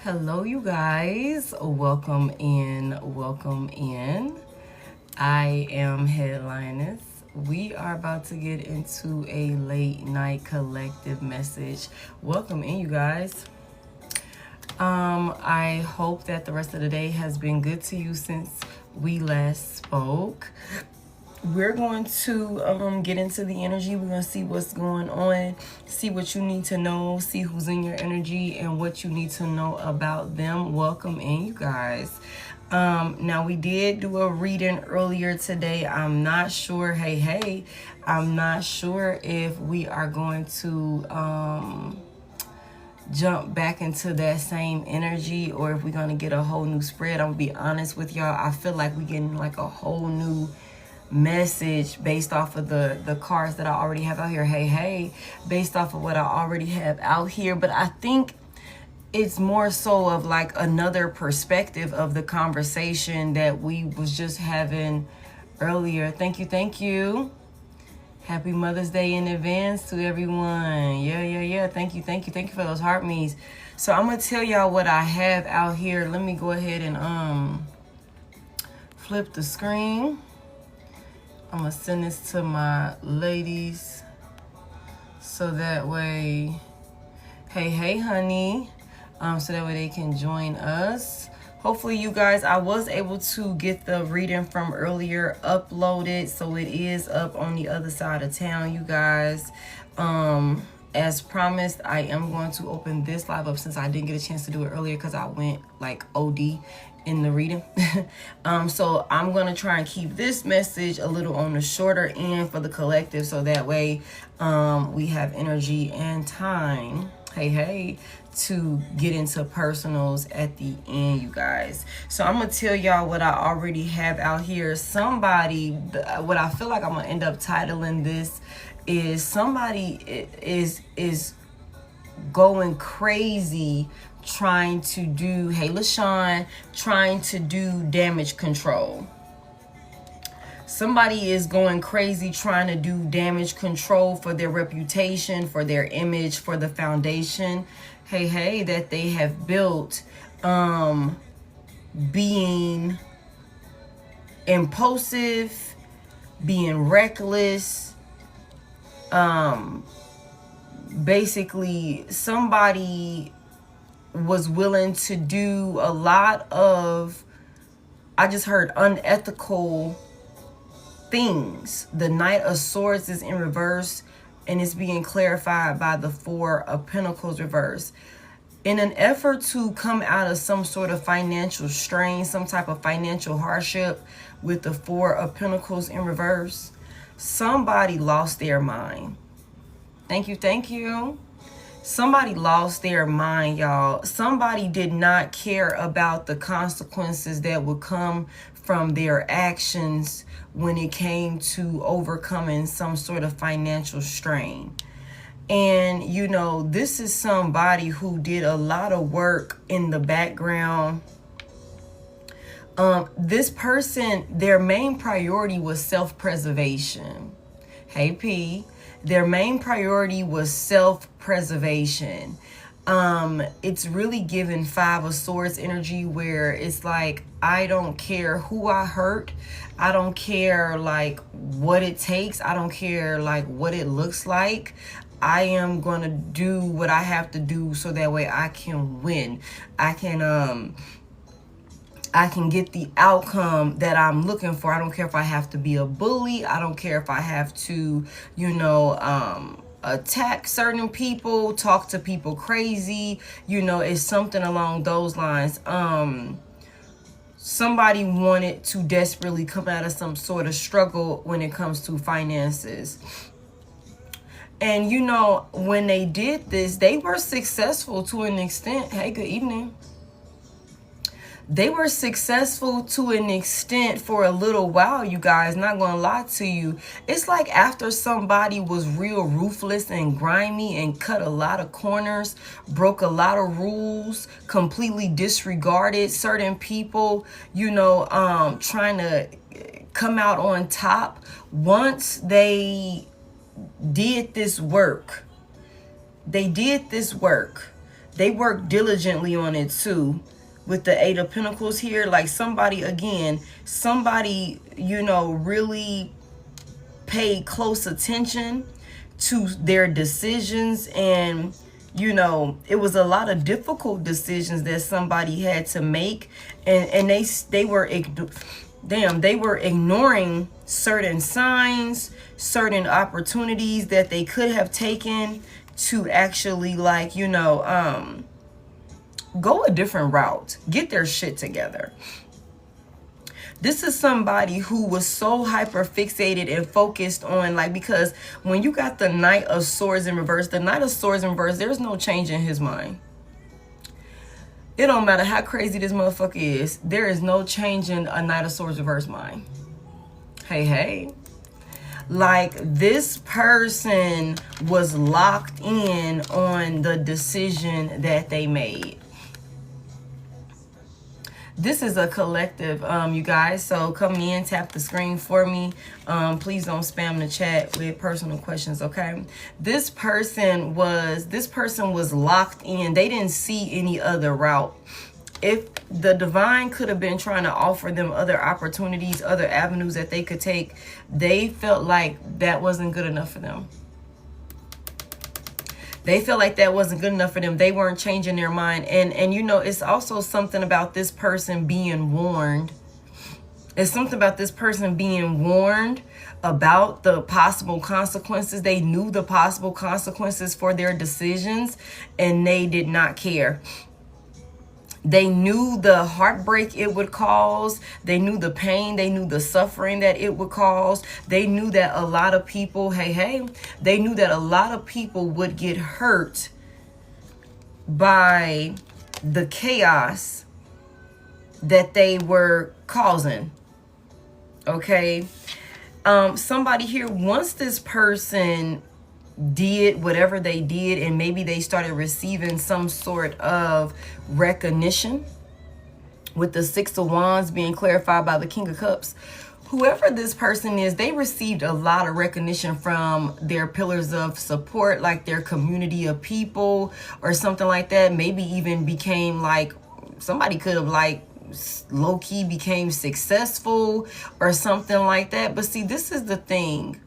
Hello, you guys. Welcome in. Welcome in. I am Head.Lioness. We are about to get into a late night collective message. Welcome in, you guys. I hope that the rest of the day has been good to you since we last spoke. We're going to get into the energy. We're going to see what's going on, see what you need to know, see who's in your energy and what you need to know about them. Welcome in, you guys. Now we did do a reading earlier today. I'm not sure, I'm not sure if we are going to jump back into that same energy or if we're going to get a whole new spread. I'm going to be honest with y'all. I feel like we're getting like a whole new message based off of the cards that I already have out here. Based off of what I already have out here. But I think it's more so of like another perspective of the conversation that we was just having earlier. Thank you. Happy Mother's Day in advance to everyone. Yeah. Thank you for those heart me's. So I'm gonna tell y'all what I have out here. Let me go ahead and flip the screen. I'm gonna send this to my ladies so that way, hey honey, so that way they can join us. Hopefully you guys, I was able to get the reading from earlier uploaded, so it is up on the other side of town, you guys. As promised, I am going to open this live up since I didn't get a chance to do it earlier because I went like OD in the reading. So I'm gonna try and keep this message a little on the shorter end for the collective, so that way we have energy and time to get into personals at the end, you guys. So I'm gonna tell y'all what I already have out here. Somebody, what I feel like I'm gonna end up titling this is somebody is going crazy trying to do, hey LaShawn, trying to do damage control. Somebody is going crazy trying to do damage control for their reputation, for their image, for the foundation, that they have built, being impulsive, being reckless, basically somebody was willing to do a lot of, I just heard, unethical things. The Knight of Swords is in reverse and it's being clarified by the Four of Pentacles reverse. In an effort to come out of some sort of financial strain, some type of financial hardship with the Four of Pentacles in reverse, somebody lost their mind. Thank you. Somebody lost their mind, y'all. Somebody did not care about the consequences that would come from their actions when it came to overcoming some sort of financial strain. And, you know, this is somebody who did a lot of work in the background. This person, their main priority was self-preservation. Hey, P. Their main priority was self-preservation. It's really given Five of Swords energy where it's like, I don't care who I hurt. I don't care like what it takes. I don't care like what it looks like. I am going to do what I have to do so that way I can win. I can get the outcome that I'm looking for. I don't care if I have to be a bully. I don't care if I have to, attack certain people, talk to people crazy. It's something along those lines. Somebody wanted to desperately come out of some sort of struggle when it comes to finances. And, when they did this, they were successful to an extent. Hey, good evening. They were successful to an extent for a little while, you guys. Not gonna lie to you. It's like after somebody was real ruthless and grimy and cut a lot of corners, broke a lot of rules, completely disregarded certain people, trying to come out on top. Once they did this work, They worked diligently on it too. With the Eight of Pentacles here, like somebody, again, somebody, you know, really paid close attention to their decisions. And, you know, it was a lot of difficult decisions that somebody had to make. And they were ignoring certain signs, certain opportunities that they could have taken to actually, like, you know, go a different route, get their shit together. This is somebody who was so hyper fixated and focused on, like, because when you got the Knight of Swords in reverse, the Knight of Swords in reverse, there's no change in his mind. It don't matter how crazy this motherfucker is, there is no change in a Knight of Swords reverse mind. Hey. Like, this person was locked in on the decision that they made. This is a collective, you guys. So come in, tap the screen for me. Please don't spam the chat with personal questions, okay? This person was locked in. They didn't see any other route. If the divine could have been trying to offer them other opportunities, other avenues that they could take, they felt like that wasn't good enough for them. They felt like that wasn't good enough for them. They weren't changing their mind. And you know, it's also something about this person being warned. It's something about this person being warned about the possible consequences. They knew the possible consequences for their decisions, and they did not care. They knew the heartbreak it would cause. They knew the pain. They knew the suffering that it would cause. They knew that a lot of people, they knew that a lot of people would get hurt by the chaos that they were causing. Okay? Somebody here, once this person did whatever they did, and maybe they started receiving some sort of recognition with the Six of Wands being clarified by the King of Cups, whoever this person is, they received a lot of recognition from their pillars of support, like their community of people or something like that. Maybe even became, like, somebody could have, like, low-key became successful or something like that. But see, this is the thing.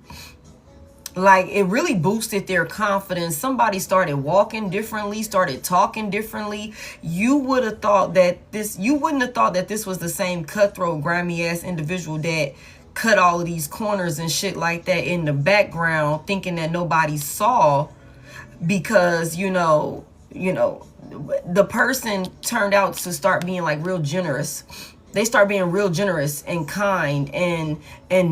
Like, it really boosted their confidence. Somebody started walking differently, started talking differently. You would have thought that you wouldn't have thought that this was the same cutthroat, grimy ass individual that cut all of these corners and shit like that in the background, thinking that nobody saw, because, you know, the person turned out to start being, like, real generous. They start being real generous and kind and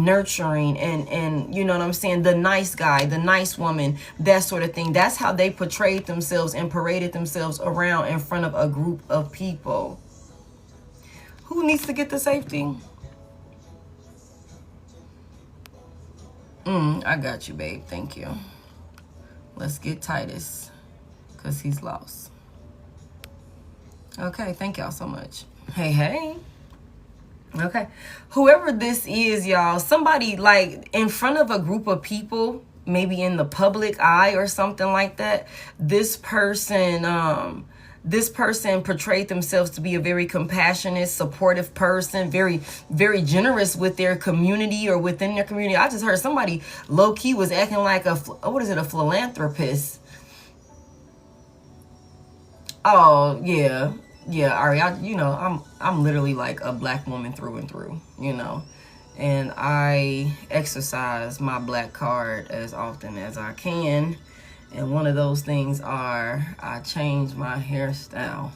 nurturing and you know what I'm saying, the nice guy, the nice woman, that sort of thing. That's how they portrayed themselves and paraded themselves around in front of a group of people. Who needs to get the safety? I got you, babe. Thank you. Let's get Titus, because he's lost. Okay, thank y'all so much. Hey. Okay, whoever this is, y'all, somebody, like, in front of a group of people, maybe in the public eye or something like that, this person portrayed themselves to be a very compassionate, supportive person, very, very generous with their community or within their community. I just heard somebody low-key was acting like a philanthropist. Oh, yeah. Yeah, Ari, I'm literally like a black woman through and through, you know, and I exercise my black card as often as I can. And one of those things are I change my hairstyle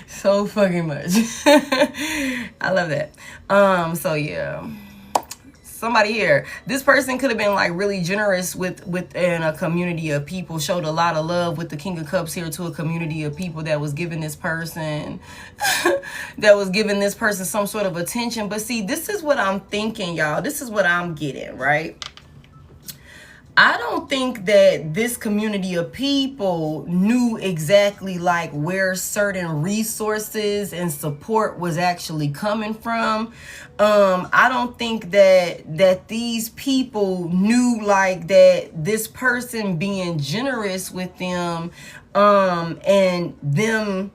so fucking much. I love that. So yeah. Somebody here, this person could have been, like, really generous within a community of people, showed a lot of love with the King of Cups here to a community of people that was giving this person some sort of attention. But see, this is what I'm thinking, y'all. This is what I'm getting, right? I don't think that this community of people knew exactly like where certain resources and support was actually coming from. I don't think that these people knew like that this person being generous with them, and them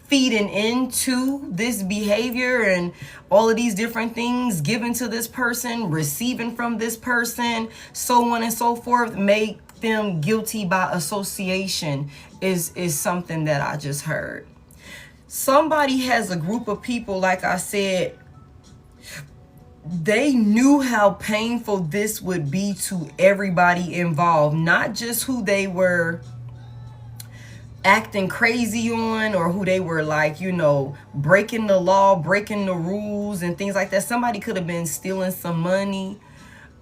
feeding into this behavior and all of these different things given to this person, receiving from this person, so on and so forth, make them guilty by association is something that I just heard. Somebody has a group of people, like I said, they knew how painful this would be to everybody involved, not just who they were acting crazy on, or who they were like, you know, breaking the law, breaking the rules and things like that. Somebody could have been stealing some money.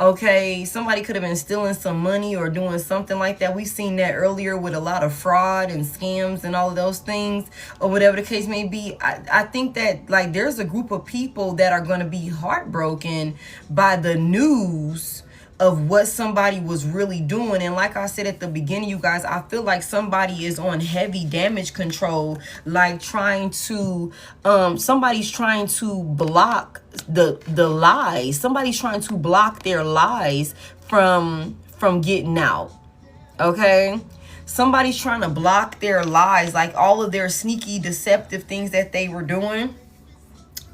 Okay, somebody could have been stealing some money or doing something like that. We've seen that earlier with a lot of fraud and scams and all of those things, or whatever the case may be. I think that like there's a group of people that are going to be heartbroken by the news of what somebody was really doing. And like I said at the beginning, you guys, I feel like somebody is on heavy damage control, like trying to somebody's trying to block the lies. Somebody's trying to block their lies from getting out. Okay, somebody's trying to block their lies, like all of their sneaky deceptive things that they were doing,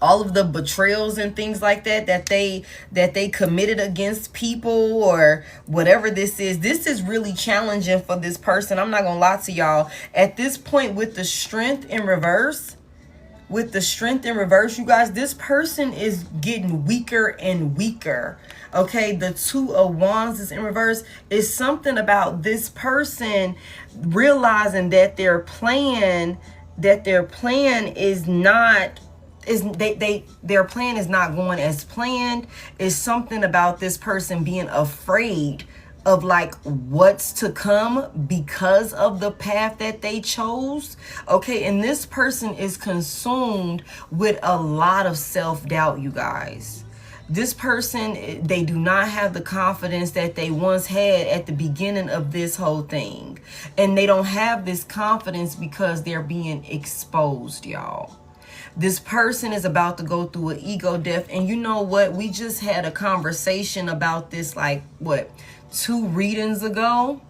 all of the betrayals and things like that they committed against people, or whatever this is really challenging for this person. I'm not gonna lie to y'all. At this point, with the strength in reverse, you guys, this person is getting weaker and weaker. Okay, the Two of Wands is in reverse. Is something about this person realizing that their plan is not, their plan is not going as planned. Is something about this person being afraid of like what's to come because of the path that they chose. Okay, and this person is consumed with a lot of self-doubt, you guys. This person, they do not have the confidence that they once had at the beginning of this whole thing. And they don't have this confidence because they're being exposed, y'all. This person is about to go through an ego death. And you know what? We just had a conversation about this, like, what, 2 readings ago?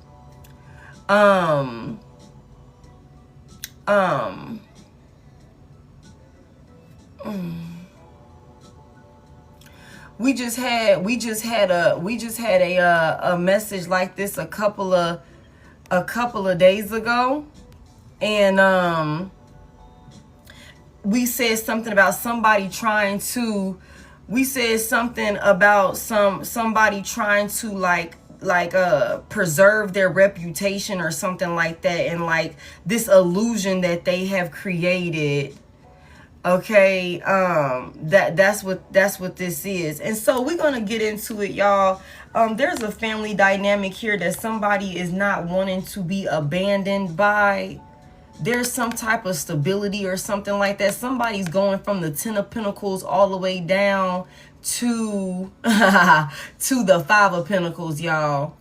We just had a message like this a couple of days ago. And we said something about somebody trying to, somebody trying to preserve their reputation or something like that, and like this illusion that they have created. Okay, that's what this is. And so we're gonna get into it, y'all. There's a family dynamic here that somebody is not wanting to be abandoned by. There's some type of stability or something like that. Somebody's going from the 10 of Pentacles all the way down to to the 5 of Pentacles, y'all.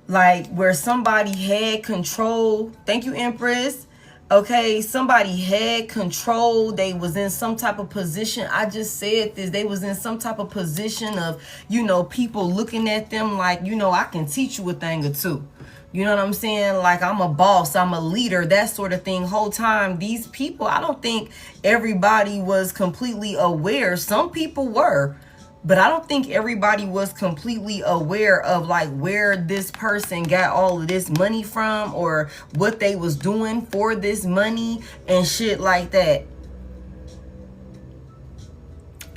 Like where somebody had control. Thank you, Empress. Okay, somebody had control. They was in some type of position. I just said this. They was in some type of position of, you know, people looking at them like, you know, I can teach you a thing or two. You know what I'm saying? Like, I'm a boss, I'm a leader, that sort of thing. Whole time, these people, I don't think everybody was completely aware. Some people were, but I don't think everybody was completely aware of like where this person got all of this money from, or what they was doing for this money and shit like that.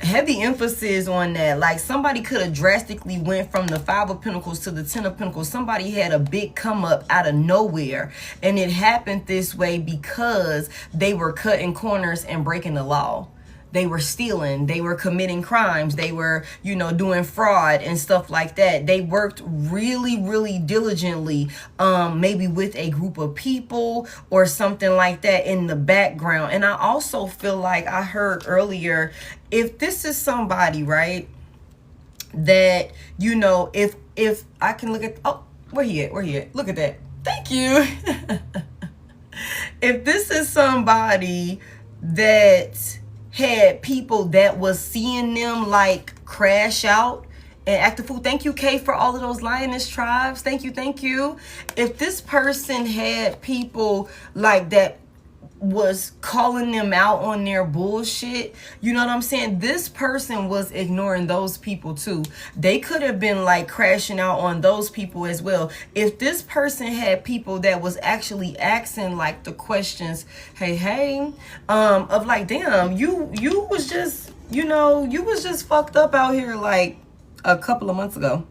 Heavy emphasis on that. Like somebody could have drastically went from the 5 of Pentacles to the 10 of Pentacles. Somebody had a big come up out of nowhere, and it happened this way because they were cutting corners and breaking the law. They were stealing, they were committing crimes, they were, you know, doing fraud and stuff like that. They worked really, really diligently, maybe with a group of people or something like that in the background. And I also feel like I heard earlier, if this is somebody, right, that, you know, if I can look at, oh, where he at? Look at that. Thank you. If this is somebody that had people that was seeing them like crash out and act a fool. Thank you, Kay, for all of those lioness tribes. Thank you. If this person had people like that was calling them out on their bullshit, you know what I'm saying? This person was ignoring those people too. They could have been like crashing out on those people as well. If this person had people that was actually asking like the questions, hey, of like, damn, you was just, you know, you was just fucked up out here like a couple of months ago.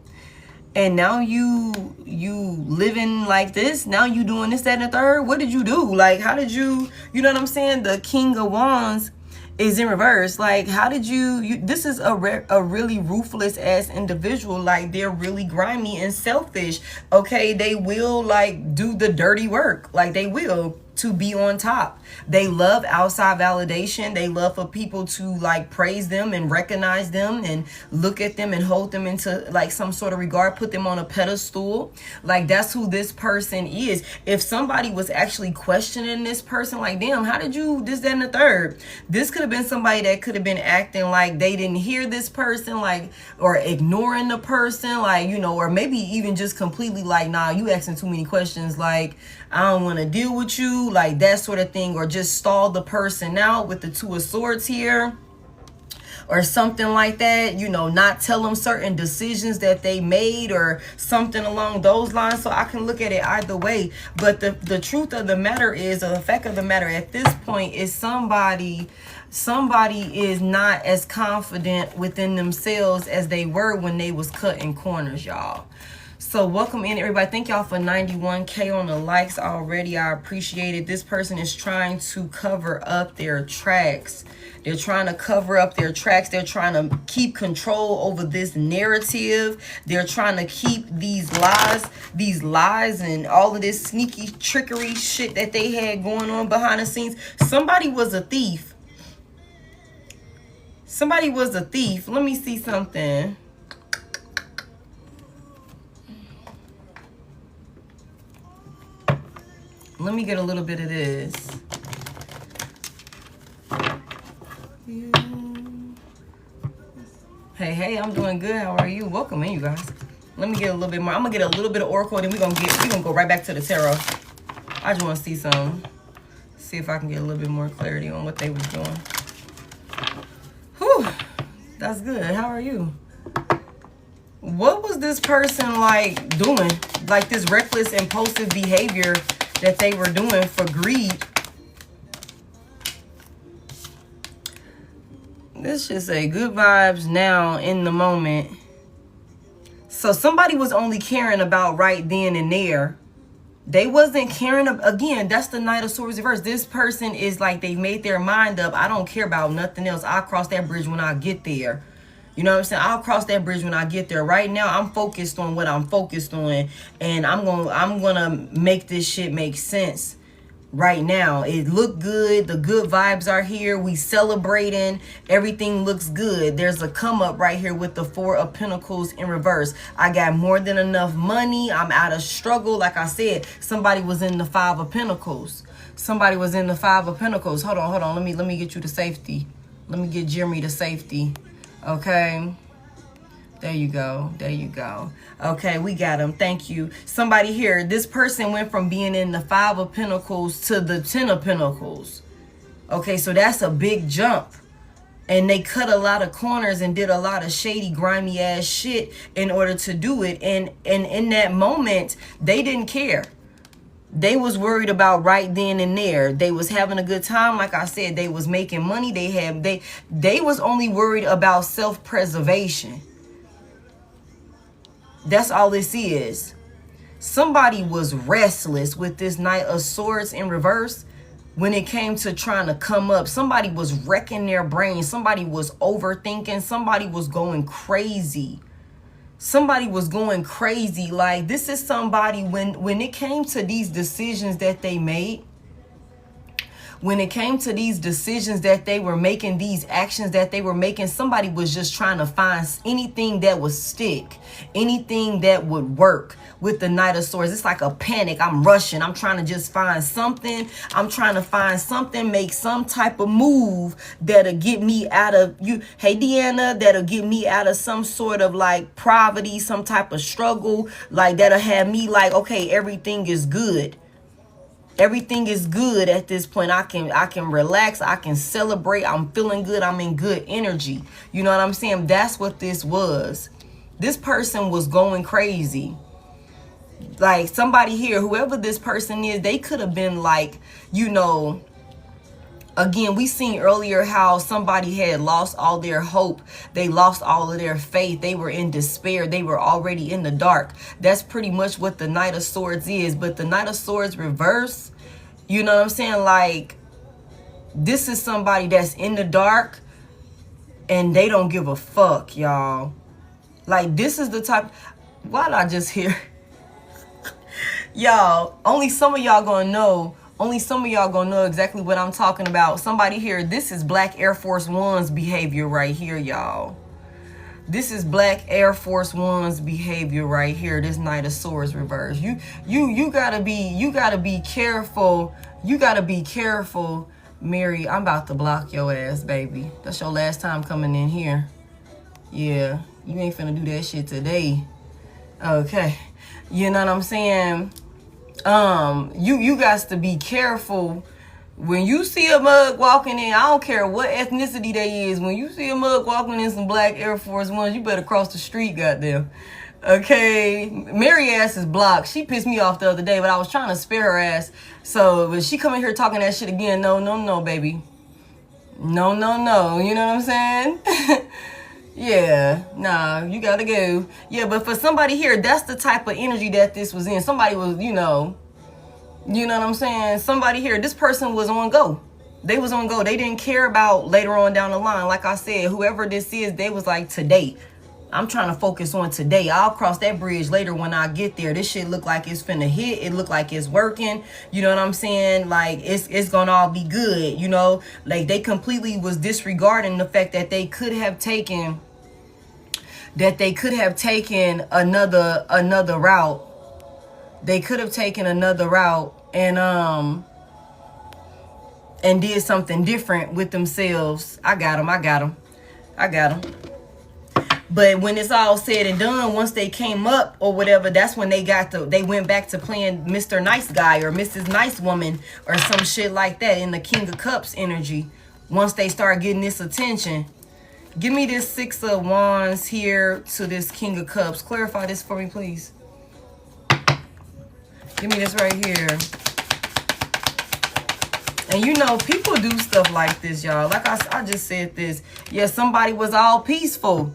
And now you living like this. Now you doing this, that, and the third. What did you do? Like, how did you know what I'm saying? The King of Wands is in reverse. Like, how did you this is a really ruthless ass individual. Like, they're really grimy and selfish. Okay, they will like do the dirty work. Like, they will, to be on top. They love outside validation. They love for people to like praise them and recognize them and look at them and hold them into like some sort of regard, put them on a pedestal. Like, that's who this person is. If somebody was actually questioning this person, like, damn, how did you this, that, and the third? This could have been somebody that could have been acting like they didn't hear this person, like, or ignoring the person, like, you know, or maybe even just completely like, nah, you asking too many questions, like, I don't want to deal with you, like that sort of thing, or just stall the person out with the Two of Swords here or something like that, you know, not tell them certain decisions that they made or something along those lines. So I can look at it either way. But the truth of the matter is, or the fact of the matter at this point is, somebody is not as confident within themselves as they were when they was cutting corners, y'all. So welcome in, everybody. Thank y'all for 91K on the likes already. I appreciate it. This person is trying to cover up their tracks. They're trying to cover up their tracks. They're trying to keep control over this narrative. They're trying to keep these lies and all of this sneaky trickery shit that they had going on behind the scenes. Somebody was a thief. Somebody was a thief. Let me see something. Let me get a little bit of this. Hey, I'm doing good. How are you? Welcome in, you guys. Let me get a little bit more. I'm gonna get a little bit of oracle, then we're gonna go right back to the tarot. I just want to see if I can get a little bit more clarity on what they was doing. Whew, that's good. How are you? What was this person like doing? Like this reckless, impulsive behavior that they were doing for greed. This should say good vibes now in the moment. So somebody was only caring about right then and there. They wasn't caring. Again, that's the Knight of Swords reverse. This person is like, they made their mind up. I don't care about nothing else. I'll cross that bridge when I get there. You know what I'm saying? I'll cross that bridge when I get there. Right now, I'm focused on what I'm focused on. And I'm gonna make this shit make sense. Right now, it looked good. The good vibes are here. We celebrating. Everything looks good. There's a come up right here with the Four of Pentacles in reverse. I got more than enough money. I'm out of struggle. Like I said, somebody was in the Five of Pentacles. Somebody was in the Five of Pentacles. Hold on. Let me get you to safety. Let me get Jeremy to safety. Okay. There you go. Okay, we got him. Thank you. Somebody here. This person went from being in the Five of Pentacles to the Ten of Pentacles. Okay, so that's a big jump. And they cut a lot of corners and did a lot of shady, grimy ass shit in order to do it. And in that moment, they didn't care. They was worried about right then and there. They was having a good time. Like I said, they was making money. They was only worried about self-preservation. That's all this is. Somebody was restless with this Knight of Swords in reverse when it came to trying to come up. Somebody was wrecking their brain. Somebody was overthinking. Somebody was going crazy. Like, this is somebody, when it came to these decisions that they made, when it came to these decisions that they were making, these actions that they were making, somebody was just trying to find anything that would stick, anything that would work. With the Knight of Swords, it's like a panic. I'm rushing. I'm trying to just find something. I'm trying to find something, make some type of move that'll get me out of you. Hey, Deanna, that'll get me out of some sort of like poverty, some type of struggle, like that'll have me like, okay, everything is good. Everything is good at this point. I can relax. I can celebrate. I'm feeling good. I'm in good energy. You know what I'm saying? That's what this was. This person was going crazy. Like somebody here, whoever this person is, they could have been like, you know, again, we seen earlier how somebody had lost all their hope. They lost all of their faith. They were in despair. They were already in the dark. That's pretty much what the Knight of Swords is. But the Knight of Swords reverse, you know what I'm saying? Like, this is somebody that's in the dark and they don't give a fuck, y'all. Like, this is the type, why did I just hear? Y'all, only some of y'all gonna know. Only some of y'all gonna know exactly what I'm talking about. Somebody here, this is Black Air Force One's behavior right here, y'all. This is Black Air Force One's behavior right here. This Knight of Swords reverse. You gotta be careful. You gotta be careful, Mary. I'm about to block your ass, baby. That's your last time coming in here. Yeah, you ain't finna do that shit today. Okay, you know what I'm saying? You guys to be careful when you see a mug walking in. I don't care what ethnicity they is. When you see a mug walking in some Black Air Force Ones, you better cross the street, goddamn. Okay, Mary ass is blocked. She pissed me off the other day, but I was trying to spare her ass. So when she come in here talking that shit again, no, baby. No. You know what I'm saying? Yeah, nah, you gotta go. Yeah, but for somebody here, that's the type of energy that this was in. Somebody was, you know what I'm saying? Somebody here, this person was on go. They was on go. They didn't care about later on down the line. Like I said, whoever this is, they was like, today. I'm trying to focus on today. I'll cross that bridge later when I get there. This shit look like it's finna hit. It look like it's working. You know what I'm saying? Like, it's gonna all be good, you know? Like, they completely was disregarding the fact that they could have taken another route. They could have taken another route and did something different with themselves. I got them. But when it's all said and done, once they came up or whatever, that's when they went back to playing Mr. Nice Guy or Mrs. Nice Woman or some shit like that in the King of Cups energy. Once they start getting this attention. Give me this Six of Wands here to this King of Cups. Clarify this for me, please. Give me this right here. And you know, people do stuff like this, y'all. Like I just said this. Yeah, somebody was all peaceful.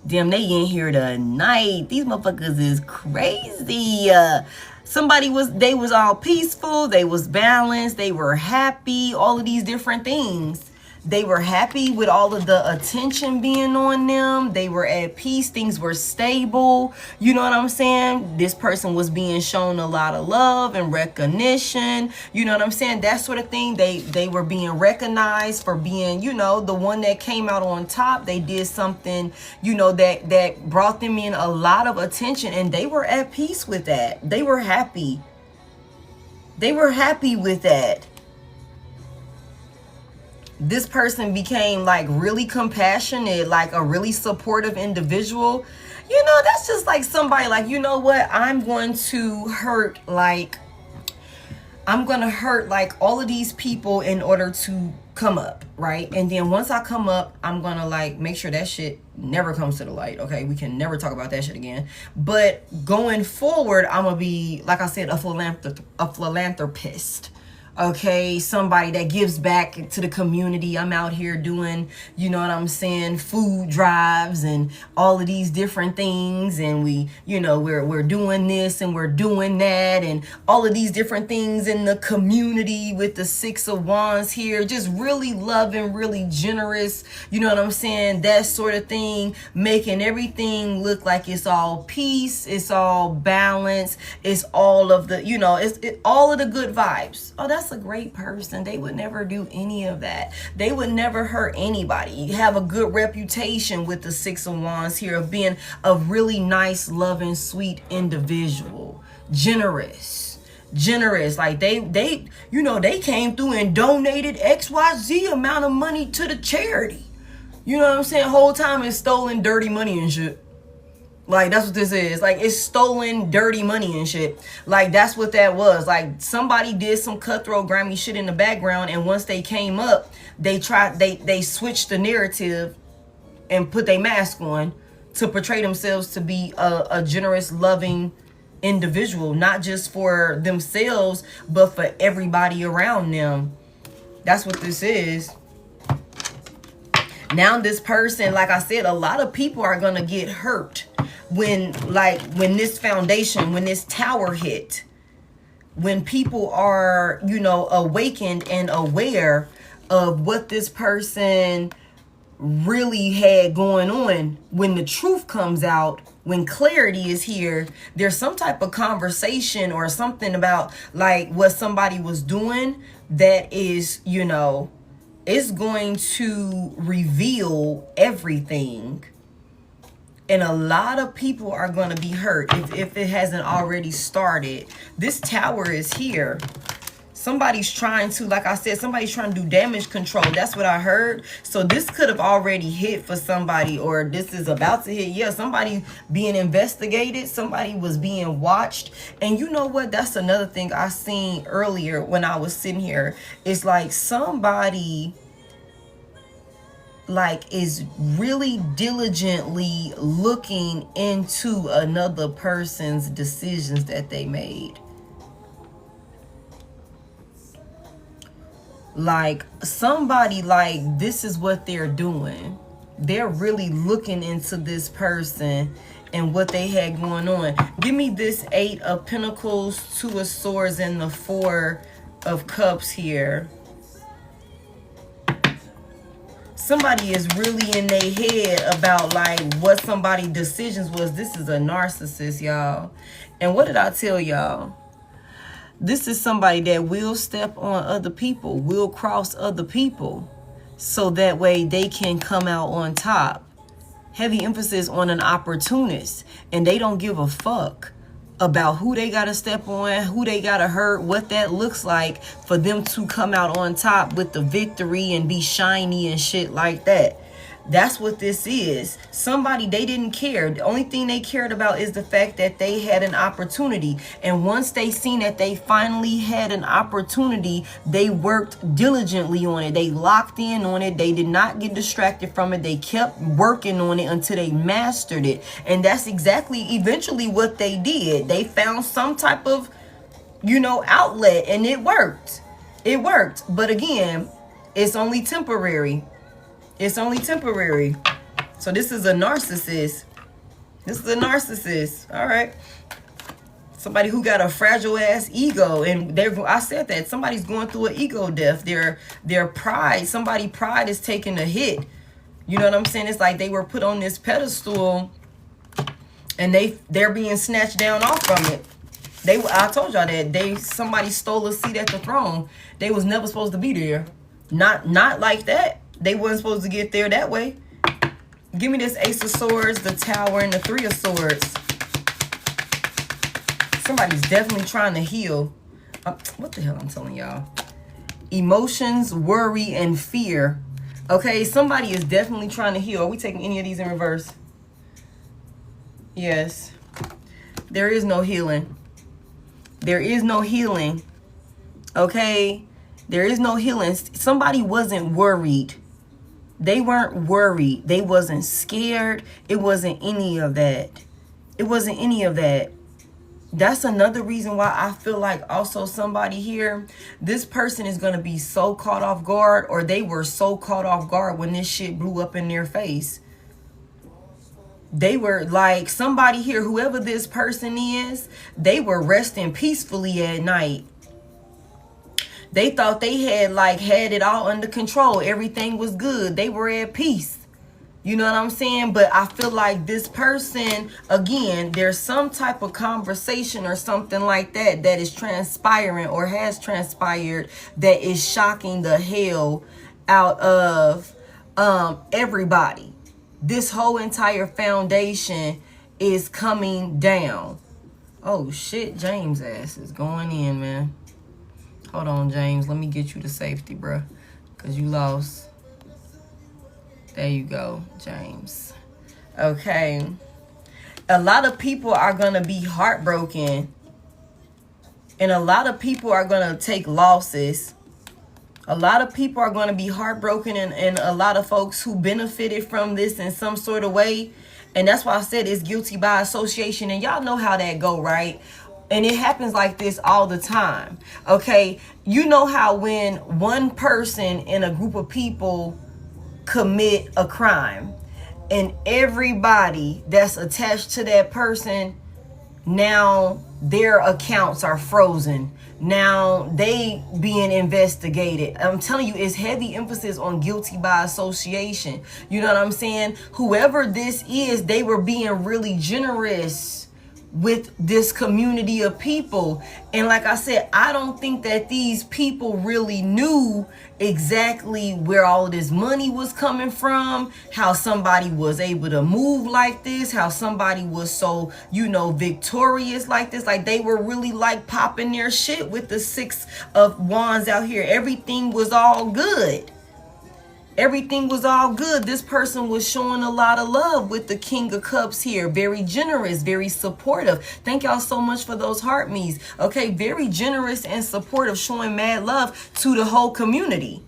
Damn, they in here tonight. These motherfuckers is crazy. They was all peaceful. They was balanced. They were happy. All of these different things. They were happy with all of the attention being on them. They were at peace. Things were stable. You know what I'm saying? This person was being shown a lot of love and recognition. You know what I'm saying? That sort of thing. They were being recognized for being, you know, the one that came out on top. They did something, you know, that brought them in a lot of attention. And they were at peace with that. They were happy. They were happy with that. This person became like really compassionate, like a really supportive individual. You know, that's just like somebody like, you know what? I'm going to hurt like all of these people in order to come up, right? And then once I come up, I'm gonna like make sure that shit never comes to the light. Okay, we can never talk about that shit again. But going forward, I'm gonna be, like I said, a philanthropist. Okay, somebody that gives back to the community. I'm out here doing, you know what I'm saying, food drives and all of these different things. And we, you know, we're doing this and we're doing that and all of these different things in the community with the Six of Wands here. Just really loving, really generous, you know what I'm saying, that sort of thing. Making everything look like it's all peace, it's all balance, it's all of the, you know, it's all of the good vibes. Oh, that's that's a great person. They would never do any of that. They would never hurt anybody. You have a good reputation with the Six of Wands here of being a really nice, loving, sweet individual. Generous. Like they you know, they came through and donated XYZ amount of money to the charity. You know what I'm saying? Whole time it's stolen dirty money and shit. Like, that's what this is. Like, it's stolen dirty money and shit. Like, that's what that was. Like, somebody did some cutthroat grimy shit in the background, and once they came up, they switched the narrative and put their mask on to portray themselves to be a generous, loving individual, not just for themselves, but for everybody around them. That's what this is. Now this person, like I said, a lot of people are gonna get hurt when this foundation, when this tower hit, when people are, you know, awakened and aware of what this person really had going on. When the truth comes out, when clarity is here, there's some type of conversation or something about like what somebody was doing that is, you know, it's going to reveal everything. And a lot of people are going to be hurt if it hasn't already started. This tower is here. Somebody's trying to, like I said, somebody's trying to do damage control. That's what I heard. So this could have already hit for somebody, or this is about to hit. Yeah, somebody being investigated. Somebody was being watched. And you know what? That's another thing I seen earlier when I was sitting here. It's like somebody like is really diligently looking into another person's decisions that they made. Like somebody, like this is what they're doing. They're really looking into this person and what they had going on. Give me this 8 of Pentacles, 2 of Swords, and the 4 of Cups here. Somebody is really in their head about like what somebody's decisions was. This is a narcissist, y'all. And what did I tell y'all? This is somebody that will step on other people, will cross other people, so that way they can come out on top. Heavy emphasis on an opportunist, and they don't give a fuck about who they gotta step on, who they gotta hurt, what that looks like for them to come out on top with the victory and be shiny and shit like that. That's what this is. Somebody, they didn't care. The only thing they cared about is the fact that they had an opportunity. And once they seen that they finally had an opportunity, they worked diligently on it. They locked in on it. They did not get distracted from it. They kept working on it until they mastered it. And that's exactly eventually what they did. They found some type of, you know, outlet, and it worked. It worked. But again, it's only temporary. It's only temporary. So this is a narcissist. This is a narcissist. All right. Somebody who got a fragile ass ego. And I said that. Somebody's going through an ego death. Their pride. Somebody's pride is taking a hit. You know what I'm saying? It's like they were put on this pedestal and they're being snatched down off from it. I told y'all that somebody stole a seat at the throne. They was never supposed to be there. Not like that. They wasn't supposed to get there that way. Give me this Ace of Swords, the Tower, and the 3 of Swords. Somebody's definitely trying to heal. What the hell I'm telling y'all? Emotions, worry, and fear. Okay, somebody is definitely trying to heal. Are we taking any of these in reverse? Yes. There is no healing. There is no healing. Okay? There is no healing. Somebody wasn't worried. They weren't worried. They wasn't scared. It wasn't any of that. It wasn't any of that. That's another reason why I feel like also somebody here, this person is going to be so caught off guard, or they were so caught off guard when this shit blew up in their face. They were like, somebody here, whoever this person is, they were resting peacefully at night. They thought they had it all under control. Everything was good. They were at peace. You know what I'm saying? But I feel like this person, again, there's some type of conversation or something like that that is transpiring or has transpired that is shocking the hell out of everybody. This whole entire foundation is coming down. Oh shit, James' ass is going in, man. Hold on, James. Let me get you to safety, bruh. Because you lost. There you go, James. Okay. A lot of people are going to be heartbroken. And a lot of people are going to take losses. A lot of people are going to be heartbroken. And a lot of folks who benefited from this in some sort of way. And that's why I said it's guilty by association. And y'all know how that go, right? And it happens like this all the time. Okay. You know how when one person in a group of people commit a crime and everybody that's attached to that person, now their accounts are frozen, now they being investigated. I'm telling you, it's heavy emphasis on guilty by association. You know what I'm saying? Whoever this is, they were being really generous with this community of people. And like I said, I don't think that these people really knew exactly where all of this money was coming from, how somebody was able to move like this, how somebody was so, you know, victorious like this. Like they were really like popping their shit with the 6 of Wands out here. Everything was all good. Everything was all good. This person was showing a lot of love with the King of Cups here. Very generous, very supportive. Thank y'all so much for those heart me's. Okay, very generous and supportive, showing mad love to the whole community.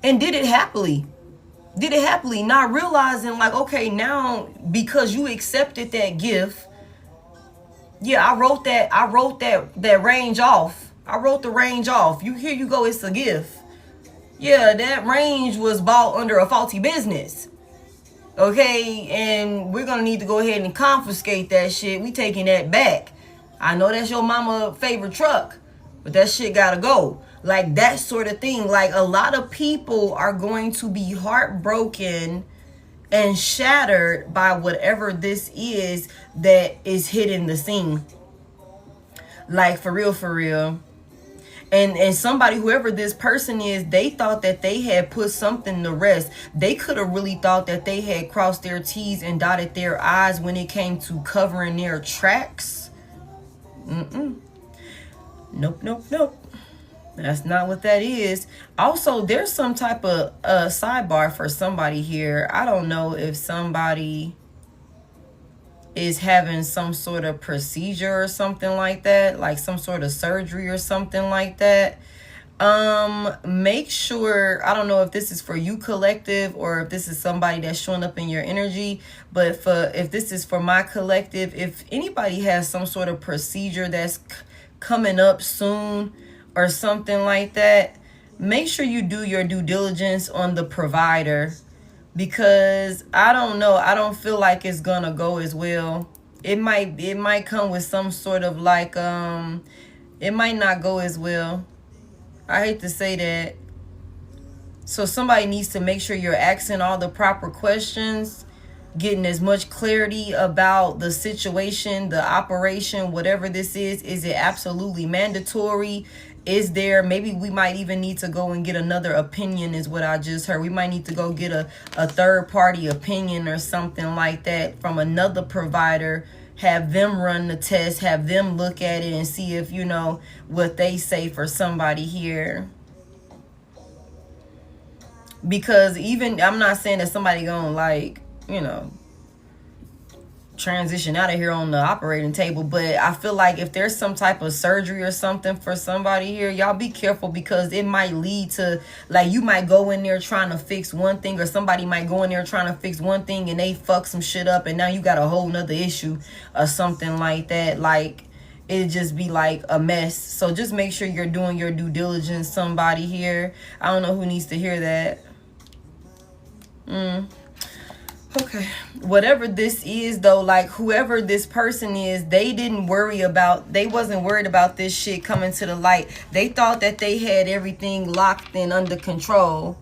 And did it happily. Did it happily, not realizing like, okay, now because you accepted that gift. Yeah, I wrote that range off. I wrote the range off. Here you go, it's a gift. Yeah, that range was bought under a faulty business. Okay, and we're going to need to go ahead and confiscate that shit. We taking that back. I know that's your mama favorite truck, but that shit got to go. Like that sort of thing. Like a lot of people are going to be heartbroken and shattered by whatever this is that is hitting the scene. Like for real, for real. And somebody, whoever this person is, they thought that they had put something to rest. They could have really thought that they had crossed their T's and dotted their I's when it came to covering their tracks. Nope, nope, nope. That's not what that is. Also, there's some type of sidebar for somebody here. I don't know if somebody is having some sort of procedure or something like that, like some sort of surgery or something like that. Make sure, I don't know if this is for you collective or if this is somebody that's showing up in your energy, but if this is for my collective, if anybody has some sort of procedure that's coming up soon or something like that, make sure you do your due diligence on the provider. Because I don't know, I don't feel like it's gonna go as well. It might come with some sort of like it might not go as well. I hate to say that. So somebody needs to make sure you're asking all the proper questions, getting as much clarity about the situation, the operation, whatever this is. Is it absolutely mandatory? Is there, maybe we might even need to go and get another opinion is what I just heard. We might need to go get a third party opinion or something like that from another provider. Have them run the test, have them look at it and see if, you know, what they say for somebody here. Because even, I'm not saying that somebody gonna like, you know, transition out of here on the operating table, but I feel like if there's some type of surgery or something for somebody here, y'all be careful, because it might lead to, like, you might go in there trying to fix one thing, or somebody might go in there trying to fix one thing and they fuck some shit up, and now you got a whole nother issue or something like that. Like, it'd just be like a mess. So just make sure you're doing your due diligence, somebody here. I don't know who needs to hear that. Okay, whatever this is though, like whoever this person is, they wasn't worried about this shit coming to the light. They thought that they had everything locked and under control.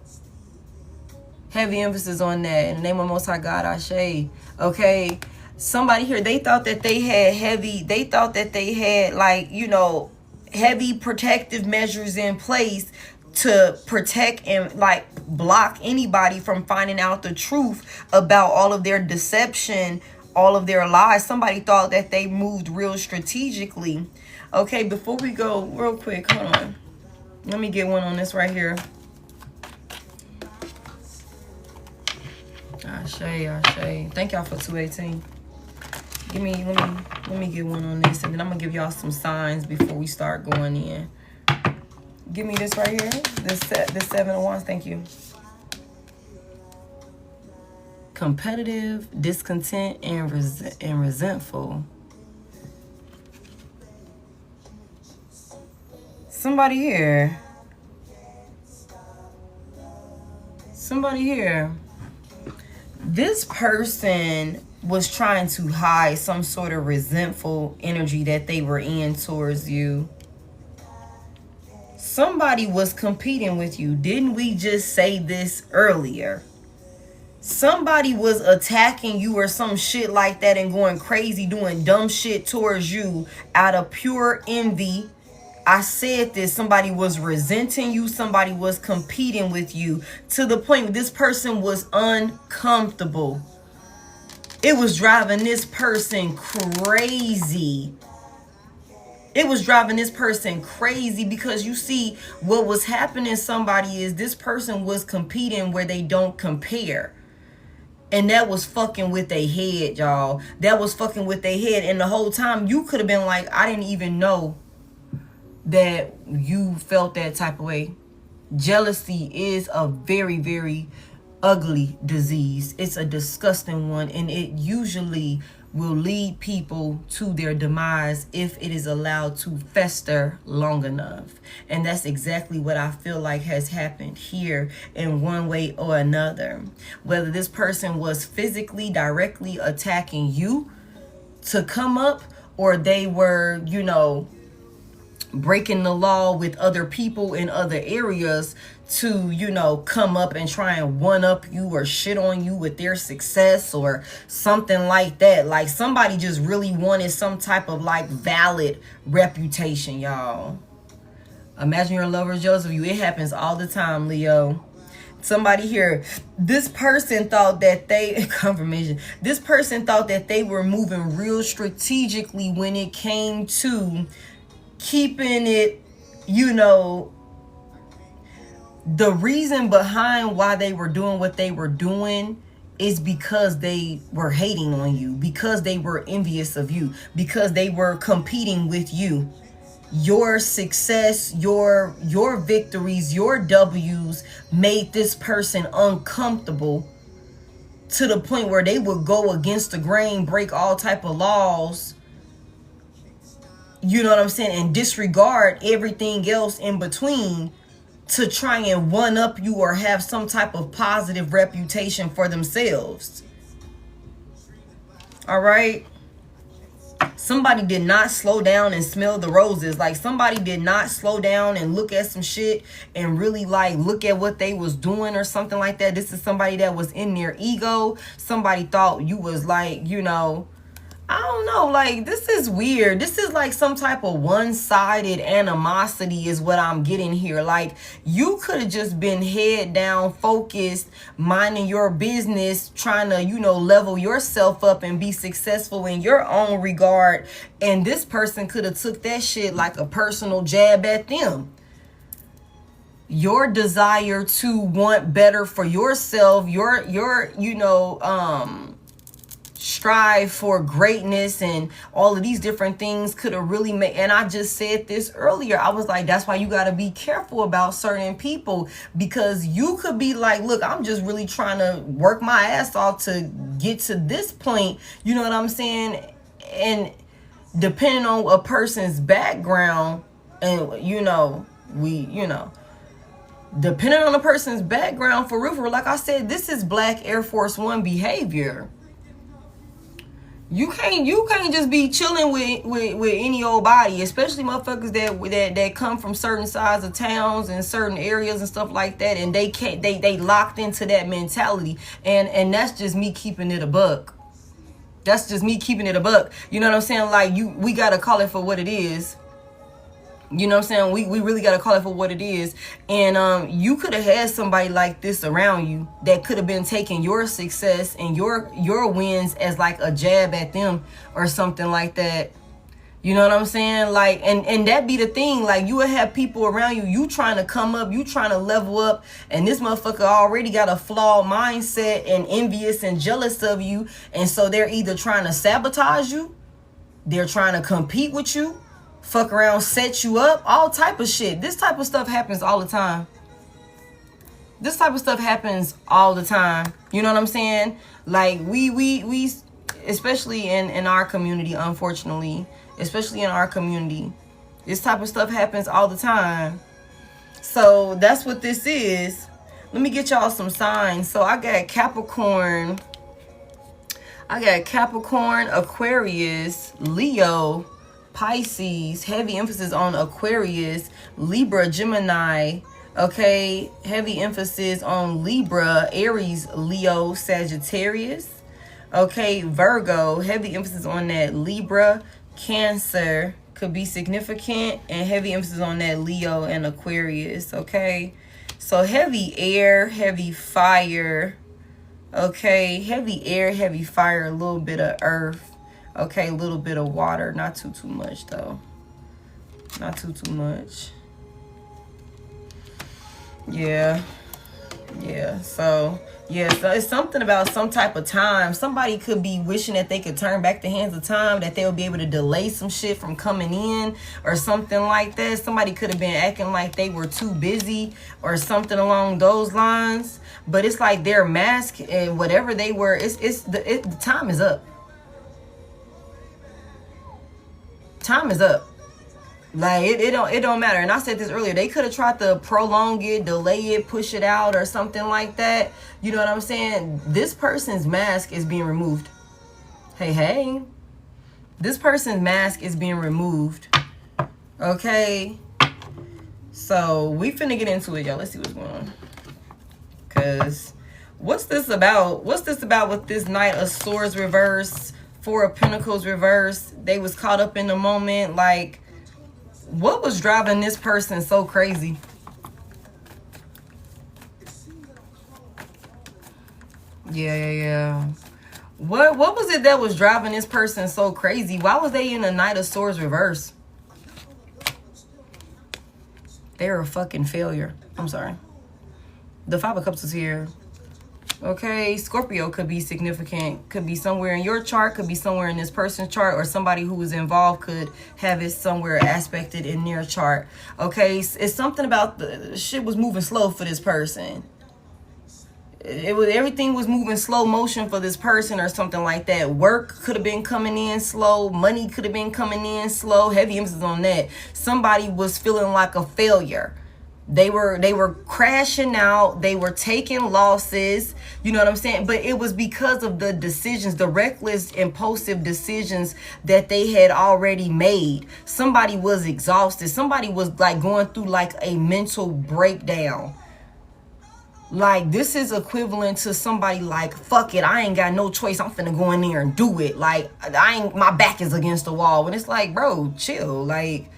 Heavy emphasis on that. In the name of Most High God, Ashe. Okay. Somebody here, they thought that they had like, you know, heavy protective measures in place to protect and like block anybody from finding out the truth about all of their deception, all of their lies. Somebody thought that they moved real strategically. Okay, before we go, real quick, hold on. Let me get one on this right here. Ashe. Thank y'all for 218. Let me get one on this, and then I'm gonna give y'all some signs before we start going in. Give me this right here. This 7 of Wands. Thank you. Competitive, discontent, and resentful. Somebody here. This person was trying to hide some sort of resentful energy that they were in towards you. Somebody was competing with you. Didn't we just say this earlier? Somebody was attacking you or some shit like that and going crazy, doing dumb shit towards you out of pure envy. I said this. Somebody was resenting you. Somebody was competing with you to the point where this person was uncomfortable. It was driving this person crazy. Because you see, what was happening, somebody, is this person was competing where they don't compare. And that was fucking with their head, y'all. That was fucking with their head. And the whole time you could have been like, I didn't even know that you felt that type of way. Jealousy is a very, very ugly disease. It's a disgusting one, and it usually will lead people to their demise if it is allowed to fester long enough. And that's exactly what I feel like has happened here in one way or another. Whether this person was physically directly attacking you to come up, or they were, you know, breaking the law with other people in other areas to, you know, come up and try and one up you or shit on you with their success or something like that. Like somebody just really wanted some type of like valid reputation, y'all. Imagine your lover is jealous of you. It happens all the time, Leo. Somebody here, this person thought that they, confirmation, this person thought that they were moving real strategically when it came to keeping it, you know, the reason behind why they were doing what they were doing is because they were hating on you, because they were envious of you, because they were competing with you. Your success, your victories, your W's made this person uncomfortable to the point where they would go against the grain, break all type of laws, you know what I'm saying, and disregard everything else in between to try and one up you or have some type of positive reputation for themselves. All right. Somebody did not slow down and smell the roses. Like somebody did not slow down and look at some shit and really like look at what they was doing or something like that. This is somebody that was in their ego. Somebody thought you was like, you know, I don't know, like this is weird. This is like some type of one-sided animosity is what I'm getting here. Like you could have just been head down, focused, minding your business, trying to, you know, level yourself up and be successful in your own regard. And this person could have took that shit like a personal jab at them. Your desire to want better for yourself, your you know, strive for greatness and all of these different things could have really made, and I just said this earlier, I was like, that's why you got to be careful about certain people, because you could be like, look, I'm just really trying to work my ass off to get to this point, you know what I'm saying? And depending on a person's background, and you know, depending on a person's background, for real, like I said, this is Black Air Force One behavior. You can't just be chilling with any old body, especially motherfuckers that come from certain sides of towns and certain areas and stuff like that, and they locked into that mentality, and that's just me keeping it a buck. That's just me keeping it a buck. You know what I'm saying? Like, we gotta call it for what it is. You know what I'm saying? We really got to call it for what it is. And you could have had somebody like this around you that could have been taking your success and your wins as like a jab at them or something like that. You know what I'm saying? Like, and that be the thing. Like, you would have people around you trying to come up, you trying to level up, and this motherfucker already got a flawed mindset and envious and jealous of you. And so they're either trying to sabotage you, they're trying to compete with you, fuck around, set you up, all type of shit. This type of stuff happens all the time. This type of stuff happens all the time. You know what I'm saying? Like, we especially in our community, unfortunately, especially in our community, this type of stuff happens all the time. So that's what this is. Let me get y'all some signs. So I got Capricorn, Aquarius, Leo, Pisces, heavy emphasis on Aquarius, Libra, Gemini, okay, heavy emphasis on Libra, Aries, Leo, Sagittarius, okay, Virgo, heavy emphasis on that, Libra, Cancer, could be significant, and heavy emphasis on that, Leo and Aquarius, okay, so heavy air, heavy fire, okay, heavy air, heavy fire, a little bit of earth. Okay, a little bit of water. Not too much, though. Not too much. Yeah. So it's something about some type of time. Somebody could be wishing that they could turn back the hands of time, that they'll be able to delay some shit from coming in or something like that. Somebody could have been acting like they were too busy or something along those lines. But it's like their mask and whatever they were, the time is up. Time is up. Like, it don't matter. And I said this earlier, they could have tried to prolong it, delay it, push it out or something like that. You know what I'm saying? This person's mask is being removed. Hey, this person's mask is being removed. Okay, so we finna get into it, y'all. Let's see what's going on. Cause what's this about with this Knight of Swords reverse, Four of Pentacles reverse? They was caught up in the moment. Like, what was driving this person so crazy? Yeah. What was it that was driving this person so crazy? Why was they in the Knight of Swords reverse? They're a fucking failure. I'm sorry. The Five of Cups is here. Okay, Scorpio could be significant, could be somewhere in your chart, could be somewhere in this person's chart, or somebody who is involved could have it somewhere aspected in their chart. Okay, it's something about the shit was moving slow for this person. Everything was moving slow motion for this person or something like that. Work could have been coming in slow, money could have been coming in slow. Heavy emphasis on that. Somebody was feeling like a failure. They were crashing out. They were taking losses. You know what I'm saying? But it was because of the decisions, the reckless, impulsive decisions that they had already made. Somebody was exhausted. Somebody was like going through like a mental breakdown. Like, this is equivalent to somebody like, fuck it, I ain't got no choice. I'm finna go in there and do it. Like, my back is against the wall. And it's like, bro, chill. Like,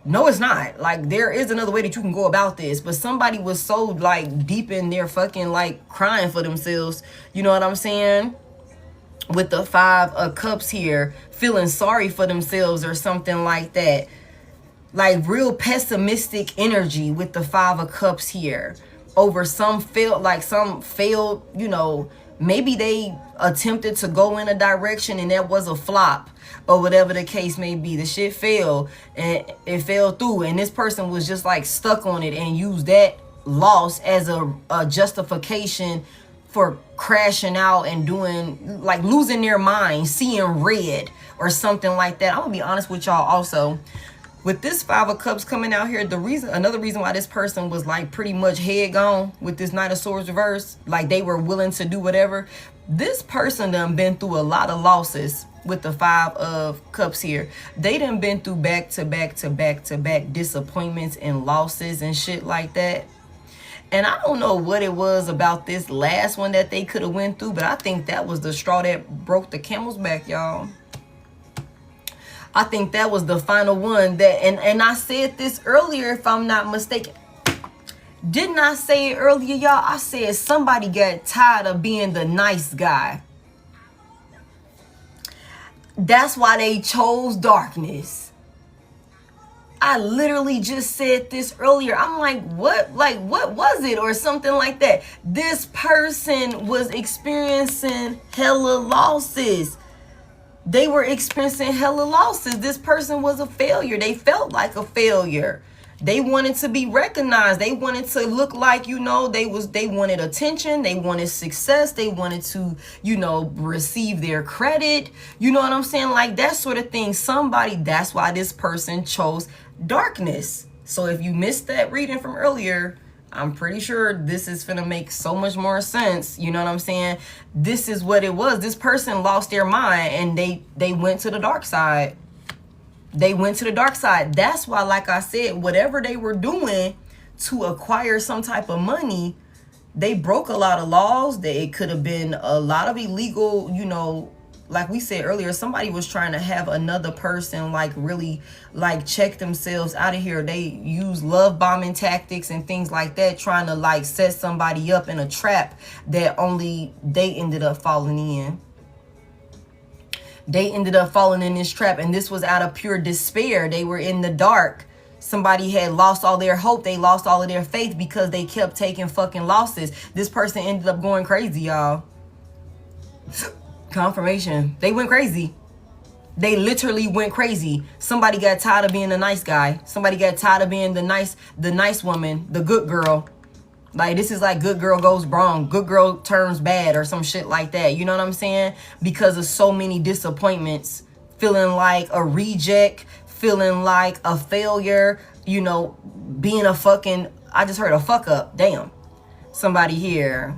no, it's not. Like, there is another way that you can go about this. But somebody was so, like, deep in their fucking, like, crying for themselves. You know what I'm saying? With the Five of Cups here, feeling sorry for themselves or something like that. Like, real pessimistic energy with the Five of Cups here. Over some failed, you know, maybe they attempted to go in a direction and that was a flop. Or whatever the case may be, the shit failed and it fell through, and this person was just like stuck on it and used that loss as a justification for crashing out and doing, like, losing their mind, seeing red or something like that. I'm gonna be honest with y'all also. With this Five of Cups coming out here, another reason why this person was like pretty much head gone with this Knight of Swords reverse, like they were willing to do whatever. This person done been through a lot of losses. with the 5 of Cups here. They done been through back to back to back to back disappointments and losses and shit like that. And I don't know what it was about this last one that they could have went through, but I think that was the straw that broke the camel's back, y'all. I think that was the final one that, and I said this earlier, if I'm not mistaken. Didn't I say it earlier, y'all? I said somebody got tired of being the nice guy. That's why they chose darkness. I literally just said this earlier. I'm like, what? Like, what was it? Or something like that. This person was experiencing hella losses. They were experiencing hella losses. This person was a failure. They felt like a failure. They wanted to be recognized. They wanted to look like, you know, they wanted attention. They wanted success. They wanted to, you know, receive their credit. You know what I'm saying? Like that sort of thing. That's why this person chose darkness. So if you missed that reading from earlier, I'm pretty sure this is gonna make so much more sense. You know what I'm saying? This is what it was. This person lost their mind and they went to the dark side. They went to the dark side. That's why, like I said, whatever they were doing to acquire some type of money, they broke a lot of laws. It could have been a lot of illegal, you know, like we said earlier, somebody was trying to have another person like really like check themselves out of here. They use love bombing tactics and things like that, trying to like set somebody up in a trap that only they ended up falling in. They ended up falling in this trap, and this was out of pure despair. They were in the dark. Somebody had lost all their hope. They lost all of their faith because they kept taking fucking losses. This person ended up going crazy, y'all. Confirmation. They went crazy. They literally went crazy. Somebody got tired of being the nice guy. Somebody got tired of being the nice woman, the good girl. Like, this is like good girl goes wrong. Good girl turns bad or some shit like that. You know what I'm saying? Because of so many disappointments. Feeling like a reject. Feeling like a failure. You know, being a fucking... I just heard a fuck up. Damn. Somebody here.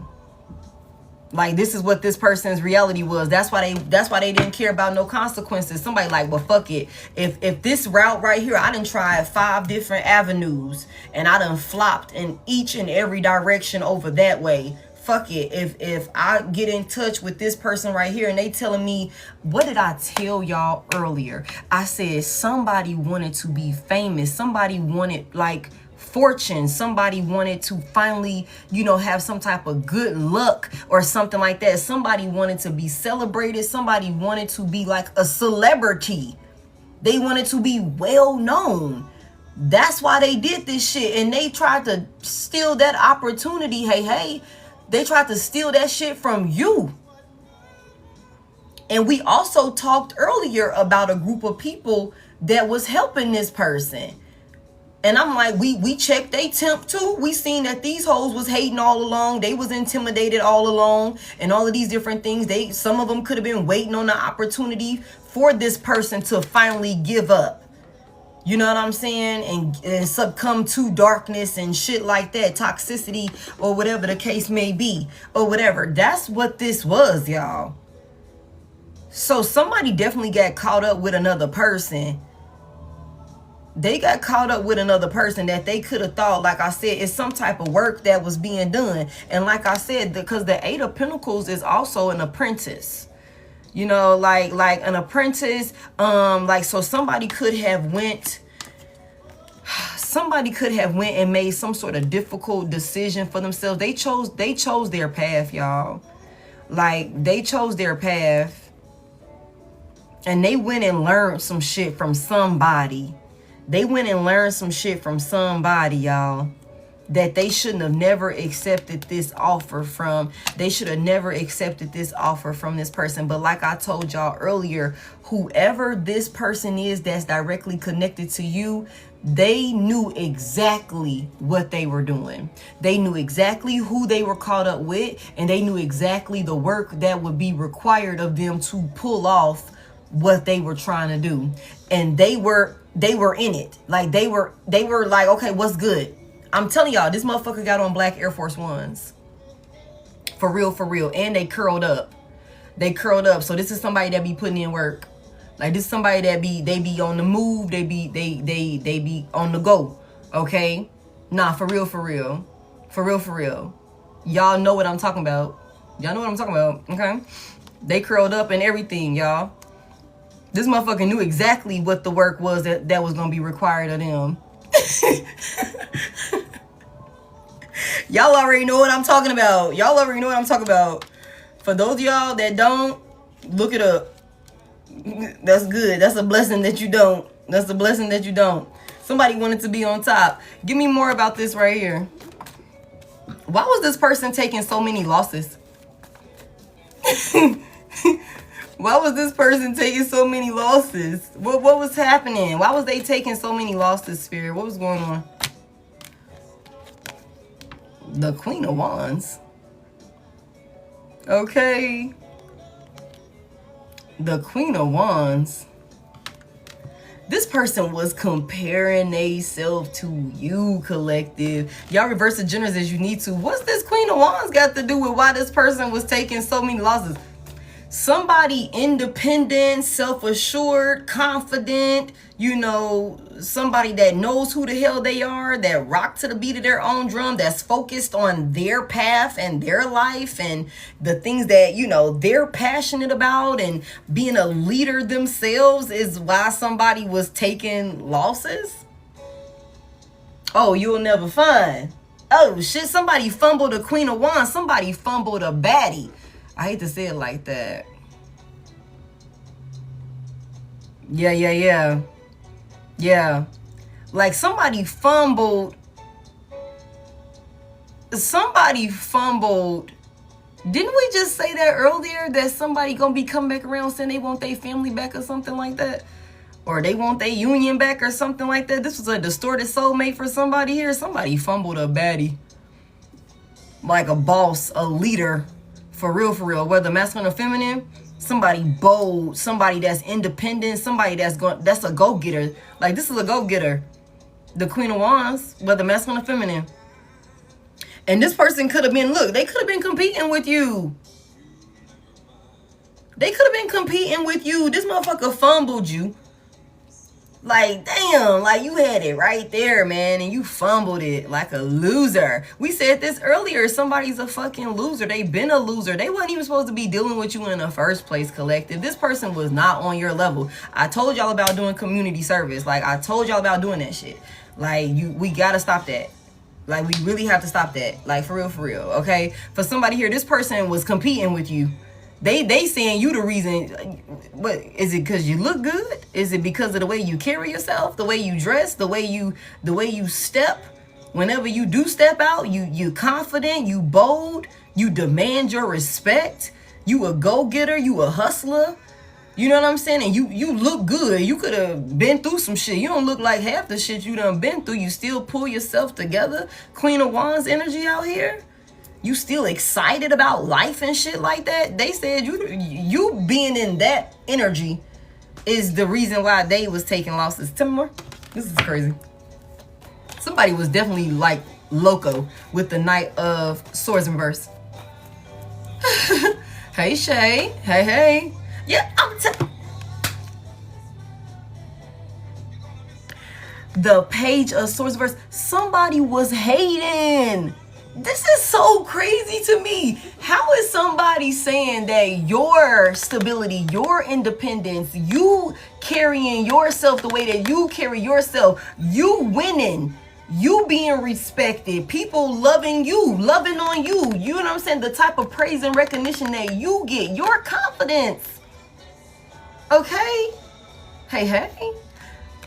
Like, this is what this person's reality was. That's why they didn't care about no consequences. Somebody like, well, fuck it. If this route right here, I done tried 5 different avenues and I done flopped in each and every direction over that way. Fuck it. If I get in touch with this person right here and they telling me, what did I tell y'all earlier? I said somebody wanted to be famous. Somebody wanted like fortune. Somebody wanted to finally, you know, have some type of good luck or something like that. Somebody wanted to be celebrated. Somebody wanted to be like a celebrity. They wanted to be well known. That's why they did this shit. And they tried to steal that opportunity. Hey, they tried to steal that shit from you. And we also talked earlier about a group of people that was helping this person. And I'm like, we checked they temp too. We seen that these hoes was hating all along. They was intimidated all along and all of these different things. Some of them could have been waiting on the opportunity for this person to finally give up. You know what I'm saying? And succumb to darkness and shit like that. Toxicity or whatever the case may be. Or whatever. That's what this was, y'all. So somebody definitely got caught up with another person. They got caught up with another person that they could have thought, like I said, it's some type of work that was being done. And like I said, because the 8 of Pentacles is also an apprentice. You know, like an apprentice. Like, so somebody could have went and made some sort of difficult decision for themselves. They chose their path, y'all. Like, they chose their path. And they went and learned some shit from somebody. They went and learned some shit from somebody, y'all, that they shouldn't have never accepted this offer from. They should have never accepted this offer from this person. But like I told y'all earlier, whoever this person is that's directly connected to you, they knew exactly what they were doing. They knew exactly who they were caught up with, and they knew exactly the work that would be required of them to pull off what they were trying to do. And they were in it. Like, they were like, okay, what's good? I'm telling y'all, this motherfucker got on black Air Force Ones. For real. And they curled up. They curled up. So this is somebody that be putting in work. Like this is somebody that they be on the move. They be on the go. Okay? Nah, for real. For real. Y'all know what I'm talking about. Y'all know what I'm talking about. Okay? They curled up and everything, y'all. This motherfucker knew exactly what the work was that was gonna be required of them. Y'all already know what I'm talking about. Y'all already know what I'm talking about. For those of y'all that don't, look it up. That's good. That's a blessing that you don't. That's a blessing that you don't. Somebody wanted to be on top. Give me more about this right here. Why was this person taking so many losses? Why was this person taking so many losses? What was happening? Why was they taking so many losses, Spirit? What was going on? The Queen of Wands. Okay. The Queen of Wands. This person was comparing theyself to you, collective. Y'all reverse the genders as you need to. What's this Queen of Wands got to do with why this person was taking so many losses? Somebody independent, self-assured, confident, you know, somebody that knows who the hell they are, that rock to the beat of their own drum, that's focused on their path and their life and the things that, you know, they're passionate about, and being a leader themselves is why somebody was taking losses. Oh, you'll never find. Oh shit, somebody fumbled a Queen of Wands. Somebody fumbled a baddie. I hate to say it like that. Yeah. Like somebody fumbled. Didn't we just say that earlier? That somebody gonna be coming back around saying they want their family back or something like that? Or they want their union back or something like that? This was a distorted soulmate for somebody here. Somebody fumbled a baddie. Like a boss, a leader. For real, whether masculine or feminine, somebody bold, somebody that's independent, somebody that's a go-getter. Like this is a go-getter. The Queen of Wands, whether masculine or feminine. And this person could have been, look, they could have been competing with you. This motherfucker fumbled you. Like, damn, like you had it right there, man, and you fumbled it like a loser. We said this earlier. Somebody's a fucking loser. They've been a loser. They weren't even supposed to be dealing with you in the first place, collective. This person was not on your level. I told y'all about doing community service. Like, I told y'all about doing that shit. Like, we gotta stop that. Like, we really have to stop that. Like, for real, okay? For somebody here, this person was competing with you. They saying you the reason. What is it? Because you look good? Is it because of the way you carry yourself, the way you dress, the way you step? Whenever you do step out, you confident, you bold, you demand your respect. You a go-getter, you a hustler. You know what I'm saying? And you look good. You could have been through some shit. You don't look like half the shit you done been through. You still pull yourself together. Queen of Wands energy out here. You still excited about life and shit like that? They said you being in that energy is the reason why they was taking losses. Tell me more. This is crazy. Somebody was definitely like loco with the Knight of Swords in reverse. Hey Shay. Hey. Yeah, the Page of Swords in reverse. Somebody was hating. This is so crazy to me. How is somebody saying that your stability, your independence, you carrying yourself the way that you carry yourself, you winning, you being respected, people loving you, loving on you, you know what I'm saying? The type of praise and recognition that you get, your confidence. Okay? Hey.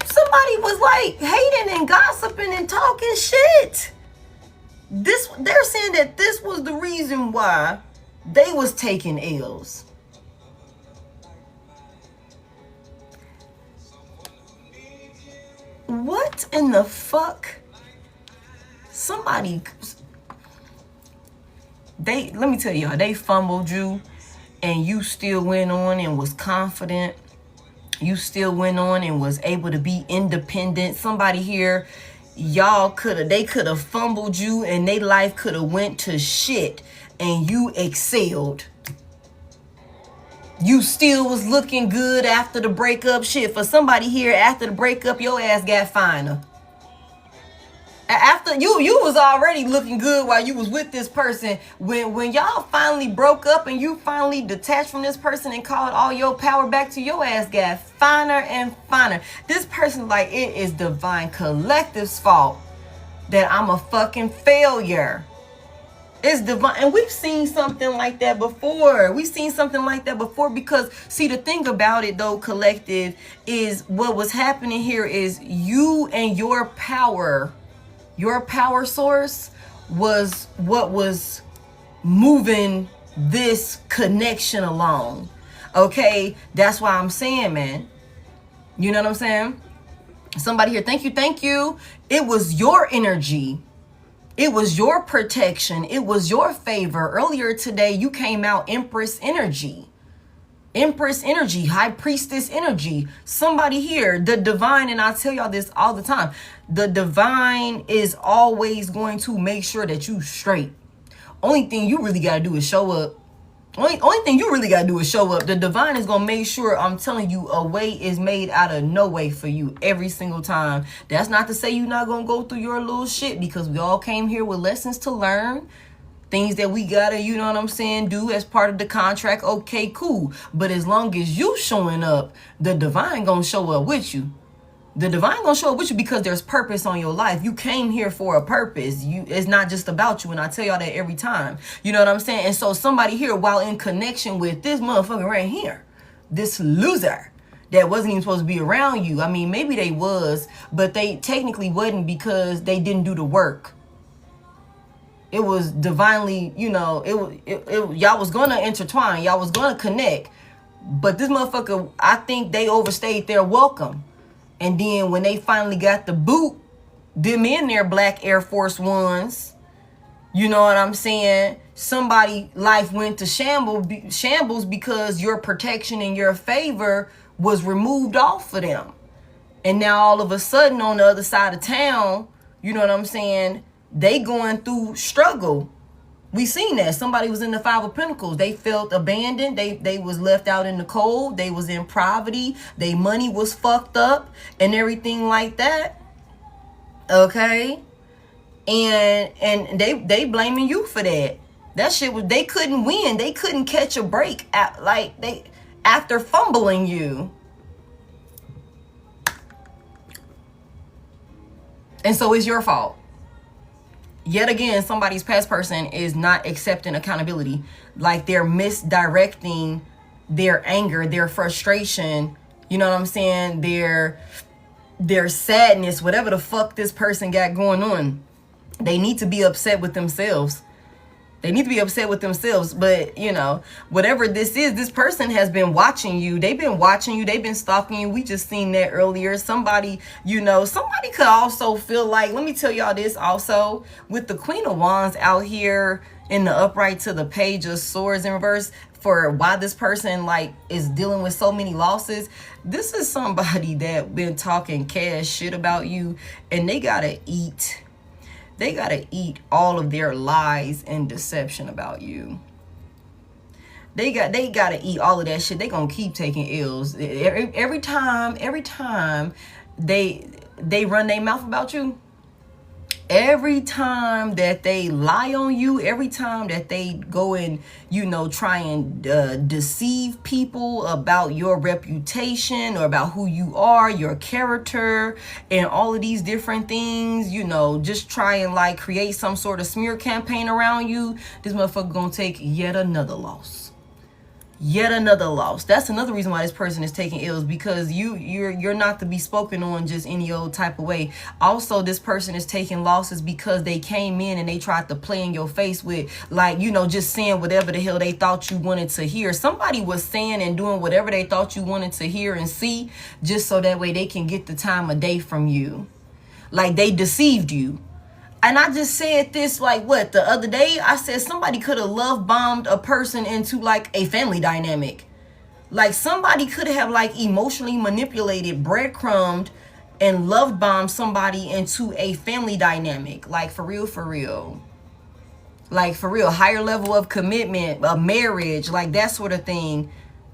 Somebody was like hating and gossiping and talking shit. They're saying that this was the reason why they was taking L's. What in the fuck? Let me tell y'all, they fumbled you and you still went on and was confident. You still went on and was able to be independent. Somebody here, they could have fumbled you and their life could have went to shit and you excelled. You still was looking good after the breakup. Shit, for somebody here, after the breakup, your ass got finer. After you was already looking good while you was with this person. When y'all finally broke up and you finally detached from this person and called all your power back to your ass, got finer and finer. This person, like, it is divine collective's fault that I'm a fucking failure. It's divine. And we've seen something like that before. We've seen something like that before because, see, the thing about it, though, collective, is what was happening here is you and your power source was what was moving this connection along. Okay? That's why I'm saying, man. You know what I'm saying? Somebody here, thank you. It was your energy. It was your protection. It was your favor. Earlier today, you came out Empress energy. Empress energy, High Priestess energy. Somebody here, the divine, and I tell y'all this all the time, the divine is always going to make sure that you straight. Only thing you really got to do is show up. Only thing you really got to do is show up. The divine is going to make sure, I'm telling you, a way is made out of no way for you every single time. That's not to say you're not going to go through your little shit, because we all came here with lessons to learn. Things that we got to, you know what I'm saying, do as part of the contract. Okay, cool. But as long as you showing up, the divine going to show up with you. The divine gonna show up with you because there's purpose on your life. You came here for a purpose. It's not just about you, and I tell y'all that every time. You know what I'm saying? And so somebody here, while in connection with this motherfucker right here, this loser that wasn't even supposed to be around you. I mean, maybe they was, but they technically wasn't because they didn't do the work. It was divinely, you know, y'all was gonna intertwine, y'all was gonna connect, but this motherfucker, I think they overstayed their welcome. And then when they finally got the boot, them in their black Air Force Ones, you know what I'm saying? Somebody life went to shambles because your protection and your favor was removed off of them. And now all of a sudden on the other side of town, you know what I'm saying? They going through struggle. We seen that. Somebody was in the Five of Pentacles. They felt abandoned. They was left out in the cold. They was in poverty. Their money was fucked up and everything like that. Okay? And they blaming you for that. That shit was, they couldn't win. They couldn't catch a break after fumbling you. And so it's your fault. Yet again, somebody's past person is not accepting accountability. Like, they're misdirecting their anger, their frustration, you know what I'm saying? Their sadness, whatever the fuck this person got going on. They need to be upset with themselves. They need to be upset with themselves. But, you know, whatever this is, this person has been watching you. They've been watching you. They've been stalking you. We just seen that earlier. Somebody, you know, somebody could also feel like, let me tell y'all this also, with the Queen of Wands out here in the upright to the Page of Swords in reverse, for why this person, like, is dealing with so many losses. This is somebody that been talking cash shit about you, and they gotta eat. They gotta eat all of their lies and deception about you. They gotta eat all of that shit. They gonna keep taking L's. Every time they run their mouth about you, every time that they lie on you, every time that they go and, you know, try and deceive people about your reputation or about who you are, your character, and all of these different things, you know, just try and like create some sort of smear campaign around you, this motherfucker gonna take yet another loss. Yet another loss. That's another reason why this person is taking L's, because you're not to be spoken on just any old type of way. Also, this person is taking losses because they came in and they tried to play in your face with, like, you know, just saying whatever the hell they thought you wanted to hear. Somebody was saying and doing whatever they thought you wanted to hear and see, just so that way they can get the time of day from you. Like, they deceived you. And I just said this, like, what, the other day? I said somebody could have love bombed a person into, like, a family dynamic. Like, somebody could have, like, emotionally manipulated, breadcrumbed, and love bombed somebody into a family dynamic. Like, for real, for real. Like, for real, higher level of commitment, a marriage, like that sort of thing.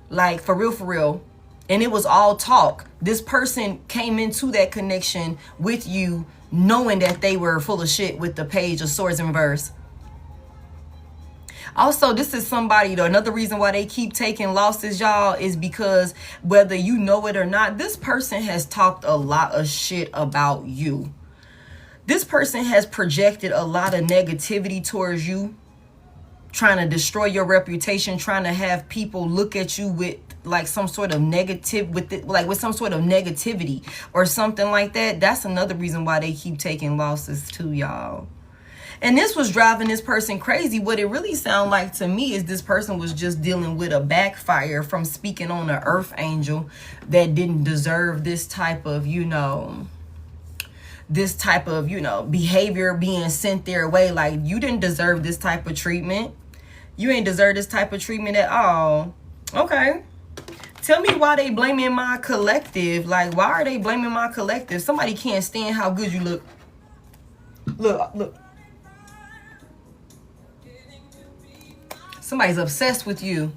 Like, for real, for real. And it was all talk. This person came into that connection with you knowing that they were full of shit with the Page of Swords in reverse. Also, this is somebody, though, another reason why they keep taking losses, y'all, is because whether you know it or not, this person has talked a lot of shit about you. This person has projected a lot of negativity towards you, trying to destroy your reputation, trying to have people look at you with like some sort of negative, with some sort of negativity or something like that. That's another reason why they keep taking losses too, y'all. And this was driving this person crazy. What it really sounded like to me is this person was just dealing with a backfire from speaking on an earth angel that didn't deserve this type of, behavior being sent their way. Like, you didn't deserve this type of treatment. You ain't deserve this type of treatment at all. Okay. Tell me why they blaming my collective. Like, why are they blaming my collective? Somebody can't stand how good you look. Look. Somebody's obsessed with you.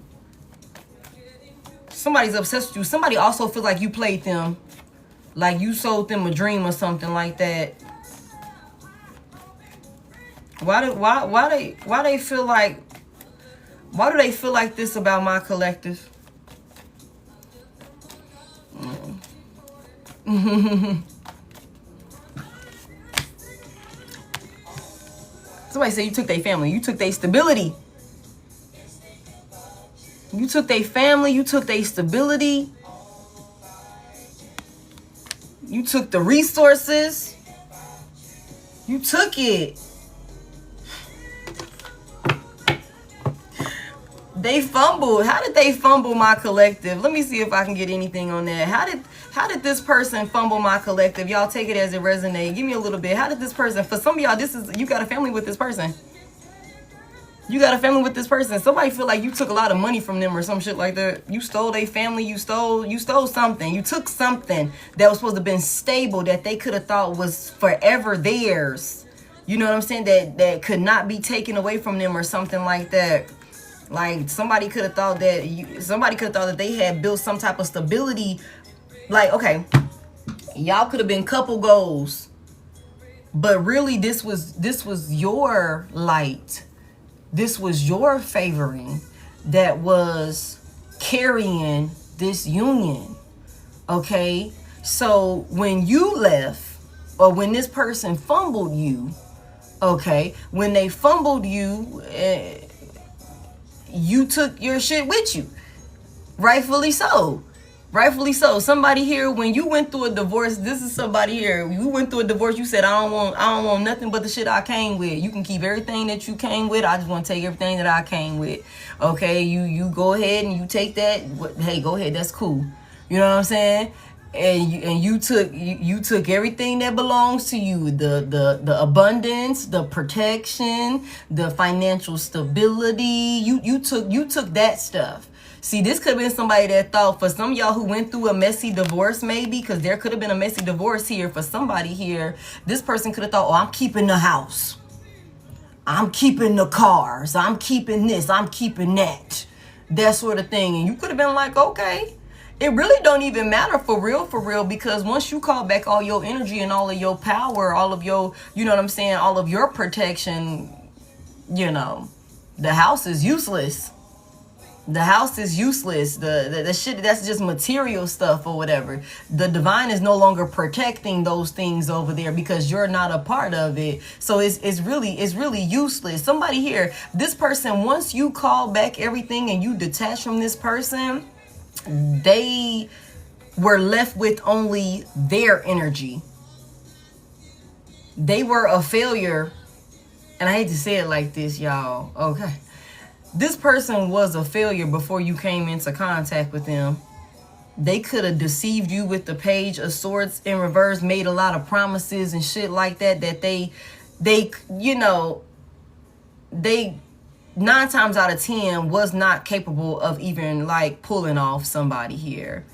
Somebody's obsessed with you. Somebody also feels like you played them. Like you sold them a dream or something like that. Why do they feel like this about my collective? Somebody said you took their family. You took their stability. You took their family. You took their stability. You took the resources. You took it. They fumbled. How did they fumble my collective? Let me see if I can get anything on that. How did this person fumble my collective? Y'all take it as it resonates. Give me a little bit. How did this person, for some of y'all, you got a family with this person. You got a family with this person. Somebody feel like you took a lot of money from them or some shit like that. You stole their family. You stole something. You took something that was supposed to have been stable, that they could have thought was forever theirs. You know what I'm saying? That could not be taken away from them or something like that. Like, somebody could have thought that they had built some type of stability. Like, okay, y'all could have been couple goals, but really this was your light. This was your favoring that was carrying this union. Okay, so when you left, or when this person fumbled you, okay, when they fumbled you, you took your shit with you. Rightfully so. Rightfully so. Somebody here, when you went through a divorce, this is somebody here. You went through a divorce, you said, I don't want nothing but the shit I came with. You can keep everything that you came with. I just want to take everything that I came with. Okay, you go ahead and you take that. Hey, go ahead. That's cool. You know what I'm saying? And you took everything that belongs to you, the abundance, the protection, the financial stability. You took that stuff. See, this could have been somebody that thought, for some of y'all who went through a messy divorce, maybe, because there could have been a messy divorce here for somebody here. This person could have thought, oh, I'm keeping the house. I'm keeping the cars. I'm keeping this. I'm keeping that. That sort of thing. And you could have been like, okay. It really don't even matter for real, because once you call back all your energy and all of your power, all of your, you know what I'm saying, all of your protection, the house is useless. The house is useless. The shit, that's just material stuff or whatever. The divine is no longer protecting those things over there because you're not a part of it. So it's really useless. Somebody here, this person, once you call back everything and you detach from this person, they were left with only their energy. They were a failure. And I hate to say it like this, y'all. Okay. This person was a failure before you came into contact with them. They could have deceived you with the Page of Swords in reverse, made a lot of promises and shit like that they 9 times out of 10 was not capable of even like pulling off somebody here.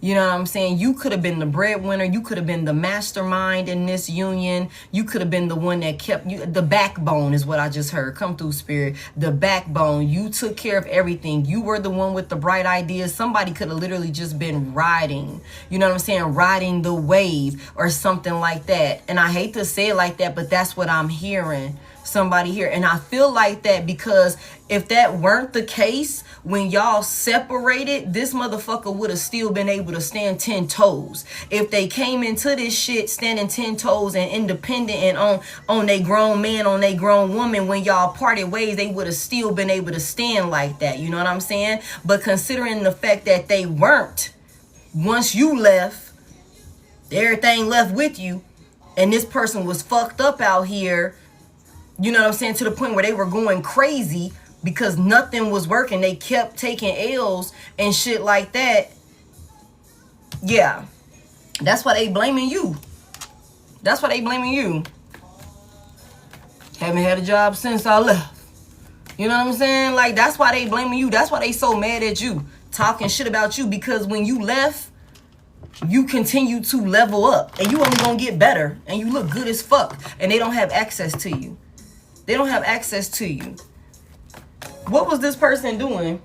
You know what I'm saying? You could have been the breadwinner. You could have been the mastermind in this union. You could have been the one that kept you. The backbone is what I just heard. Come through, Spirit. The backbone. You took care of everything. You were the one with the bright ideas. Somebody could have literally just been riding. You know what I'm saying? Riding the wave or something like that. And I hate to say it like that, but that's what I'm hearing. Somebody here. And I feel like that because if that weren't the case, when y'all separated, this motherfucker would have still been able to stand 10 toes. If they came into this shit standing 10 toes and independent and on they grown man, on they grown woman, when y'all parted ways, they would have still been able to stand like that. You know what I'm saying? But considering the fact that they weren't, once you left, everything left with you, and this person was fucked up out here, you know what I'm saying, to the point where they were going crazy because nothing was working. They kept taking L's and shit like that. Yeah. That's why they blaming you. That's why they blaming you. Haven't had a job since I left. You know what I'm saying? Like, that's why they blaming you. That's why they so mad at you. Talking shit about you. Because when you left, you continue to level up. And you only gonna get better. And you look good as fuck. And they don't have access to you. They don't have access to you. What was this person doing?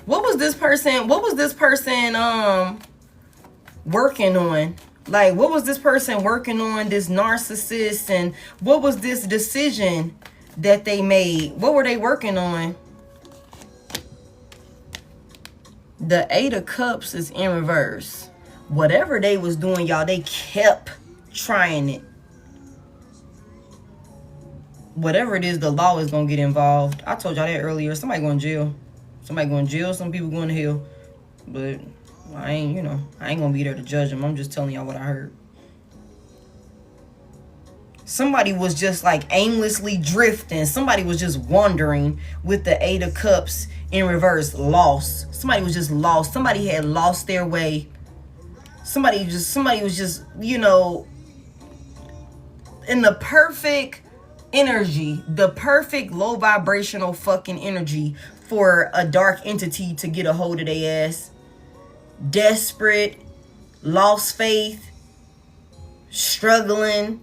What was this person working on? Like, what was this person working on, this narcissist? And what was this decision that they made? What were they working on? The 8 of Cups is in reverse. Whatever they was doing, y'all, they kept trying it. Whatever it is, the law is going to get involved. I told y'all that earlier. Somebody going to jail. Somebody going to jail. Some people going to hell. But I ain't going to be there to judge them. I'm just telling y'all what I heard. Somebody was just like aimlessly drifting. Somebody was just wandering with the 8 of Cups in reverse. Lost. Somebody was just lost. Somebody had lost their way. Somebody was just, you know, in the perfect energy, the perfect low vibrational fucking energy for a dark entity to get a hold of their ass. Desperate, lost faith, struggling.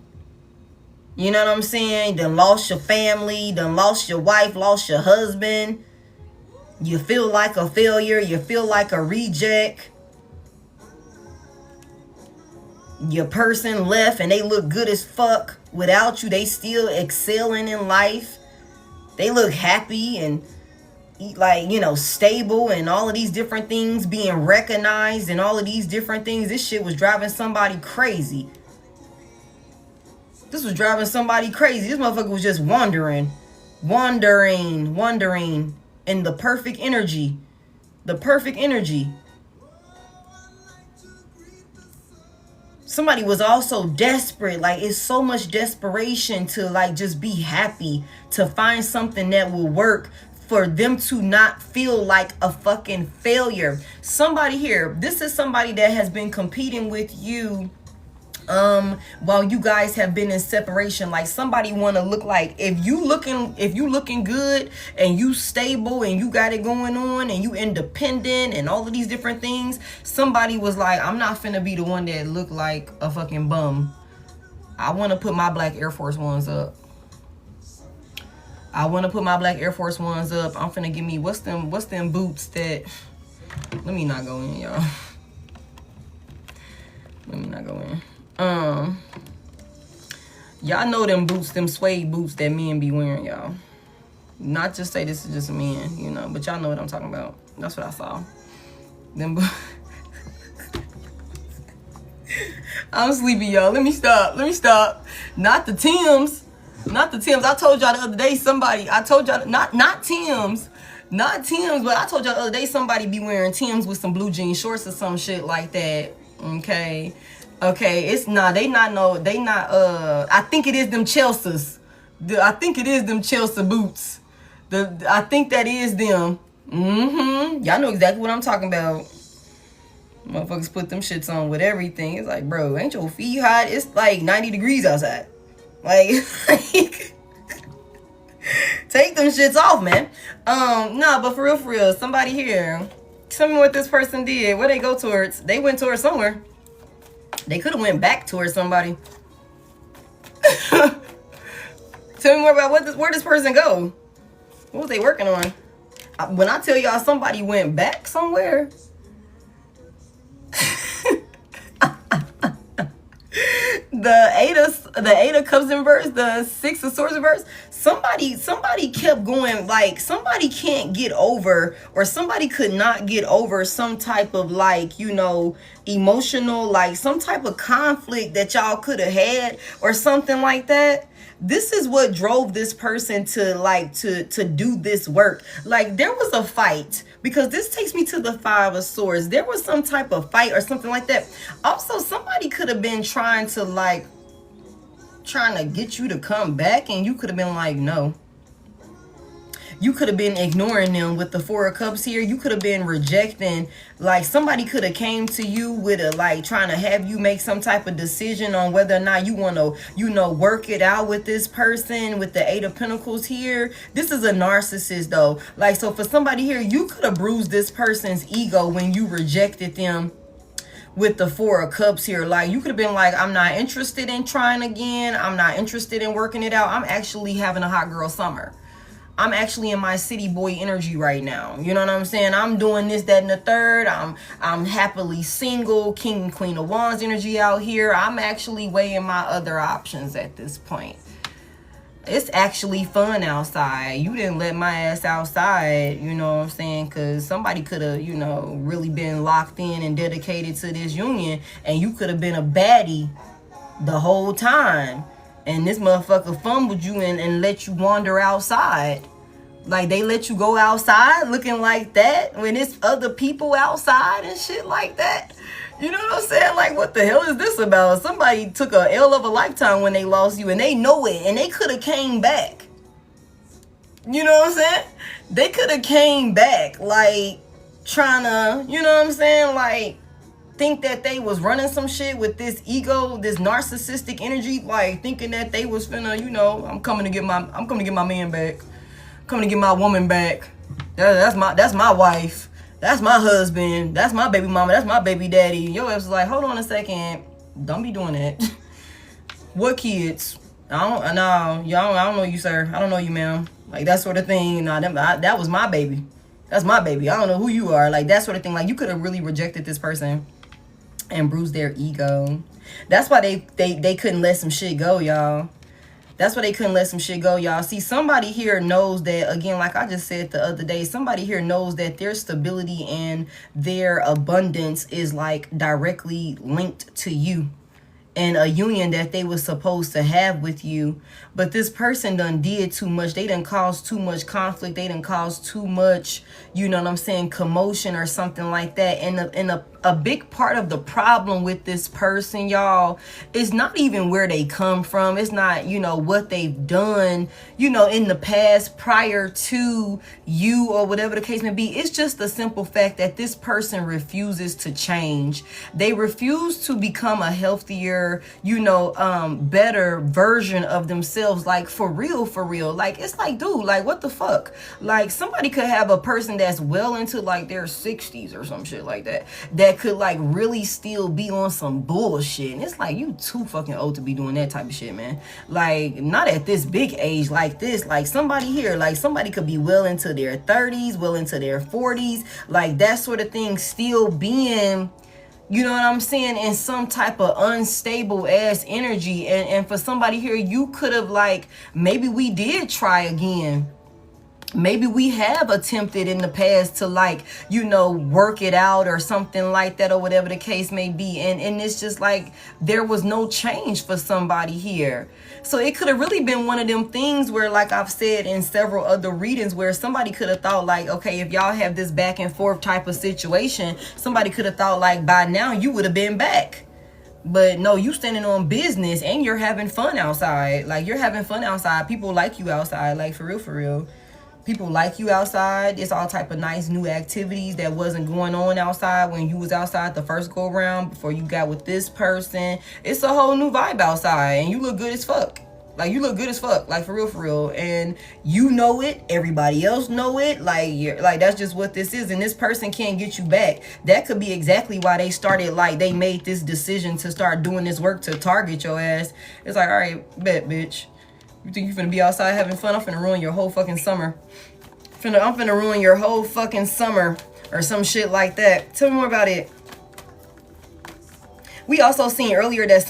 You know what I'm saying? Done lost your family, done lost your wife, lost your husband. You feel like a failure, you feel like a reject. Your person left and they look good as fuck. Without you, they still excelling in life. They look happy and like, you know, stable and all of these different things, being recognized and all of these different things. This shit was driving somebody crazy. This was driving somebody crazy. This motherfucker was just wandering in the perfect energy. The perfect energy. Somebody was also desperate. Like, it's so much desperation to like just be happy, to find something that will work for them to not feel like a fucking failure. Somebody here, this is somebody that has been competing with you while you guys have been in separation. Like, somebody want to look like, if you looking good and you stable and you got it going on and you independent and all of these different things, somebody was like, I'm not finna be the one that look like a fucking bum. I want to put my black Air Force Ones up. I'm finna give me, what's them boots that, let me not go in, y'all. Y'all know them boots, them suede boots that men be wearing, y'all. Not just say this is just men, you know, but y'all know what I'm talking about. That's what I saw. Them I'm sleepy, y'all. Let me stop. Not the Timbs. I told y'all the other day not Timbs, but I told y'all the other day somebody be wearing Timbs with some blue jean shorts or some shit like that. Okay, it's not. I think it is them Chelsea's. I think it is them Chelsea boots. I think that is them. Y'all know exactly what I'm talking about. Motherfuckers put them shits on with everything. It's like, bro, ain't your feet hot? It's like 90 degrees outside. Like take them shits off, man. No, but for real, somebody here, Tell me what this person did. Where they go towards? They went towards somewhere. They could have went back towards somebody. Tell me more about where this person go. What was they working on? When I tell y'all somebody went back somewhere, the eight of cups in verse, the 6 of swords in verse, somebody kept going, like somebody can't get over, or somebody could not get over some type of, like, you know, emotional, like some type of conflict that y'all could have had or something like that. This is what drove this person to, like, to do this work. Like, there was a fight, because this takes me to the 5 of swords. There was some type of fight or something like that. Also, somebody could have been trying to get you to come back, and you could have been like, no. You could have been ignoring them with the 4 of cups here. You could have been rejecting. Like, somebody could have came to you with a, like, trying to have you make some type of decision on whether or not you want to, you know, work it out with this person with the 8 of pentacles here. This is a narcissist, though. Like, so for somebody here, you could have bruised this person's ego when you rejected them with the 4 of cups here. Like, you could have been like, I'm not interested in trying again. I'm not interested in working it out. I'm actually having a hot girl summer. I'm actually in my city boy energy right now. You know what I'm saying? I'm doing this, that, and the third. I'm happily single, king and queen of wands energy out here. I'm actually weighing my other options at this point. It's actually fun outside. You didn't let my ass outside, you know what I'm saying? Because somebody could have, you know, really been locked in and dedicated to this union, and you could have been a baddie the whole time. And this motherfucker fumbled you and let you wander outside. Like, they let you go outside looking like that when it's other people outside and shit like that. You know what I'm saying? Like, what the hell is this about? Somebody took a L of a lifetime when they lost you, and they know it, and they could have came back. You know what I'm saying? They could have came back, like, trying to, you know what I'm saying? Like, think that they was running some shit with this ego, this narcissistic energy, like thinking that they was finna, you know, I'm coming to get my man back. I'm coming to get my woman back. That's my wife. That's my husband. That's my baby mama. That's my baby daddy. Yo, it was like, hold on a second. Don't be doing that. What kids? I don't know you, sir. I don't know you, ma'am. Like, that sort of thing. Nah, that was my baby. That's my baby. I don't know who you are. Like, that sort of thing. Like, you could have really rejected this person and bruise their ego. That's why they couldn't let some shit go, y'all. That's why they couldn't let some shit go, y'all. See, somebody here knows that, again, like I just said the other day, somebody here knows that their stability and their abundance is, like, directly linked to you and a union that they was supposed to have with you. But this person done did too much. They done caused too much conflict. They done caused too much, you know what I'm saying, commotion or something like that. And a big part of the problem with this person, y'all, is not even where they come from. It's not, you know, what they've done, you know, in the past prior to you or whatever the case may be. It's just the simple fact that this person refuses to change. They refuse to become a healthier, you know, better version of themselves. Like, for real. Like, it's like, dude, like, what the fuck? Like, somebody could have a person that's well into, like, their 60s or some shit like that could, like, really still be on some bullshit. And it's like, you too fucking old to be doing that type of shit, man. Like, not at this big age like this. Like, somebody here, like, somebody could be well into their 30s, well into their 40s, like, that sort of thing, still being, you know what I'm saying, in some type of unstable ass energy. And for somebody here, you could have, like, maybe we did try again. Maybe we have attempted in the past to, like, you know, work it out or something like that, or whatever the case may be. And it's just like there was no change for somebody here. So it could have really been one of them things where, like I've said in several other readings, where somebody could have thought, like, okay, if y'all have this back and forth type of situation, somebody could have thought, like, by now you would have been back. But no, you standing on business and you're having fun outside. Like, you're having fun outside. People like you outside. Like, for real. People like you outside. It's all type of nice new activities that wasn't going on outside when you was outside the first go around before you got with this person. It's a whole new vibe outside, and you look good as fuck. Like, you look good as fuck. Like, for real. And you know it. Everybody else know it. Like, that's just what this is. And this person can't get you back. That could be exactly why they started, like, they made this decision to start doing this work to target your ass. It's like, all right, bet, bitch. You think you finna be outside having fun? I'm finna ruin your whole fucking summer. I'm finna ruin your whole fucking summer. Or some shit like that. Tell me more about it. We also seen earlier that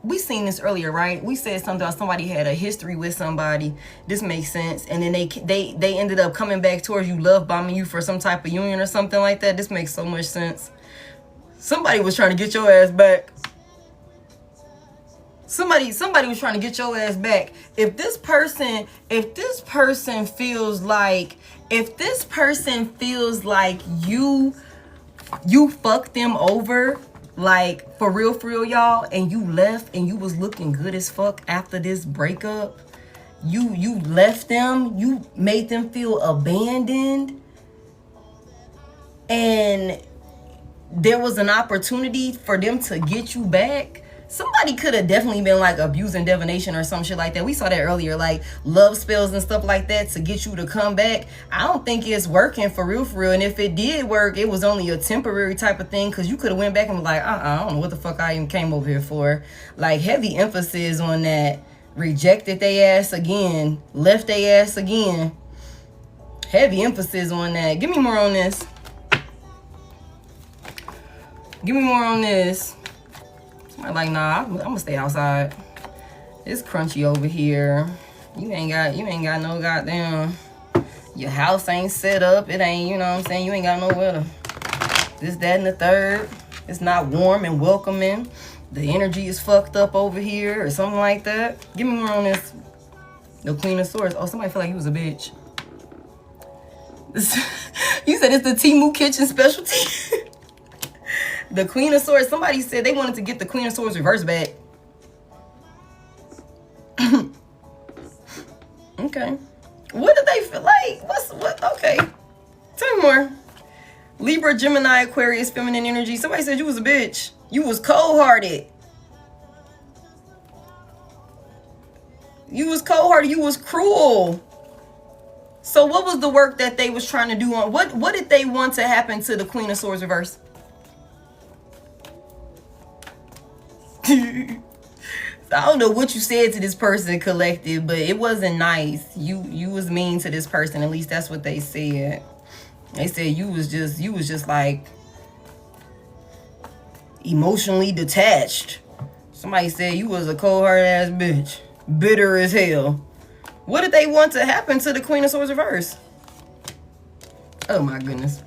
we seen this earlier, right? We said something about somebody had a history with somebody. This makes sense. And then they ended up coming back towards you, love bombing you for some type of union or something like that. This makes so much sense. Somebody was trying to get your ass back. Somebody was trying to get your ass back. If this person feels like you fucked them over, like, for real, y'all, and you left and you was looking good as fuck after this breakup, you left them, you made them feel abandoned, and there was an opportunity for them to get you back. Somebody could have definitely been like abusing divination or some shit like that. We saw that earlier, like love spells and stuff like that to get you to come back. I don't think it's working for real. And if it did work, it was only a temporary type of thing, because you could have went back and was like, I don't know what the fuck I even came over here for. Like, heavy emphasis on that. Rejected they ass again. Left they ass again. Heavy emphasis on that. Give me more on this. Give me more on this. I'm like, nah, I'm gonna stay outside. It's crunchy over here. You ain't got no goddamn, your house ain't set up. It ain't, you know what I'm saying? You ain't got nowhere to this, that, and the third. It's not warm and welcoming. The energy is fucked up over here or something like that. Give me more on this. The Queen of Swords. Oh, somebody feel like he was a bitch. You said it's the Temu kitchen specialty. The Queen of Swords. Somebody said they wanted to get the Queen of Swords reverse back. Okay. What did they feel like? What? Okay. Tell me more. Libra, Gemini, Aquarius, feminine energy. Somebody said you was a bitch. You was cold-hearted. You was cold-hearted. You was cruel. So what was the work that they was trying to do on? What did they want to happen to the Queen of Swords reverse? I don't know what you said to this person, collective, but it wasn't nice. You was mean to this person. At least that's what they said. They said you was just like emotionally detached. Somebody said you was a cold-hearted ass bitch, bitter as hell. What did they want to happen to the Queen of Swords reverse? Oh my goodness.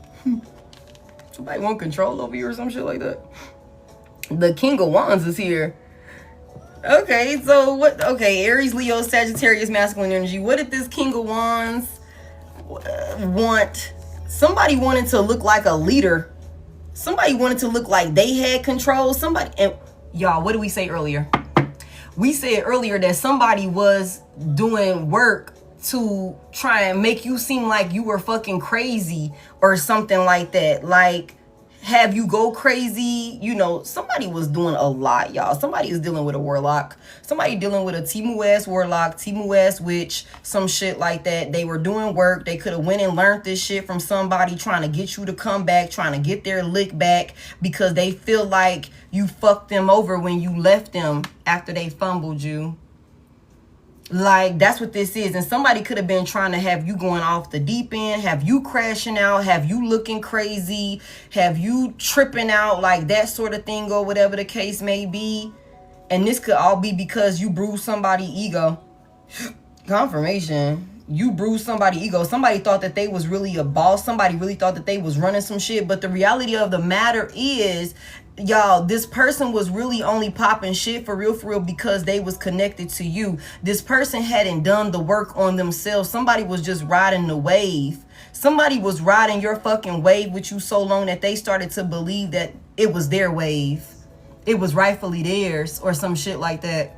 Somebody want control over you or some shit like that. The King of Wands is here. Okay, so what? Okay, Aries, Leo, Sagittarius, masculine energy. What did this King of Wands want? Somebody wanted to look like a leader. Somebody wanted to look like they had control. Somebody, and y'all, what did we say earlier? We said earlier that somebody was doing work to try and make you seem like you were fucking crazy or something like that. Like, have you go crazy. You know, somebody was doing a lot, y'all. Somebody is dealing with a warlock. Somebody dealing with a Temu ass warlock, Temu ass witch, some shit like that. They were doing work. They could have went and learned this shit from somebody trying to get you to come back, trying to get their lick back because they feel like you fucked them over when you left them after they fumbled you. Like, that's what this is. And somebody could have been trying to have you going off the deep end, have you crashing out, have you looking crazy, have you tripping out, like that sort of thing, or whatever the case may be. And this could all be because you bruised somebody's ego. Confirmation. You bruised somebody's ego. Somebody thought that they was really a boss. Somebody really thought that they was running some shit. But the reality of the matter is, y'all, this person was really only popping shit for real because they was connected to you. This person hadn't done the work on themselves. Somebody was just riding the wave. Somebody was riding your fucking wave with you so long that they started to believe that it was their wave. It was rightfully theirs or some shit like that.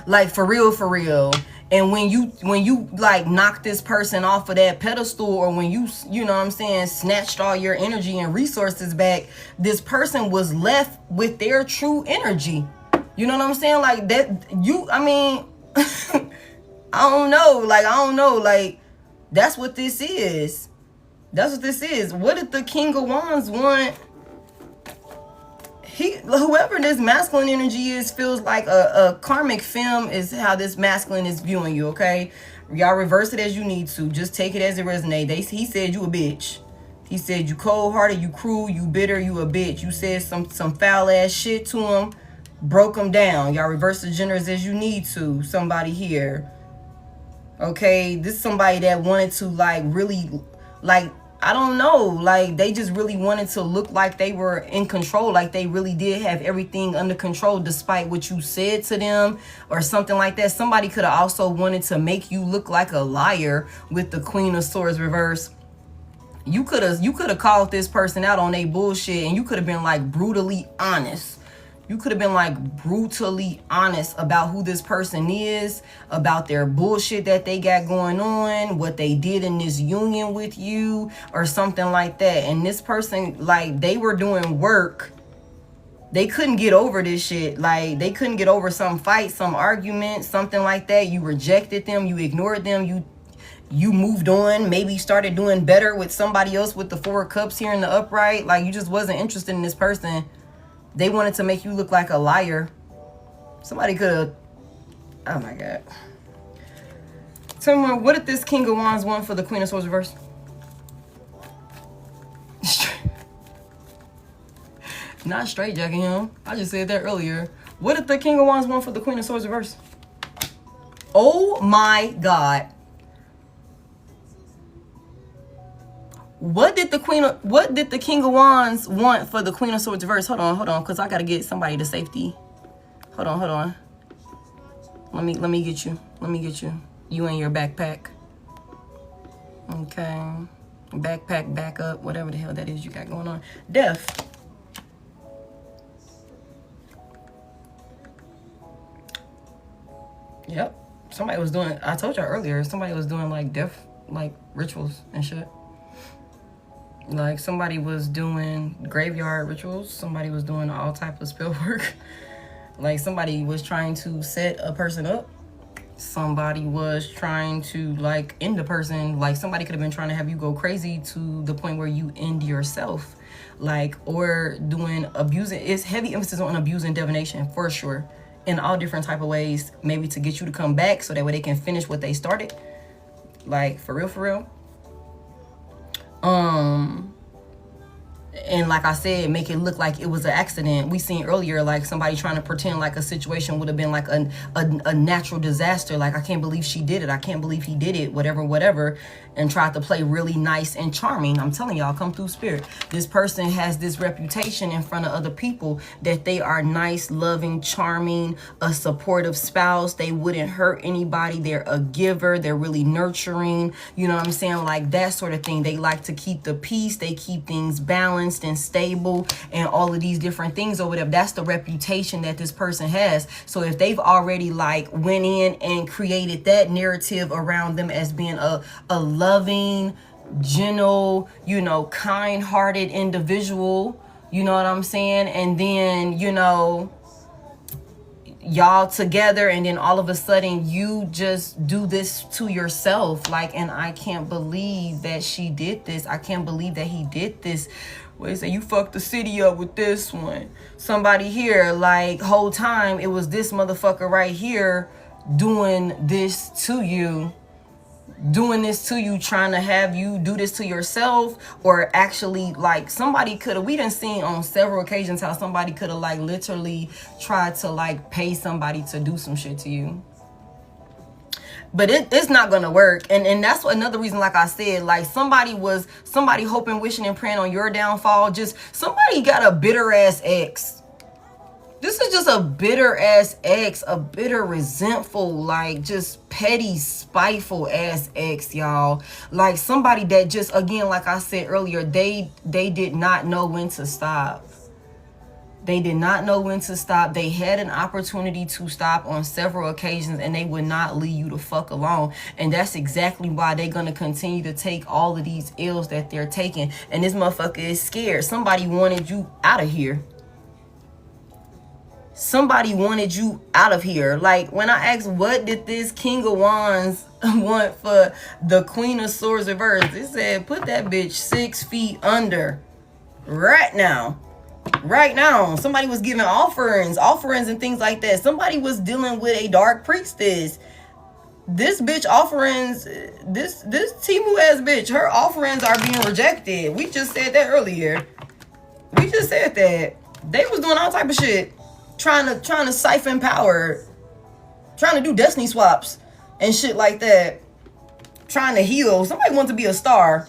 Like, for real. And when you like knock this person off of that pedestal, or when you know what I'm saying, snatched all your energy and resources back, this person was left with their true energy. You know what I'm saying? Like that, I mean, I don't know. Like, that's what this is. That's what this is. What did the King of Wands want? Whoever this masculine energy is feels like a karmic film is how this masculine is viewing you, okay? Y'all reverse it as you need to. Just take it as it resonates. He said you a bitch. He said you cold-hearted, you cruel, you bitter, you a bitch. You said some foul-ass shit to him. Broke him down. Y'all reverse the genders as you need to. Somebody here. Okay? This is somebody that wanted to, like, really, like, I don't know, like they just really wanted to look like they were in control, like they really did have everything under control despite what you said to them or something like that. Somebody could have also wanted to make you look like a liar with the Queen of Swords reverse. You could have called this person out on their bullshit and you could have been like brutally honest. You could have been like brutally honest about who this person is, about their bullshit that they got going on, what they did in this union with you or something like that. And this person, like, they were doing work. They couldn't get over this shit. Like, they couldn't get over some fight, some argument, something like that. You rejected them. You ignored them. You moved on. Maybe started doing better with somebody else with the Four of Cups here in the upright. Like, you just wasn't interested in this person. They wanted to make you look like a liar. Somebody could have... Oh, my God. Tell me more. What did this King of Wands want for the Queen of Swords reverse? Not straight jacking him. I just said that earlier. What did the King of Wands want for the Queen of Swords reverse? Oh, my God. What did the King of Wands want for the Queen of Swords reverse? Hold on, because I gotta get somebody to safety. Hold on. Let me get you. You and your backpack. Okay. Backpack, back up, whatever the hell that is you got going on. Death. Yep. Somebody was doing, I told you earlier, somebody was doing like death, like rituals and shit. Like somebody was doing graveyard rituals. Somebody was doing all type of spell work. Like somebody was trying to set a person up. Somebody was trying to like end a person. Like somebody could have been trying to have you go crazy to the point where you end yourself. Like, or doing abusing. It's heavy emphasis on abuse and divination for sure. In all different type of ways. Maybe to get you to come back so that way they can finish what they started. Like for real. And like I said, make it look like it was an accident. We seen earlier like somebody trying to pretend like a situation would have been like a natural disaster. Like, I can't believe she did it. I can't believe he did it. Whatever. And tried to play really nice and charming. I'm telling y'all, come through spirit. This person has this reputation in front of other people that they are nice, loving, charming, a supportive spouse. They wouldn't hurt anybody. They're a giver. They're really nurturing. You know what I'm saying? Like that sort of thing. They like to keep the peace. They keep things balanced and stable and all of these different things or whatever. That's the reputation that this person has. So if they've already like went in and created that narrative around them as being a loving, gentle, you know, kind-hearted individual, you know what I'm saying? And then, you know, y'all together and then all of a sudden you just do this to yourself. Like, and I can't believe that she did this. I can't believe that he did this. What is it? You fucked the city up with this one. Somebody here, like, whole time it was this motherfucker right here doing this to you. Trying to have you do this to yourself, or actually like somebody could have, we done seen on several occasions how somebody could have like literally tried to like pay somebody to do some shit to you. But it's not gonna work. And that's another reason, like I said, like somebody hoping, wishing, and praying on your downfall. Just somebody got a bitter ass ex. This is just a bitter ass ex, a bitter, resentful, like just petty, spiteful ass ex, y'all. Like somebody that just, again, like I said earlier, they did not know when to stop. They did not know when to stop. They had an opportunity to stop on several occasions and they would not leave you the fuck alone. And that's exactly why they're going to continue to take all of these ills that they're taking. And this motherfucker is scared. Somebody wanted you out of here. somebody wanted you out of here. Like, when I asked, what did this King of Wands want for the Queen of Swords reversed? It said, put that bitch 6 feet under. Right now. Right now. Somebody was giving offerings and things like that. Somebody was dealing with a dark priestess. This bitch offerings, this Timu ass bitch, her offerings are being rejected. We just said that earlier. We just said that. They was doing all type of shit. Trying to siphon power. Trying to do destiny swaps and shit like that. Trying to heal. Somebody wants to be a star.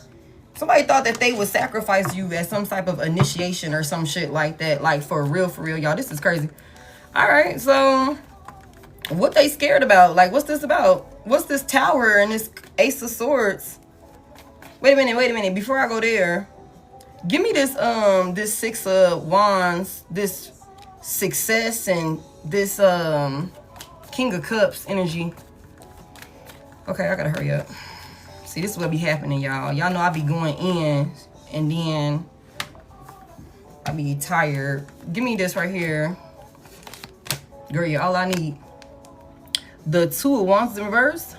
Somebody thought that they would sacrifice you as some type of initiation or some shit like that. Like, for real, y'all. This is crazy. Alright, so what they scared about? Like, what's this about? What's this Tower and this Ace of Swords? Wait a minute. Before I go there, give me this this Six of Wands, this success, and this King of Cups energy. Okay, I gotta hurry up. See, this is what be happening, y'all. Y'all know I be going in and then I be tired. Give me this right here. Girl, yeah, all I need. The Two of Wands in reverse.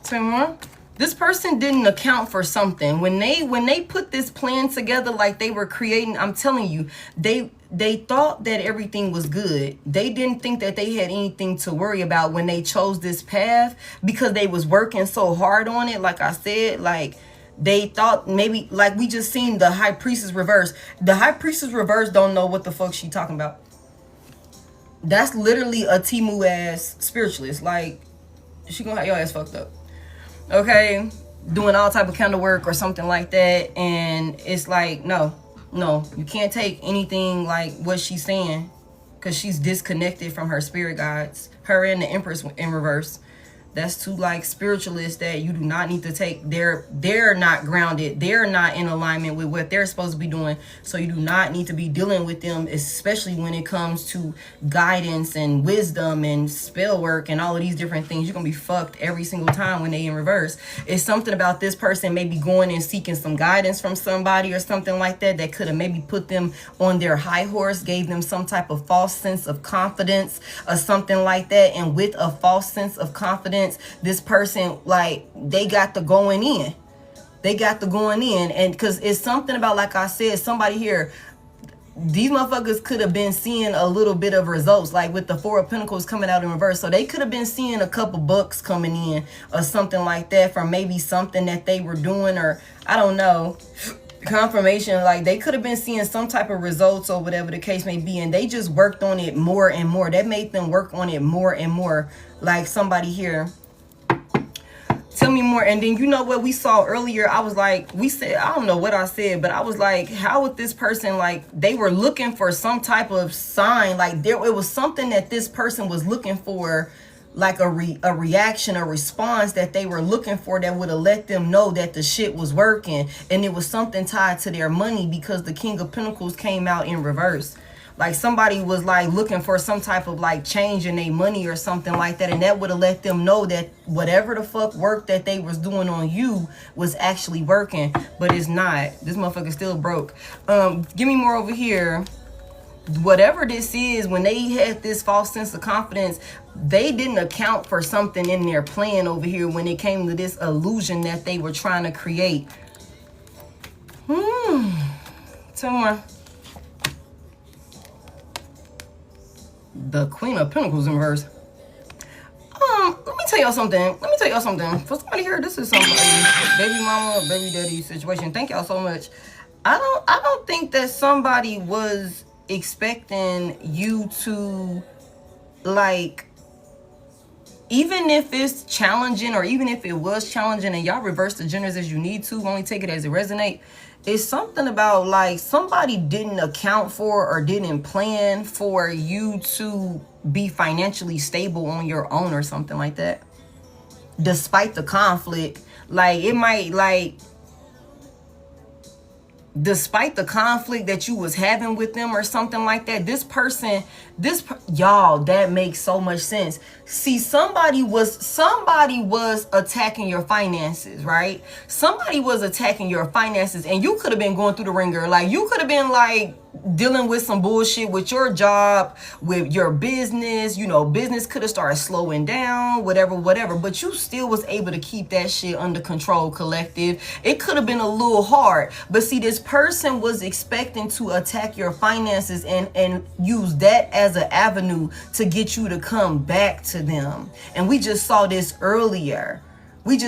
Tell me more. This person didn't account for something. When they put this plan together, like they were creating, I'm telling you, they thought that everything was good. They didn't think that they had anything to worry about when they chose this path, because they was working so hard on it. Like I said, like they thought maybe, like we just seen the High Priestess reverse. The High Priestess reverse don't know what the fuck she talking about. That's literally a Timu ass spiritualist. Like, she gonna have your ass fucked up. Okay, doing all type of kind of work or something like that, and it's like, no, you can't take anything like what she's saying, because she's disconnected from her spirit guides. Her and the Empress in reverse. That's two like spiritualists that you do not need to take. They're not grounded. They're not in alignment with what they're supposed to be doing. So you do not need to be dealing with them, especially when it comes to guidance and wisdom and spell work and all of these different things. You're gonna be fucked every single time when they in reverse. It's something about this person maybe going and seeking some guidance from somebody or something like that could have maybe put them on their high horse, gave them some type of false sense of confidence or something like that. And with a false sense of confidence, this person, like, they got the going in. And because it's something about, like I said, somebody here, these motherfuckers could have been seeing a little bit of results, like with the Four of Pentacles coming out in reverse. So they could have been seeing a couple bucks coming in or something like that from maybe something that they were doing, or I don't know, confirmation. Like, they could have been seeing some type of results or whatever the case may be, and they just worked on it more and more. That made them work on it more and more. Like somebody here, tell me more. And then, you know what we saw earlier, I was like, we said, I don't know what I said, but I was like, how would this person, like, they were looking for some type of sign, like it was something that this person was looking for, like a reaction, a response that they were looking for that would have let them know that the shit was working. And it was something tied to their money, because the King of Pentacles came out in reverse. Like somebody was like looking for some type of like change in their money or something like that, and that would have let them know that whatever the fuck work that they was doing on you was actually working. But it's not. This motherfucker still broke. Give me more over here. Whatever this is, when they had this false sense of confidence, they didn't account for something in their plan over here when it came to this illusion that they were trying to create. Two more. The Queen of Pentacles in reverse. Let me tell y'all something. For somebody here, this is somebody baby mama, baby daddy situation. Thank y'all so much. I don't think that somebody was expecting you to, like, even if it's challenging, or even if it was challenging and y'all reverse the genders as you need to, only take it as it resonates. It's something about, like, somebody didn't account for or didn't plan for you to be financially stable on your own or something like that. Despite the conflict, like, it might, like, despite the conflict that you was having with them or something like that, this person, y'all, that makes so much sense. See, somebody was attacking your finances, right? Somebody was attacking your finances, and you could have been going through the ringer. Like, you could have been like dealing with some bullshit with your job, with your business. You know, business could have started slowing down, whatever, but you still was able to keep that shit under control, collective. It could have been a little hard, but see, this person was expecting to attack your finances and use that as an avenue to get you to come back to them. And we just saw this earlier. We've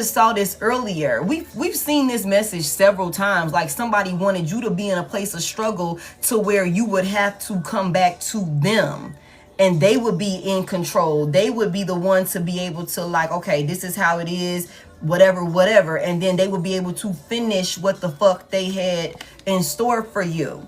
seen this message several times. Like, somebody wanted you to be in a place of struggle to where you would have to come back to them, and they would be in control. They would be the one to be able to, like, okay, this is how it is, whatever. And then they would be able to finish what the fuck they had in store for you.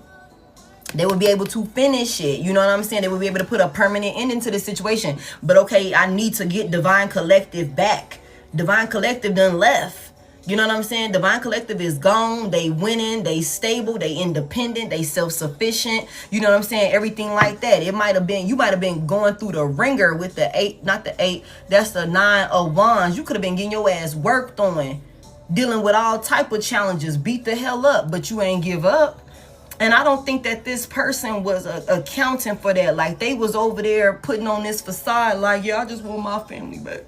They would be able to finish it. You know what I'm saying? They would be able to put a permanent ending to the situation. But okay, I need to get Divine Collective back. Divine Collective done left. You know what I'm saying? Divine Collective is gone. They winning. They stable. They independent. They self-sufficient. You know what I'm saying? Everything like that. It might have been, you might have been going through the ringer with the 8, not the 8. That's the 9 of Wands. You could have been getting your ass worked on, dealing with all type of challenges. Beat the hell up, but you ain't give up. And I don't think that this person was accounting for that. Like, they was over there putting on this facade like, yeah, I just want my family back.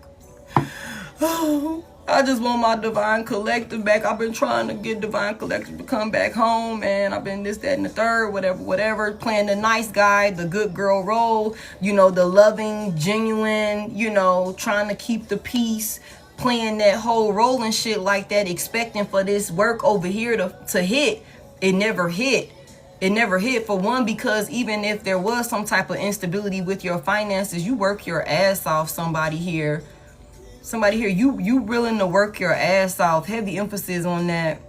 I just want my Divine Collective back. I've been trying to get Divine Collective to come back home, and I've been this, that, and the third, whatever. Playing the nice guy, the good girl role, you know, the loving, genuine, you know, trying to keep the peace, playing that whole role and shit like that, expecting for this work over here to hit. It never hit. It never hit, for one, because even if there was some type of instability with your finances, you work your ass off. Somebody here, you willing to work your ass off. Heavy emphasis on that,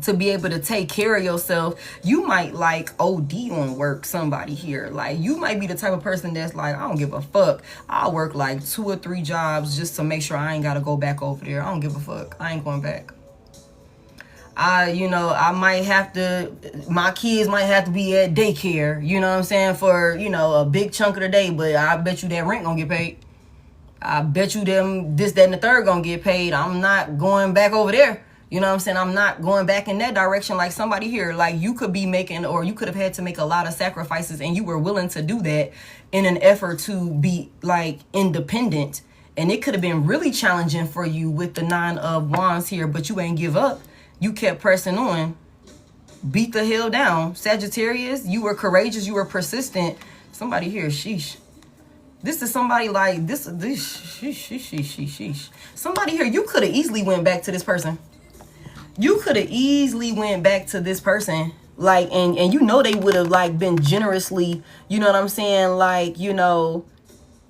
to be able to take care of yourself. You might like OD on work. Somebody here, like, you might be the type of person that's like, I don't give a fuck. I'll work like 2 or 3 jobs just to make sure I ain't got to go back over there. I don't give a fuck. I ain't going back. I might have to, my kids might have to be at daycare, you know what I'm saying, for, you know, a big chunk of the day, but I bet you that rent gonna get paid. I bet you them this, that, and the third gonna get paid. I'm not going back over there. You know what I'm saying? I'm not going back in that direction. Like, somebody here, like, you could be making, or you could have had to make a lot of sacrifices, and you were willing to do that in an effort to be, like, independent. And it could have been really challenging for you with the 9 of Wands here, but you ain't give up. You kept pressing on. Beat the hell down. Sagittarius, you were courageous. You were persistent. Somebody here, sheesh. This is somebody like, this sheesh. Somebody here, you could have easily went back to this person. You could have easily went back to this person. Like, and you know they would have, like, been generously, you know what I'm saying? Like, you know,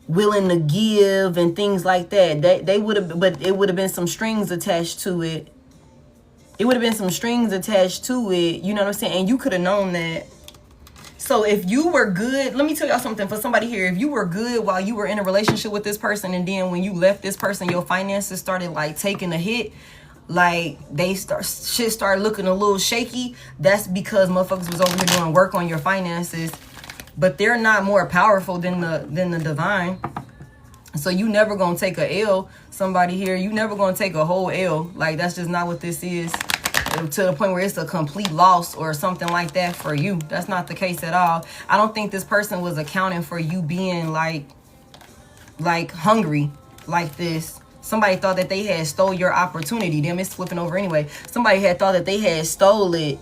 willing to give and things like that. They would have, but it would have been some strings attached to it. It would have been some strings attached to it. You know what I'm saying? And you could have known that. So if you were good, let me tell y'all something. For somebody here, if you were good while you were in a relationship with this person, and then when you left this person, your finances started, like, taking a hit, like, shit started looking a little shaky, that's because motherfuckers was over here doing work on your finances. But they're not more powerful than the divine. So you never gonna take a L. Somebody here, you never gonna take a whole L. Like, that's just not what this is. To the point where it's a complete loss or something like that for you. That's not the case at all. I don't think this person was accounting for you being like hungry like this. Somebody thought that they had stole your opportunity. Damn, it's flipping over anyway. Somebody had thought that they had stole it.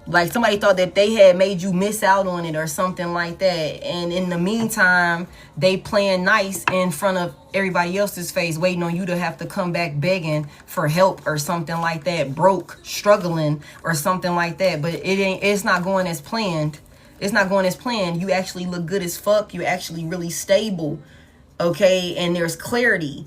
Like, somebody thought that they had made you miss out on it or something like that. And in the meantime, they playing nice in front of everybody else's face, waiting on you to have to come back begging for help or something like that. Broke, struggling or something like that. But it's not going as planned. It's not going as planned. You actually look good as fuck. You're actually really stable. Okay? And there's clarity.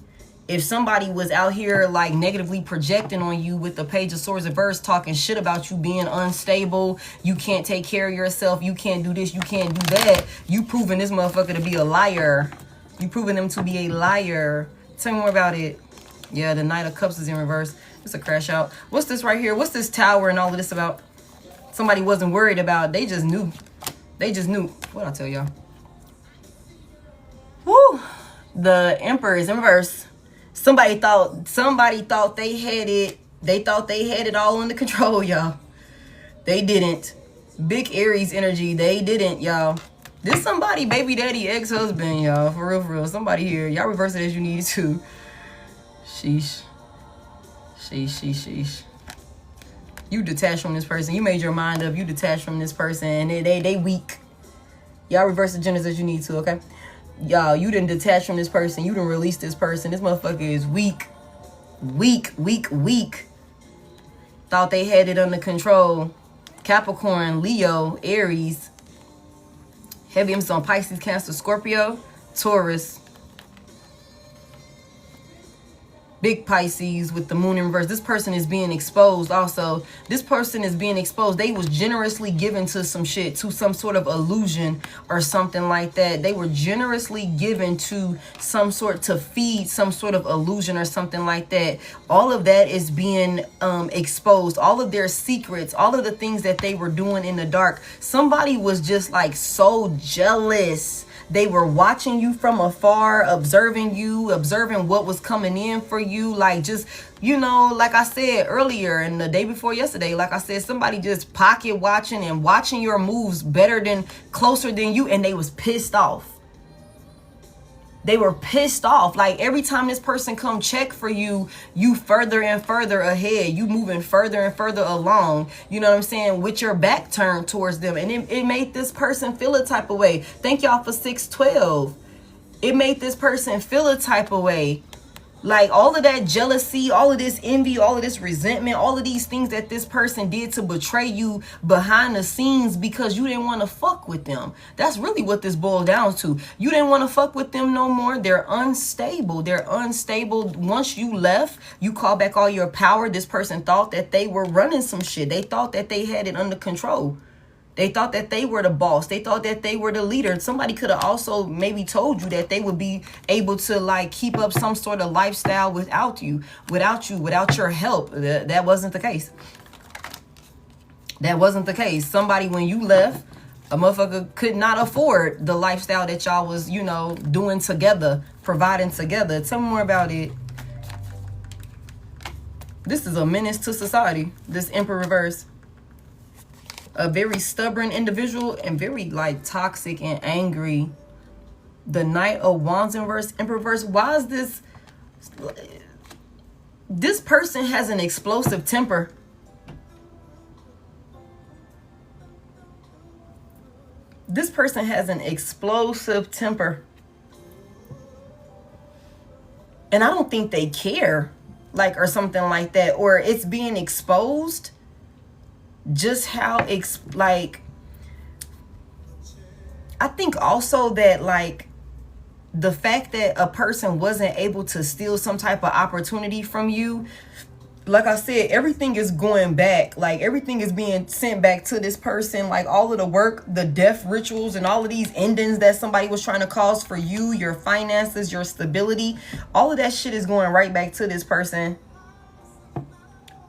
If somebody was out here, like, negatively projecting on you with the Page of Swords reverse, talking shit about you being unstable, you can't take care of yourself, you can't do this, you can't do that, you proving this motherfucker to be a liar. You proving them to be a liar. Tell me more about it. Yeah, the Knight of Cups is in reverse. It's a crash out. What's this right here? What's this tower and all of this about? Somebody wasn't worried about. They just knew. They just knew. What I tell y'all? Woo! The Emperor is in reverse. Somebody thought they had it. They thought they had it all under control, y'all. They didn't. Big Aries energy. They didn't, y'all. This somebody, baby daddy, ex-husband, y'all. For real, for real. Somebody here. Y'all reverse it as you need to. Sheesh. Sheesh, sheesh, sheesh. You detached from this person. You made your mind up. You detached from this person. And they weak. Y'all reverse the genders as you need to, okay? Y'all, you didn't detach from this person. You didn't release this person. This motherfucker is weak. Weak, weak, weak. Thought they had it under control. Capricorn, Leo, Aries. Heavy emphasis on Pisces, Cancer, Scorpio, Taurus. Big Pisces with the moon in reverse. This person is being exposed also. This person is being exposed. They was generously given to some shit, to some sort of illusion or something like that. They were generously given to some sort, to feed some sort of illusion or something like that. All of that is being exposed. All of their secrets, all of the things that they were doing in the dark. Somebody was just like so jealous. They were watching you from afar, observing you, observing what was coming in for you. Like just, you know, like I said earlier and the day before yesterday, like I said, somebody just pocket watching and watching your moves better than, closer than you. And they was pissed off. They were pissed off. Like every time this person come check for you, you further and further ahead. You moving further and further along. You know what I'm saying? With your back turned towards them. And it made this person feel a type of way. Thank y'all for 612. It made this person feel a type of way. Like all of that jealousy, all of this envy, all of this resentment, all of these things that this person did to betray you behind the scenes because you didn't want to fuck with them. That's really what this boiled down to. You didn't want to fuck with them no more. They're unstable. They're unstable. Once you left, you call back all your power. This person thought that they were running some shit. They thought that they had it under control. They thought that they were the boss. They thought that they were the leader. Somebody could have also maybe told you that they would be able to like keep up some sort of lifestyle without you, without your help. That wasn't the case. That wasn't the case. Somebody, when you left, a motherfucker could not afford the lifestyle that y'all was, you know, doing together, providing together. Tell me more about it. This is a menace to society. This Emperor reverse. A very stubborn individual and very like toxic and angry. The Knight of Wands in reverse, Emperor reverse. Why is this? This person has an explosive temper. This person has an explosive temper. And I don't think they care, like, or something like that, or it's being exposed. Just how like I think also that like the fact that a person wasn't able to steal some type of opportunity from you, like I said, everything is going back. Like everything is being sent back to this person. Like all of the work, the death rituals, and all of these endings that somebody was trying to cause for you, your finances, your stability, all of that shit is going right back to this person.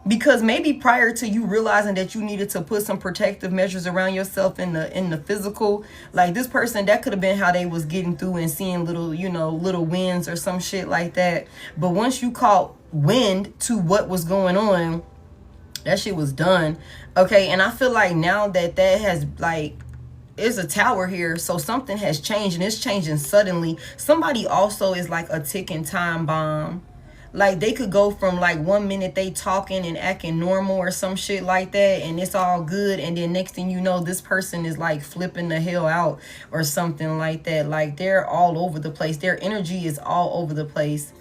Because maybe prior to you realizing that you needed to put some protective measures around yourself in the physical, like this person, that could have been how they was getting through and seeing little, you know, little wins or some shit like that. But once you caught wind to what was going on, that shit was done. Okay, and I feel like now that has like, there's a tower here, so something has changed and it's changing suddenly. Somebody also is like a ticking time bomb. Like they could go from like 1 minute they talking and acting normal or some shit like that and it's all good, and then next thing you know this person is like flipping the hell out or something like that. Like they're all over the place. Their energy is all over the place.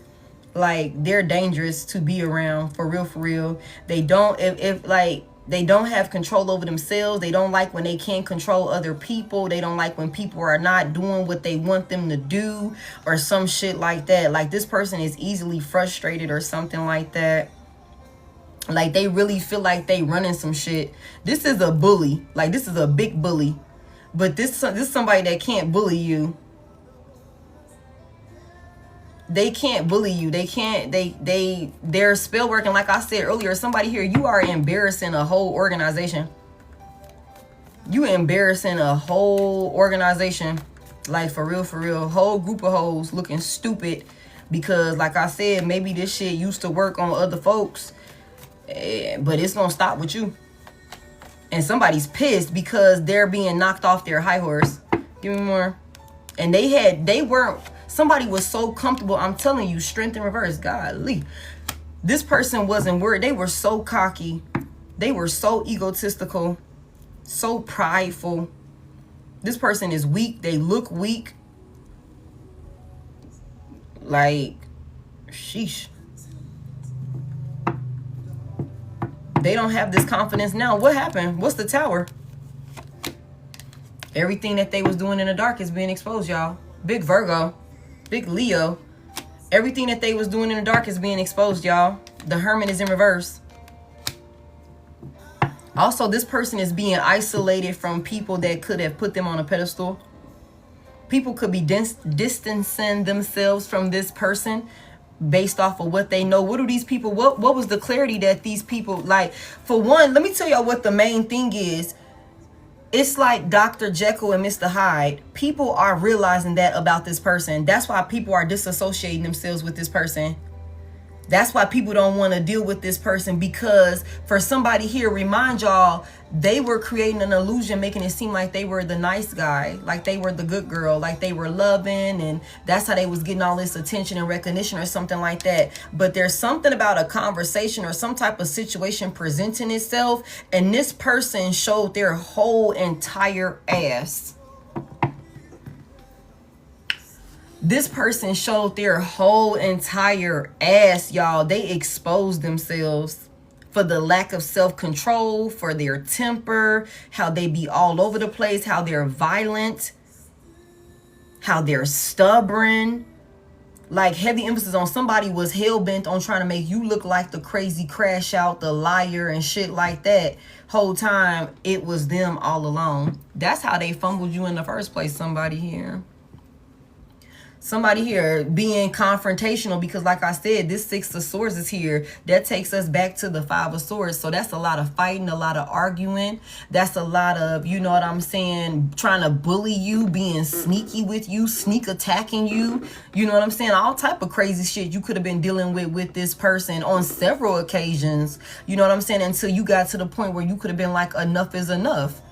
Like they're dangerous to be around, for real, for real. They don't, if like they don't have control over themselves. They don't like when they can't control other people. They don't like when people are not doing what they want them to do or some shit like that. Like this person is easily frustrated or something like that. Like they really feel like they running some shit. This is a bully. Like this is a big bully. But this is somebody that can't bully you. They can't bully you. They can't, they're spell working. Like I said earlier, somebody here, you are embarrassing a whole organization. You embarrassing a whole organization. Like for real, whole group of hoes looking stupid because like I said, maybe this shit used to work on other folks, but it's gonna stop with you. And somebody's pissed because they're being knocked off their high horse. Give me more. And somebody was so comfortable. I'm telling you, strength in reverse. Golly. This person wasn't worried. They were so cocky. They were so egotistical, so prideful. This person is weak. They look weak. Like, sheesh. They don't have this confidence now. What happened? What's the Tower? Everything that they was doing in the dark is being exposed, y'all. Big Virgo. Big Leo. Everything that they was doing in the dark is being exposed, y'all. The Hermit is in reverse. Also, this person is being isolated from people that could have put them on a pedestal. People could be distancing themselves from this person based off of what they know. What do these people, what was the clarity that these people, like, for one, let me tell y'all what the main thing is. It's like Dr. Jekyll and Mr. Hyde. People are realizing that about this person. That's why people are disassociating themselves with this person. That's why people don't want to deal with this person, because for somebody here, remind y'all, they were creating an illusion, making it seem like they were the nice guy, like they were the good girl, like they were loving, and that's how they was getting all this attention and recognition or something like that. But there's something about a conversation or some type of situation presenting itself, and this person showed their whole entire ass. This person showed their whole entire ass, y'all. They exposed themselves for the lack of self-control, for their temper, how they be all over the place, how they're violent, how they're stubborn. Like, heavy emphasis on somebody was hell-bent on trying to make you look like the crazy crash out, the liar and shit like that. Whole time, it was them all along. That's how they fumbled you in the first place, somebody here. Somebody here being confrontational, because like I said, this Six of Swords is here. That takes us back to the Five of Swords. So that's a lot of fighting, a lot of arguing. That's a lot of, you know what I'm saying, trying to bully you, being sneaky with you, sneak attacking you. You know what I'm saying? All type of crazy shit you could have been dealing with this person on several occasions. You know what I'm saying? Until you got to the point where you could have been like, enough is enough.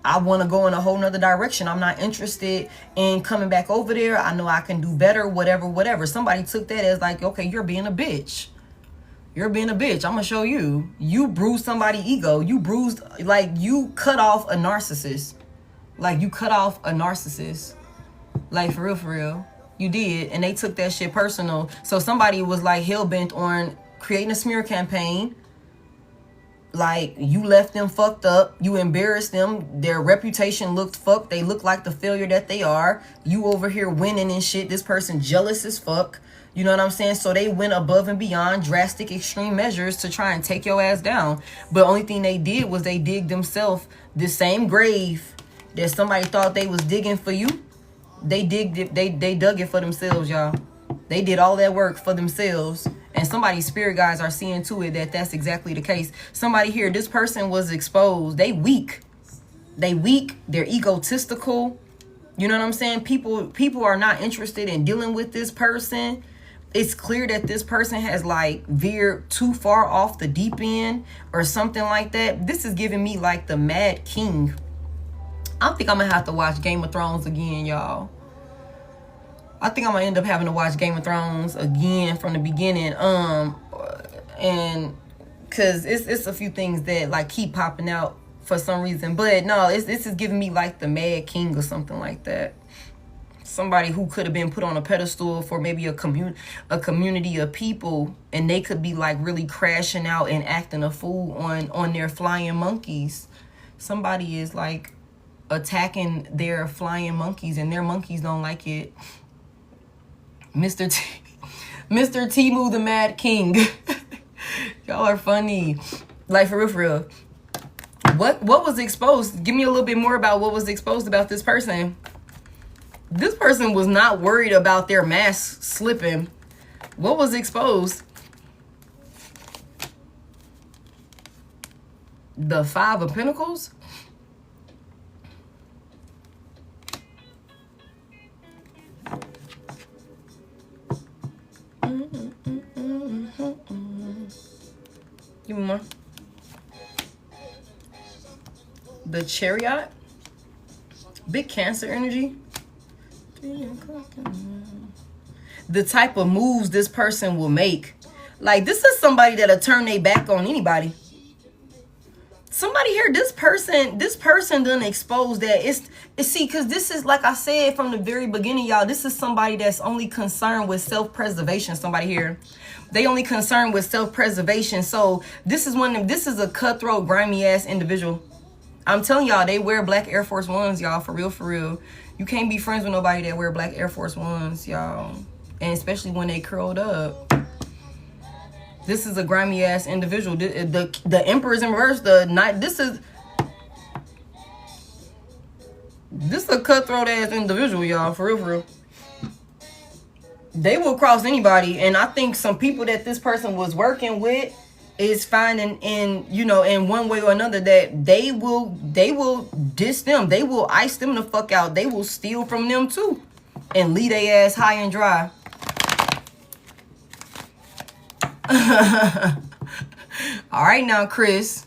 I want to go in a whole nother direction. I'm not interested in coming back over there. I know I can do better, whatever. Somebody took that as like, okay, you're being a bitch. You're being a bitch. I'm going to show you. You bruised somebody's ego. You bruised, like, you cut off a narcissist. Like, you cut off a narcissist. Like, for real. You did. And they took that shit personal. So somebody was like hell-bent on creating a smear campaign. Like, you left them fucked up. You embarrassed them. Their reputation looked fucked. They look like the failure that they are. You over here winning and shit. This person jealous as fuck. You know what I'm saying? So they went above and beyond drastic extreme measures to try and take your ass down. But only thing they did was they digged themselves the same grave that somebody thought they was digging for you. They digged it. They dug it for themselves, y'all. They did all that work for themselves. And somebody's spirit guides are seeing to it that that's exactly the case. Somebody here, this person was exposed. They weak. They're egotistical. You know what I'm saying? People are not interested in dealing with this person. It's clear that this person has like veered too far off the deep end or something like that. This is giving me like the Mad King. I think I'm gonna have to watch Game of Thrones again, y'all. I think I'm gonna end up having to watch Game of Thrones again from the beginning. And cause it's a few things that like keep popping out for some reason. But no, this is giving me like the Mad King or something like that. Somebody who could have been put on a pedestal for maybe a community of people, and they could be like really crashing out and acting a fool on their flying monkeys. Somebody is like attacking their flying monkeys, and their monkeys don't like it. Mr. Timu the Mad King. Y'all are funny. Like, for real. What was exposed? Give me a little bit more about what was exposed about this person. This person was not worried about their mask slipping. What was exposed? The Five of Pentacles? Give me more. The Chariot. Big Cancer energy. The type of moves this person will make. Like, this is somebody that'll turn their back on anybody. Somebody here, this person done expose that. It's see, because this is, like I said from the very beginning, y'all, this is somebody that's only concerned with self-preservation. Somebody here, they only concerned with self-preservation. So this is this is a cutthroat, grimy ass individual. I'm telling y'all, they wear black Air Force Ones, y'all, for real, for real. You can't be friends with nobody that wear black Air Force Ones, y'all. And especially when they curled up. This is a grimy ass individual. The Emperor's in reverse. The Knight. This is a cutthroat ass individual, y'all. For real, for real. They will cross anybody, and I think some people that this person was working with is finding in one way or another that they will diss them. They will ice them the fuck out. They will steal from them too, and leave their ass high and dry. All right now, Chris,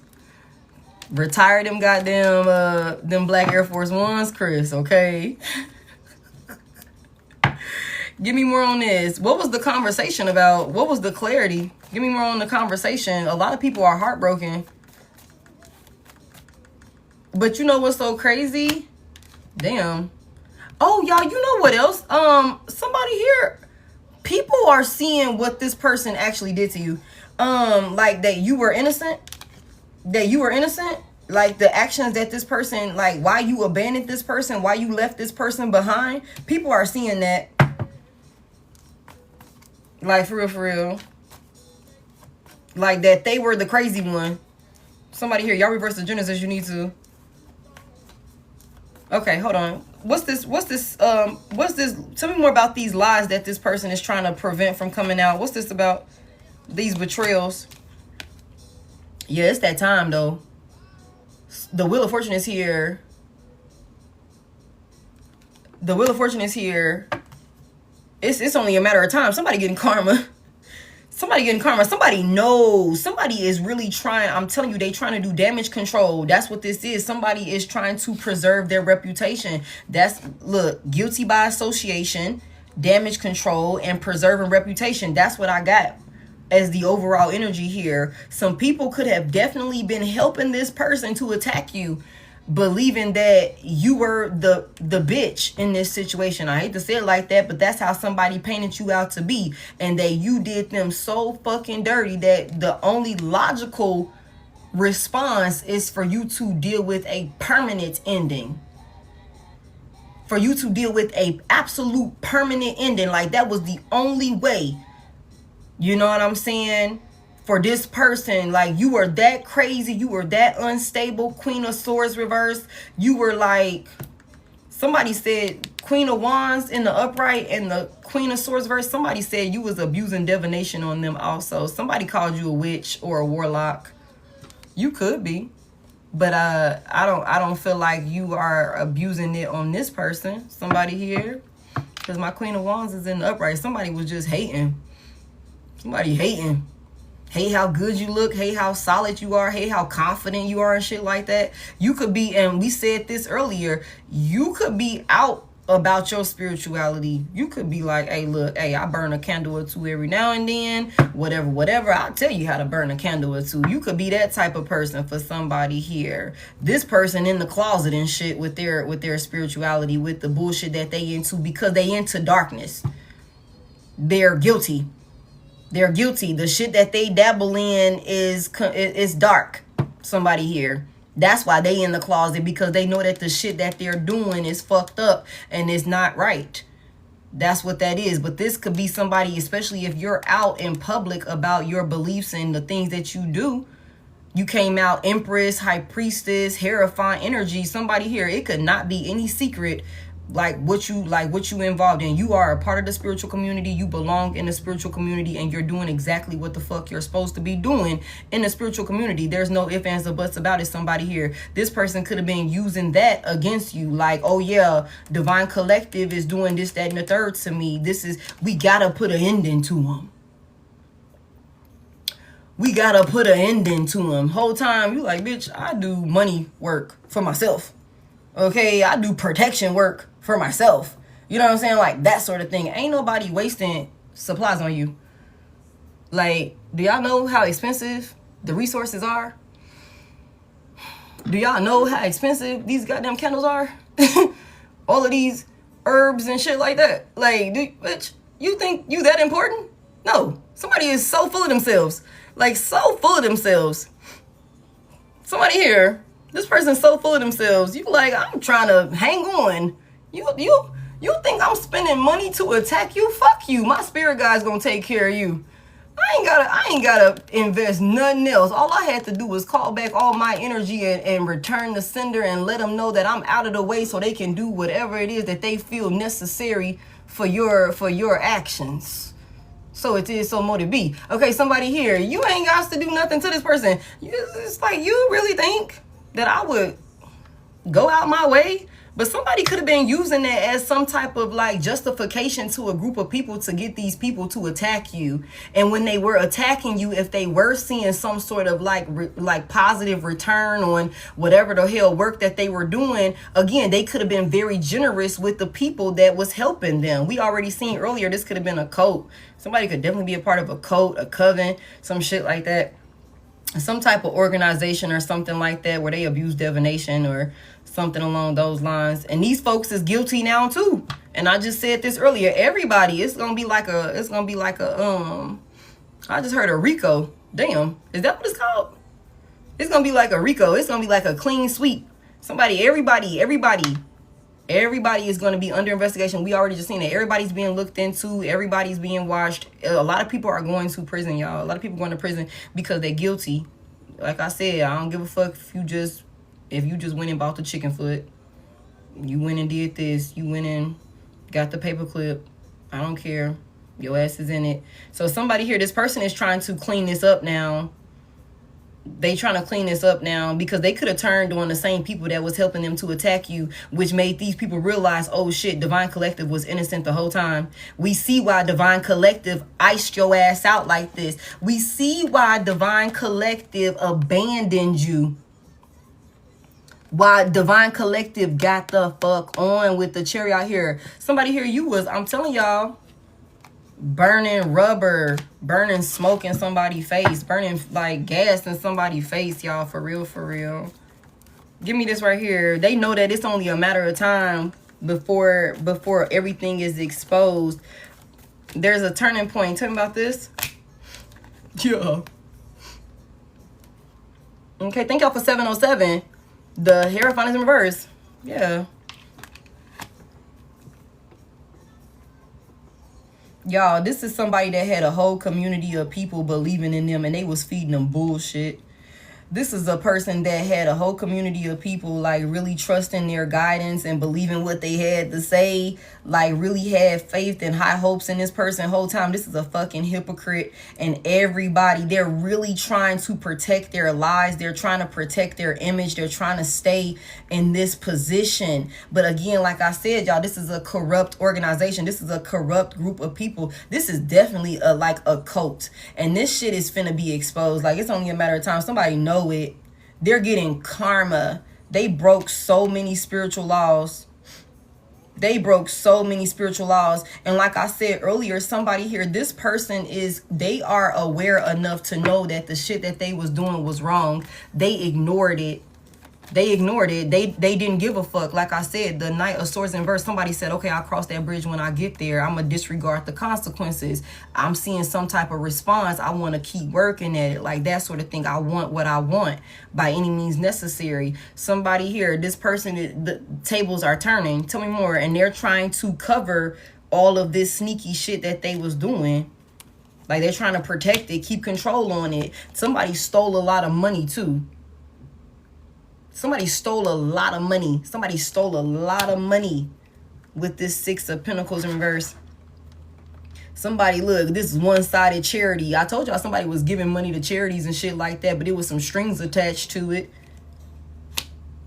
retire them goddamn them black Air Force Ones, Chris. Okay. Give me more on this. What was the conversation about? What was the clarity? Give me more on the conversation. A lot of people are heartbroken. But you know what's so crazy? Damn. Oh, y'all, you know what else? Somebody here, people are seeing what this person actually did to you. Like that you were innocent. That you were innocent. Like the actions that this person, like why you abandoned this person, why you left this person behind. People are seeing that. Like, for real, for real. Like, that they were the crazy one. Somebody here, y'all reverse the genders as you need to. Okay, hold on. What's this? Tell me more about these lies that this person is trying to prevent from coming out. What's this about? These betrayals. Yeah, it's that time, though. The Wheel of Fortune is here. The Wheel of Fortune is here. It's only a matter of time. Somebody getting karma. Somebody getting karma. Somebody knows. Somebody is really trying. I'm telling you, they trying to do damage control. That's what this is. Somebody is trying to preserve their reputation. That's, look, guilty by association, damage control, and preserving reputation. That's what I got as the overall energy here. Some people could have definitely been helping this person to attack you, believing that you were the bitch in this situation. I hate to say it like that, but that's how somebody painted you out to be, and that you did them so fucking dirty that the only logical response is for you to deal with a permanent ending. For you to deal with a absolute permanent ending. Like, that was the only way. You know what I'm saying? For this person, like, you were that crazy, you were that unstable. Queen of Swords reversed. You were like, somebody said Queen of Wands in the upright and the Queen of Swords reversed. Somebody said you was abusing divination on them also. Somebody called you a witch or a warlock. You could be, but I don't feel like you are abusing it on this person. Somebody here, because my Queen of Wands is in the upright. Somebody was just hating. Somebody hating. Hey, how good you look. Hey, how solid you are. Hey, how confident you are and shit like that. You could be, and we said this earlier, you could be out about your spirituality. You could be like, hey, look, hey, I burn a candle or two every now and then. Whatever. I'll tell you how to burn a candle or two. You could be that type of person for somebody here. This person in the closet and shit with their spirituality, with the bullshit that they into, because they into darkness. They're guilty. They're guilty. The shit that they dabble in is dark. Somebody here. That's why they in the closet, because they know that the shit that they're doing is fucked up and it's not right. That's what that is. But this could be somebody, especially if you're out in public about your beliefs and the things that you do. You came out Empress, High Priestess, Hierophant energy. Somebody here. It could not be any secret what you involved in. You are a part of the spiritual community. You belong in the spiritual community, and you're doing exactly what the fuck you're supposed to be doing in the spiritual community. There's no ifs, ands, or buts about it. Somebody here, this person could have been using that against you. Like, oh yeah, Divine Collective is doing this, that, and the third to me. We gotta put an ending to them. We gotta put an ending to them. Whole time you like, bitch, I do money work for myself. Okay, I do protection work for myself. You know what I'm saying? Like that sort of thing. Ain't nobody wasting supplies on you. Like, do y'all know how expensive the resources are? Do y'all know how expensive these goddamn candles are? All of these herbs and shit like that. Like, bitch, you think you that important? No. Somebody is so full of themselves. Like, so full of themselves. Somebody here, this person's so full of themselves. You like, I'm trying to hang on. You think I'm spending money to attack you? Fuck you. My spirit guide's gonna take care of you. I ain't gotta invest nothing else. All I had to do was call back all my energy and return the sender and let them know that I'm out of the way so they can do whatever it is that they feel necessary for your actions. So it is, so mote it be. Okay, somebody here, you ain't got to do nothing to this person. It's like, you really think that I would go out my way? But somebody could have been using that as some type of like justification to a group of people to get these people to attack you. And when they were attacking you, if they were seeing some sort of like positive return on whatever the hell work that they were doing, again, they could have been very generous with the people that was helping them. We already seen earlier, this could have been a cult. Somebody could definitely be a part of a cult, a coven, some shit like that. Some type of organization or something like that where they abuse divination or something along those lines. And these folks is guilty now too. And I just said this earlier. Everybody, it's gonna be like a I just heard a RICO. Damn, is that what it's called? It's gonna be like a RICO. It's gonna be like a clean sweep. Everybody is going to be under investigation. We already just seen it. Everybody's being looked into. Everybody's being watched. A lot of people are going to prison, y'all. A lot of people going to prison because they're guilty. Like I said, I don't give a fuck if you just went and bought the chicken foot. You went and did this. You went and got the paper clip. I don't care. Your ass is in it. So somebody here, this person is trying to clean this up now. They trying to clean this up now because they could have turned on the same people that was helping them to attack you, which made these people realize, oh shit, Divine Collective was innocent the whole time. We see why Divine Collective iced your ass out like this. We see why Divine Collective abandoned you. Why Divine Collective got the fuck on with the cherry out here. Somebody here, you was, I'm telling y'all, burning rubber, burning smoke in somebody's face, burning like gas in somebody's face, y'all. For real. Give me this right here. They know that it's only a matter of time before everything is exposed. There's a turning point. Tell me about this. Yeah. Okay, thank y'all for 707. The Hierophant is in reverse. Yeah. Y'all, this is somebody that had a whole community of people believing in them and they was feeding them bullshit. This is a person that had a whole community of people like really trusting their guidance and believing what they had to say, like really had faith and high hopes in this person whole time. This is a fucking hypocrite. And everybody, they're really trying to protect their lives. They're trying to protect their image. They're trying to stay in this position. But again, like I said, y'all, this is a corrupt organization. This is a corrupt group of people. This is definitely like a cult. And this shit is finna be exposed. Like, it's only a matter of time. Somebody know it. They're getting karma. They broke so many spiritual laws. They broke so many spiritual laws. And like I said earlier, somebody here, this person they are aware enough to know that the shit that they was doing was wrong. They ignored it. They ignored it. They didn't give a fuck. Like I said, the Knight of Swords in verse, somebody said, okay, I'll cross that bridge when I get there. I'm going to disregard the consequences. I'm seeing some type of response. I want to keep working at it. Like that sort of thing. I want what I want by any means necessary. Somebody here, this person, the tables are turning. Tell me more. And they're trying to cover all of this sneaky shit that they was doing. Like they're trying to protect it, keep control on it. Somebody stole a lot of money too. Somebody stole a lot of money. Somebody stole a lot of money with this Six of Pentacles in reverse. Somebody, look, this is one-sided charity. I told y'all somebody was giving money to charities and shit like that, but it was some strings attached to it.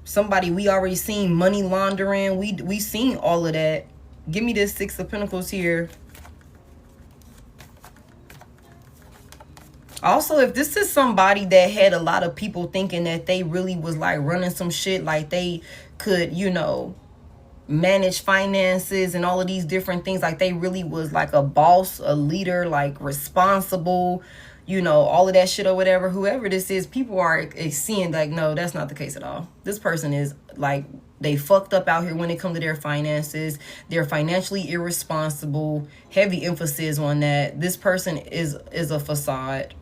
Somebody, we already seen money laundering. We seen all of that. Give me this Six of Pentacles here. Also, if this is somebody that had a lot of people thinking that they really was like running some shit, like they could, you know, manage finances and all of these different things, like they really was like a boss, a leader, like responsible, you know, all of that shit or whatever, whoever this is, people are seeing like, no, that's not the case at all. This person is like, they fucked up out here when it comes to their finances. They're financially irresponsible. Heavy emphasis on that. This person is a facade.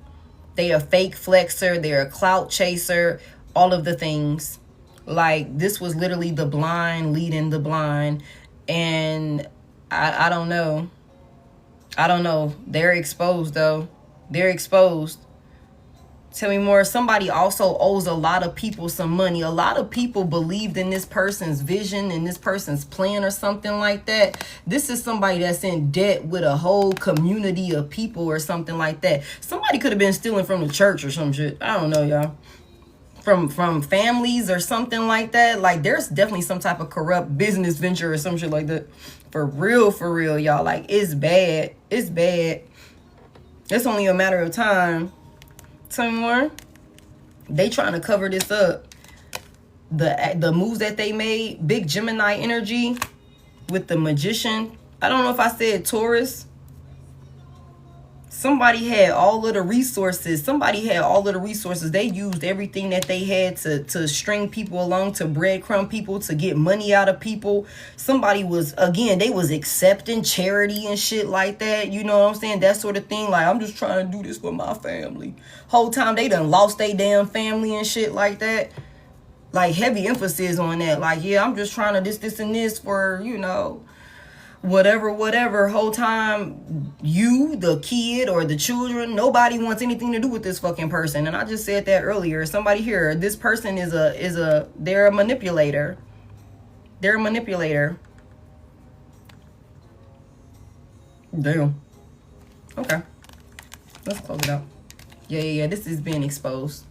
They a fake flexer. They're a clout chaser. All of the things. Like, this was literally the blind leading the blind. And I don't know. I don't know. They're exposed, though. They're exposed. Tell me more. Somebody also owes a lot of people some money. A lot of people believed in this person's vision and this person's plan or something like that. This is somebody that's in debt with a whole community of people or something like that. Somebody could have been stealing from the church or some shit. I don't know, y'all. From families or something like that. Like, there's definitely some type of corrupt business venture or some shit like that. For real, y'all. Like, it's bad. It's bad. It's only a matter of time. Tell me more. They trying to cover this up. The moves that they made, big Gemini energy with the Magician. I don't know if I said Taurus. Somebody had all of the resources. Somebody had all of the resources. They used everything that they had to string people along, to breadcrumb people, to get money out of people. Somebody was, again, they was accepting charity and shit like that. You know what I'm saying? That sort of thing. Like, I'm just trying to do this for my family. Whole time they done lost their damn family and shit like that. Like, heavy emphasis on that. Like, yeah, I'm just trying to this, and this for, you know, whatever. Whole time, you, the kid or the children, nobody wants anything to do with this fucking person. And I just said that earlier. Somebody here, this person they're a manipulator. They're a manipulator. Damn. Okay. Let's close it out. Yeah. This is being exposed.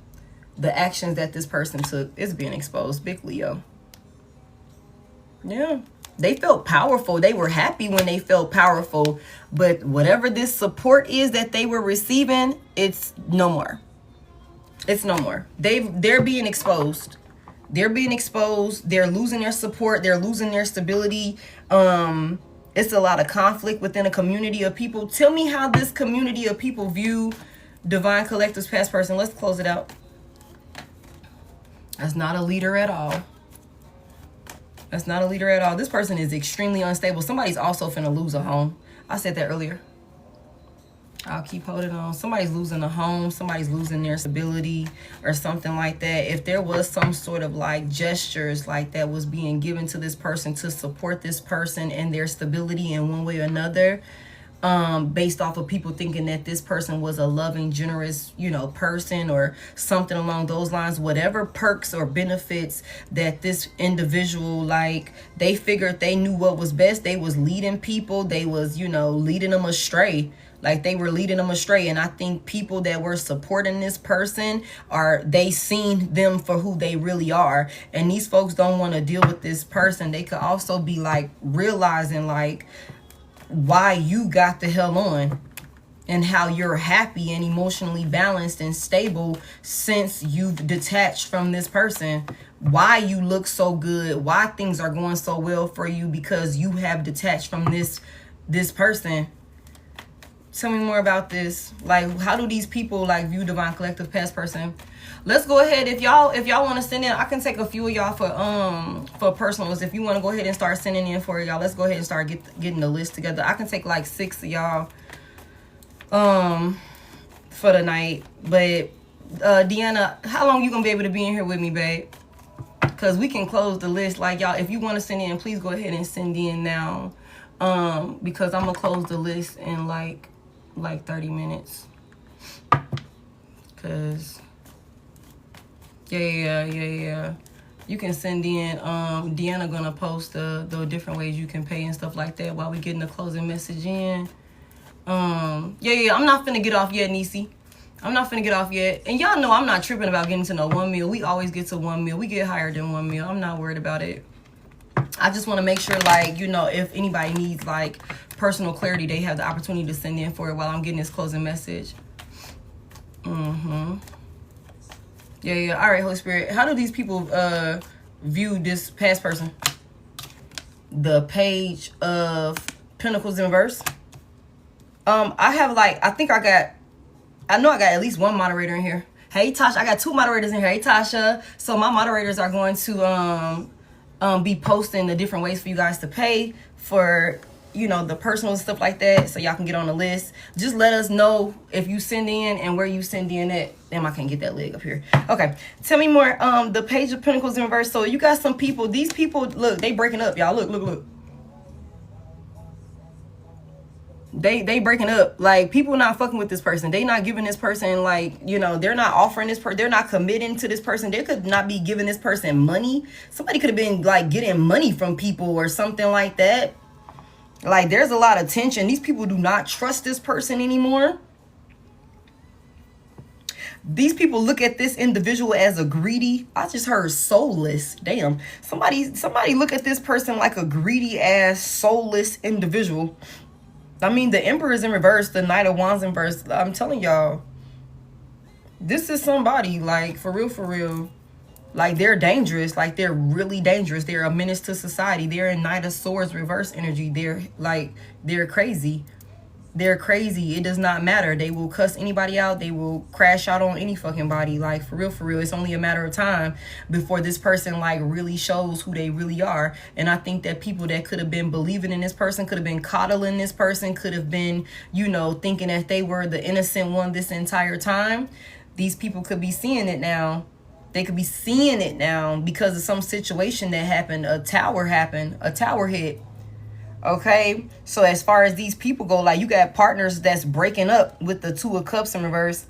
The actions that this person took is being exposed. Big Leo. Yeah. They felt powerful. They were happy when they felt powerful. But whatever this support is that they were receiving, it's no more. It's no more. They're being exposed. They're being exposed. They're losing their support. They're losing their stability. It's a lot of conflict within a community of people. Tell me how this community of people view Divine Collective's past person. Let's close it out. That's not a leader at all. That's not a leader at all. This person is extremely unstable. Somebody's also finna lose a home. I said that earlier. I'll keep holding on. Somebody's losing a home. Somebody's losing their stability or something like that. If there was some sort of like gestures like that was being given to this person to support this person and their stability in one way or another, based off of people thinking that this person was a loving, generous, you know, person or something along those lines, whatever perks or benefits that this individual, like, they figured they knew what was best. They was leading people. They was, you know, leading them astray. Like, they were leading them astray. And I think people that were supporting this person they seen them for who they really are. And these folks don't want to deal with this person. They could also be like realizing like why you got the hell on and how you're happy and emotionally balanced and stable since you've detached from this person. Why you look so good, why things are going so well for you, because you have detached from this person. Tell me more about this. Like, how do these people like view Divine Collective past person? Let's go ahead. If y'all want to send in, I can take a few of y'all for personals. If you want to go ahead and start sending in for y'all, let's go ahead and start getting the list together. I can take like 6 of y'all for the night. But Deanna, how long you gonna be able to be in here with me, babe? Because we can close the list. Like, y'all, if you want to send in, please go ahead and send in now. Because I'm gonna close the list in like 30 minutes. Because yeah. You can send in, Deanna gonna post the different ways you can pay and stuff like that while we getting the closing message in. Yeah, I'm not finna get off yet, Nisi. I'm not finna get off yet. And y'all know I'm not tripping about getting to no 1 mil. We always get to 1 mil. We get higher than 1 mil. I'm not worried about it. I just want to make sure, like, you know, if anybody needs, like, personal clarity, they have the opportunity to send in for it while I'm getting this closing message. Yeah. All right, Holy Spirit. How do these people view this past person? The Page of Pentacles in reverse. I have, like, I know I got at least one moderator in here. Hey, Tasha. I got 2 moderators in here. Hey, Tasha. So my moderators are going to be posting the different ways for you guys to pay for, you know, the personal stuff like that, so y'all can get on the list. Just let us know if you send in and where you send in at. Damn, I can't get that leg up here. Okay, tell me more. The Page of Pentacles in reverse. So you got some people. These people, look, they breaking up, y'all. Look. They breaking up. Like, people not fucking with this person. They not giving this person, like, you know, they're not offering this person. They're not committing to this person. They could not be giving this person money. Somebody could have been, like, getting money from people or something like that. Like, there's a lot of tension. These people do not trust this person anymore. These people look at this individual as a greedy. I just heard soulless. Damn. Somebody look at this person like a greedy ass soulless individual. I mean, the Emperor is in reverse, the Knight of Wands in reverse. I'm telling y'all, this is somebody, like, for real. Like, they're dangerous. Like, they're really dangerous. They're a menace to society. They're in Knight of Swords reverse energy. They're crazy. They're crazy. It does not matter. They will cuss anybody out. They will crash out on any fucking body. Like, for real. It's only a matter of time before this person, like, really shows who they really are. And I think that people that could have been believing in this person, could have been coddling this person, could have been, you know, thinking that they were the innocent one this entire time. These people could be seeing it now. They could be seeing it now because of some situation that happened. A tower hit. Okay, so as far as these people go, like, you got partners that's breaking up with the 2 of Cups in reverse.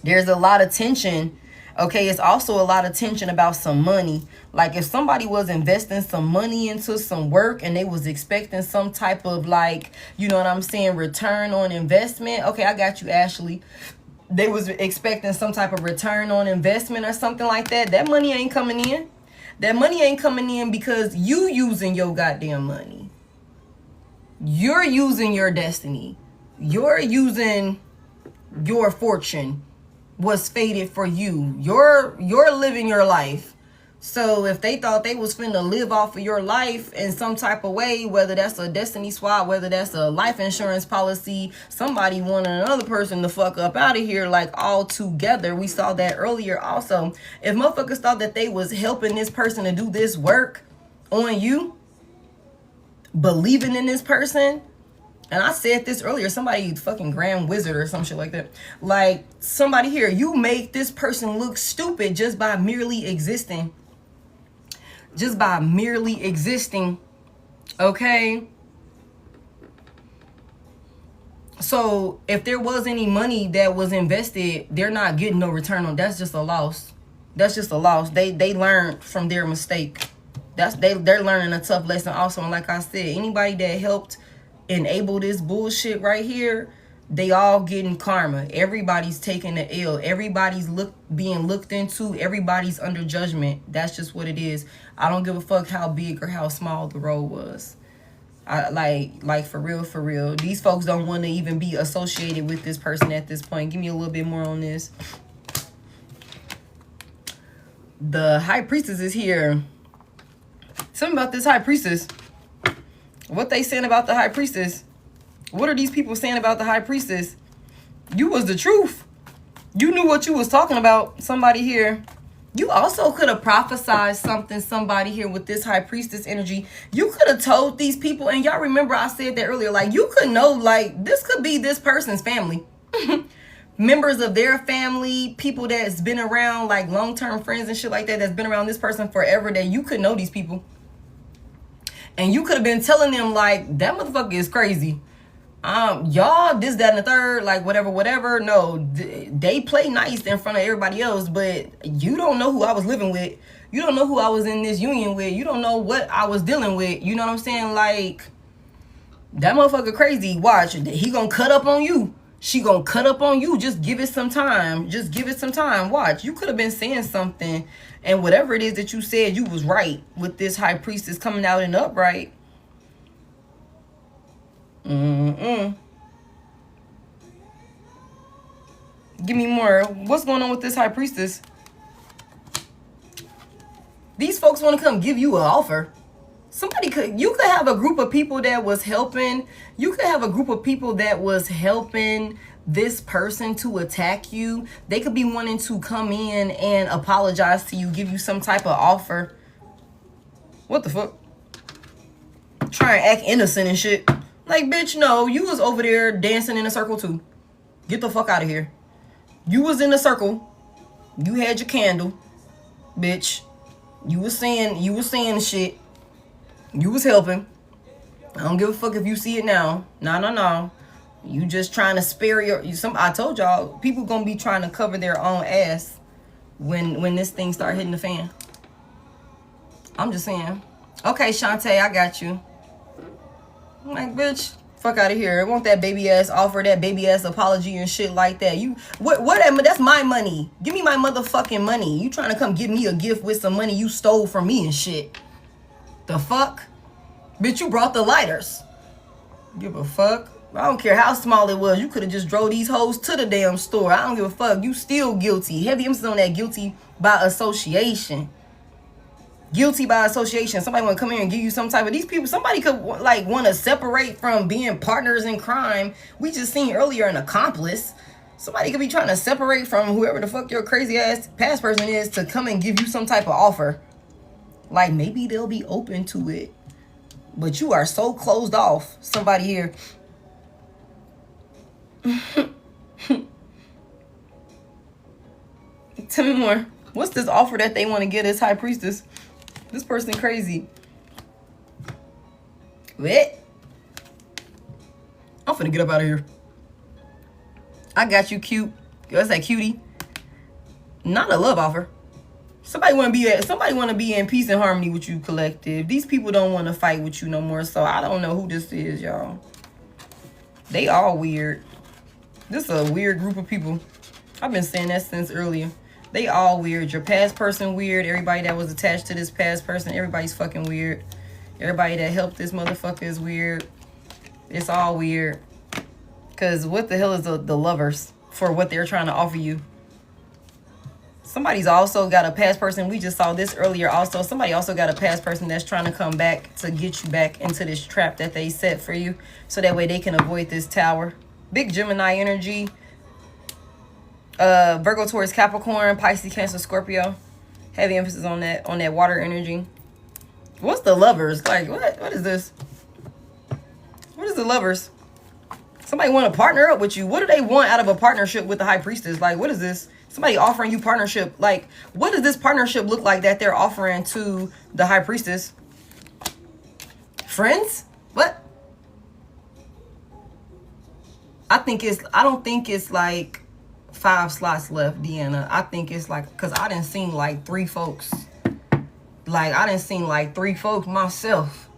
There's a lot of tension. Okay, it's also a lot of tension about some money. Like, if somebody was investing some money into some work and they was expecting some type of, like, you know what I'm saying, return on investment. Okay, I got you, Ashley. They was expecting some type of return on investment or something like that. That money ain't coming in. That money ain't coming in because you using your goddamn money. You're using your destiny. You're using your fortune. What's fated for you. You're living your life. So if they thought they was finna live off of your life in some type of way, whether that's a destiny swap, whether that's a life insurance policy, somebody wanted another person to fuck up out of here, like, all together. We saw that earlier also. If motherfuckers thought that they was helping this person to do this work on you, believing in this person, and I said this earlier, somebody fucking grand wizard or some shit like that. Like, somebody here, you make this person look stupid just by merely existing. Just by merely existing. Okay. So if there was any money that was invested, they're not getting no return on. That's just a loss. That's just a loss. They learned from their mistake. They're learning a tough lesson also. And like I said, anybody that helped enable this bullshit right here, they all getting karma. Everybody's taking the L. Everybody's being looked into. Everybody's under judgment. That's just what it is. I don't give a fuck how big or how small the road was. Like for real. These folks don't want to even be associated with this person at this point. Give me a little bit more on this. The High Priestess is here. Tell me about this High Priestess. What they saying about the High Priestess? What are these people saying about the High Priestess? You was the truth. You knew what you was talking about. Somebody here. You also could have prophesied something. Somebody here with this High Priestess energy. You could have told these people. And y'all remember I said that earlier. Like, you could know, like, this could be this person's family. Members of their family. People that's been around, like, long-term friends and shit like that. That's been around this person forever. That you could know these people. And you could have been telling them, like, that motherfucker is crazy. Y'all, this, that, and the third, like, whatever. No, they play nice in front of everybody else, but you don't know who I was living with. You don't know who I was in this union with. You don't know what I was dealing with. You know what I'm saying? Like, that motherfucker crazy. Watch, he gonna cut up on you. She gonna cut up on you. Just give it some time. Just give it some time. Watch, you could have been saying something, and whatever it is that you said, you was right with this high priestess coming out in upright. Give me more. What's going on with this high priestess? These folks want to come give you an offer. You could have a group of people that was helping. You could have a group of people that was helping this person to attack you. They could be wanting to come in and apologize to you, give you some type of offer. What the fuck? Try and act innocent and shit. Like, bitch, no, you was over there dancing in a circle too. Get the fuck out of here. You was in a circle. You had your candle, bitch. You was saying shit. You was helping. I don't give a fuck if you see it now. No. You just trying to spare I told y'all, people gonna be trying to cover their own ass when this thing start hitting the fan. I'm just saying. Okay, Shantae, I got you. I'm like, bitch, fuck out of here. I want that baby ass offer, that baby ass apology and shit like that. That's my money. Give me my motherfucking money. You trying to come give me a gift with some money you stole from me and shit. The fuck? Bitch, you brought the lighters. Give a fuck. I don't care how small it was. You could have just drove these hoes to the damn store. I don't give a fuck. You still guilty. Heavy emphasis on that guilty by association. Guilty by association. Somebody want to come here and give you some type of... These people, somebody could like want to separate from being partners in crime. We just seen earlier an accomplice. Somebody could be trying to separate from whoever the fuck your crazy ass past person is to come and give you some type of offer. Like, maybe they'll be open to it. But you are so closed off. Somebody here. Tell me more. What's this offer that they want to get as high priestess? This person crazy. What? I'm finna get up out of here. I got you, cute. What's that, cutie? Not a love offer. Somebody want to be in peace and harmony with you, collective. These people don't want to fight with you no more. So I don't know who this is, y'all. They all weird. This is a weird group of people. I've been saying that since earlier. They all weird. Your past person weird. Everybody that was attached to this past person, everybody's fucking weird. Everybody that helped this motherfucker is weird. It's all weird. Because what the hell is the lovers for what they're trying to offer you? Somebody's also got a past person. We just saw this earlier also. Somebody also got a past person that's trying to come back to get you back into this trap that they set for you. So that way they can avoid this tower. Big Gemini energy. Virgo, Taurus, Capricorn, Pisces, Cancer, Scorpio. Heavy emphasis on that water energy. What's the lovers? Like, what is this? What is the lovers? Somebody want to partner up with you. What do they want out of a partnership with the high priestess? Like, what is this? Somebody offering you partnership. Like, what does this partnership look like that they're offering to the high priestess? Friends? What? I don't think it's like 5 slots left, Deanna. I think it's like, because I done seen like 3 folks. Like, I done seen like 3 folks myself.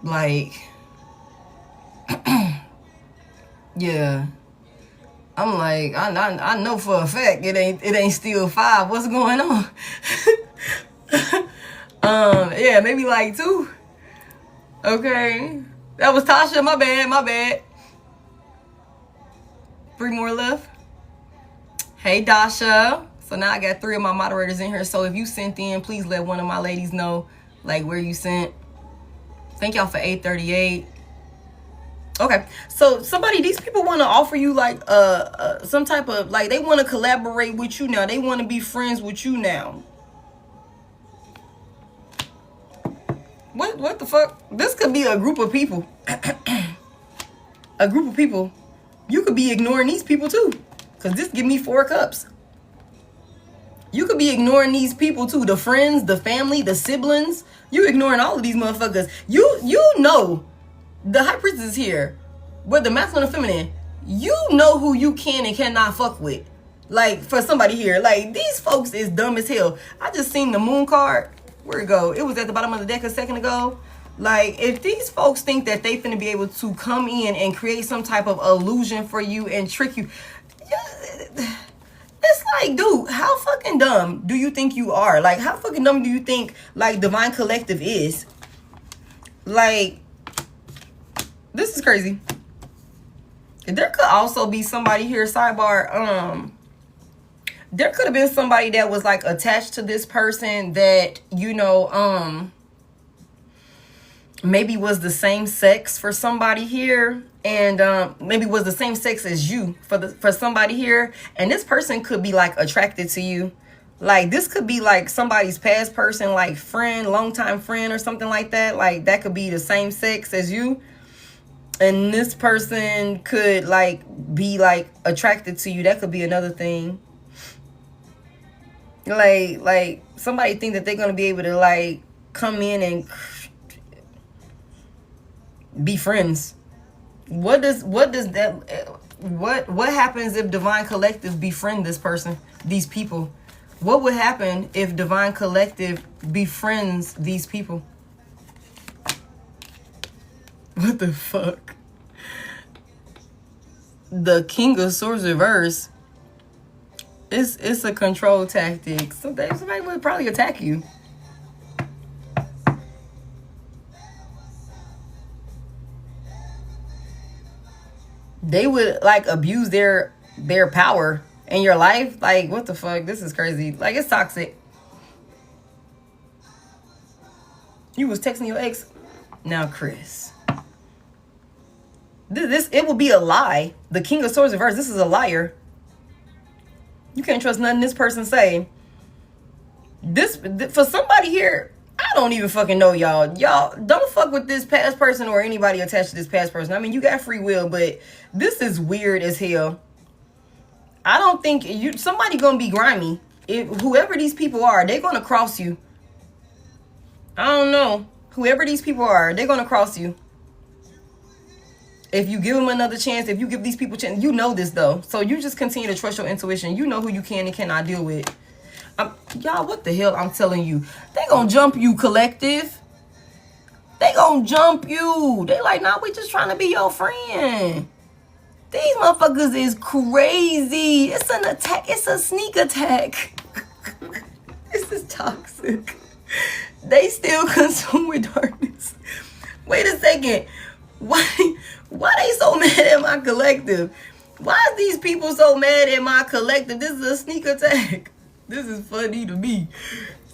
Like, yeah. I'm like, I know for a fact it ain't still 5. What's going on? Yeah, maybe like 2. Okay. That was Tasha. My bad. 3 more left. Hey, Dasha. So now I got 3 of my moderators in here. So if you sent in, please let one of my ladies know, like, where you sent. Thank y'all for 838. Okay, so these people want to offer you like some type of, like, they want to collaborate with you now. They want to be friends with you now. What the fuck? This could be a group of people. A group of people. You could be ignoring these people too, because this give me 4 cups. You could be ignoring these people too. The friends, the family, the siblings. You ignoring all of these motherfuckers. You know. The high priestess is here with the masculine and feminine. You know who you can and cannot fuck with. Like, for somebody here, like, these folks is dumb as hell. I just seen the moon card. Where'd it go? It was at the bottom of the deck a second ago. Like, if these folks think that they finna be able to come in and create some type of illusion for you and trick you, it's like, dude, how fucking dumb do you think you are? Like, how fucking dumb do you think, like, Divine Collective is? Like, this is crazy. There could also be somebody here, sidebar, there could have been somebody that was, like, attached to this person that, you know, maybe was the same sex for somebody here, and maybe was the same sex as you for somebody here, and this person could be, like, attracted to you. Like, this could be, like, somebody's past person, like, friend, longtime friend or something like that. Like, that could be the same sex as you, and this person could, like, be, like, attracted to you. That could be another thing. Like somebody think that they're gonna be able to, like, come in and be friends. What happens if Divine Collective befriend this person, these people? What would happen if Divine Collective befriends these people? What the fuck? The King of Swords reverse. It's a control tactic. Somebody would probably attack you. They would, like, abuse their power in your life. Like, what the fuck? This is crazy. Like, it's toxic. You was texting your ex. Now, Chris. This it will be a lie. The King of Swords reverse. This is a liar. You can't trust nothing this person say. This, for somebody here, I don't even fucking know y'all. Y'all don't fuck with this past person or anybody attached to this past person. I mean, you got free will, but this is weird as hell. I don't think somebody gonna be grimy. Whoever these people are, they're gonna cross you. I don't know. Whoever these people are, they're gonna cross you. If you give them another chance, if you give these people a chance, you know this though. So you just continue to trust your intuition. You know who you can and cannot deal with. Y'all, what the hell? I'm telling you, they gonna jump you, collective. They gonna jump you. They like, nah, we just trying to be your friend. These motherfuckers is crazy. It's an attack. It's a sneak attack. This is toxic. They still consume with darkness. Wait a second. Why they so mad at my collective? Why are these people so mad at my collective? This is a sneak attack. This is funny to me.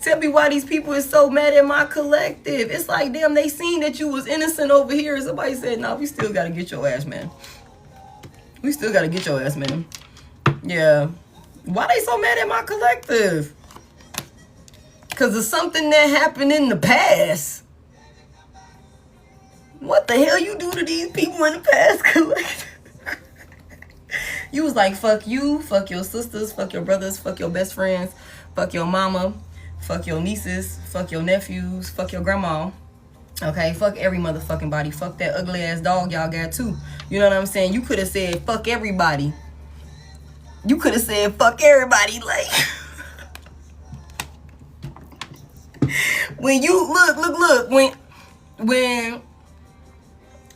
Tell me why these people is so mad at my collective. It's like, damn, they seen that you was innocent over here. And somebody said, no, we still got to get your ass, man. We still got to get your ass, man. Yeah. Why they so mad at my collective? Because of something that happened in the past. What the hell you do to these people in the past, collective? You was like, fuck you, fuck your sisters, fuck your brothers, fuck your best friends, fuck your mama, fuck your nieces, fuck your nephews, fuck your grandma. Okay, fuck every motherfucking body. Fuck that ugly ass dog y'all got too. You know what I'm saying? You could have said fuck everybody. You could have said fuck everybody, like when you look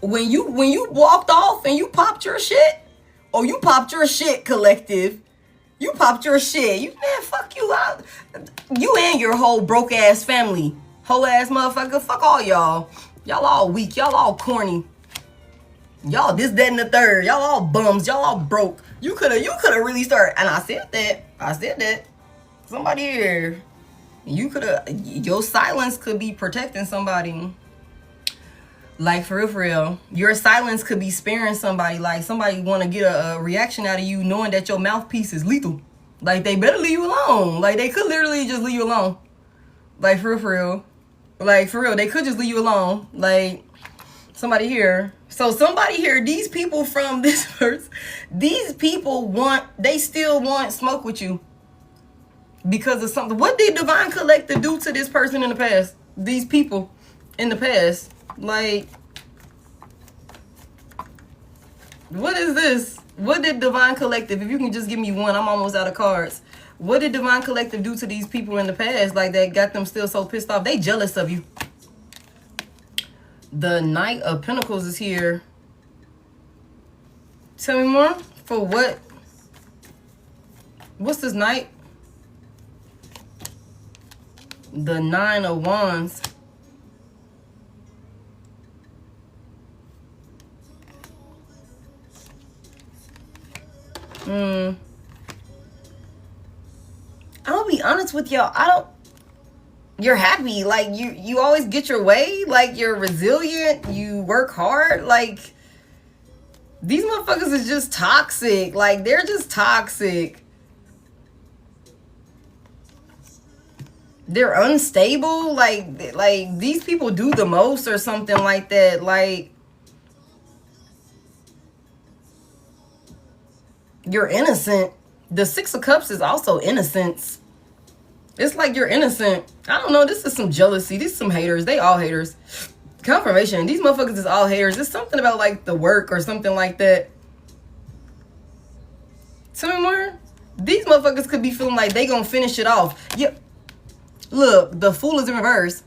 when you walked off and you popped your shit. Oh, you popped your shit, collective. You popped your shit. Man, fuck you out. You and your whole broke ass family. Whole ass motherfucker. Fuck all y'all. Y'all all weak. Y'all all corny. Y'all this, that, and the third. Y'all all bums. Y'all all broke. You coulda really started. And I said that. Somebody here. Your silence could be protecting somebody. Like, for real, your silence could be sparing somebody. Like, somebody want to get a reaction out of you knowing that your mouthpiece is lethal. Like, they better leave you alone. Like, they could literally just leave you alone. Like, for real. Like, for real, they could just leave you alone. Like, somebody here. So, somebody here, these people from this verse, these people they still want smoke with you. Because of something. What did Divine Collective do to this person in the past? These people in the past. Like, what is this? What did Divine Collective, if you can just give me one, I'm almost out of cards. What did Divine Collective do to these people in the past, like, that got them still so pissed off? They jealous of you. The Knight of Pentacles is here. Tell me more. For what? What's this Knight? The Nine of Wands. I'm gonna be honest with y'all. You're happy. Like, you always get your way. Like, you're resilient. You work hard. Like, these motherfuckers is just toxic. Like, they're just toxic. They're unstable. Like these people do the most or something like that. Like, you're innocent. The Six of Cups is also innocence. It's like you're innocent. I don't know. This is some jealousy. These some haters. They all haters. Confirmation. These motherfuckers is all haters. It's something about, like, the work or something like that. Tell me more. These motherfuckers could be feeling like they gonna finish it off. Yep. Look, the Fool is in reverse.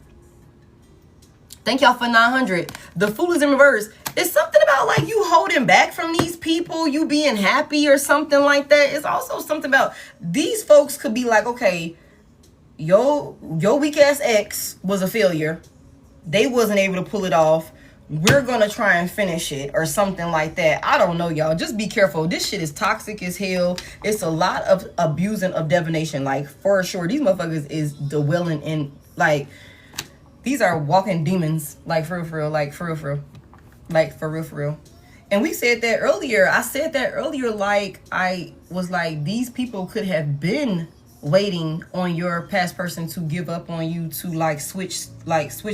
Thank y'all for 900. The Fool is in reverse. It's something about, like, you holding back from these people, you being happy or something like that. It's also something about these folks could be like, okay, your weak ass ex was a failure. They wasn't able to pull it off. We're gonna try and finish it or something like that. I don't know, y'all. Just be careful. This shit is toxic as hell. It's a lot of abusing of divination. Like, for sure, these motherfuckers is dwelling in, like, these are walking demons. Like, for real. Like, for real. Like, for real. And we said that earlier. I said that earlier. Like, I was like, these people could have been waiting on your past person to give up on you, to like switch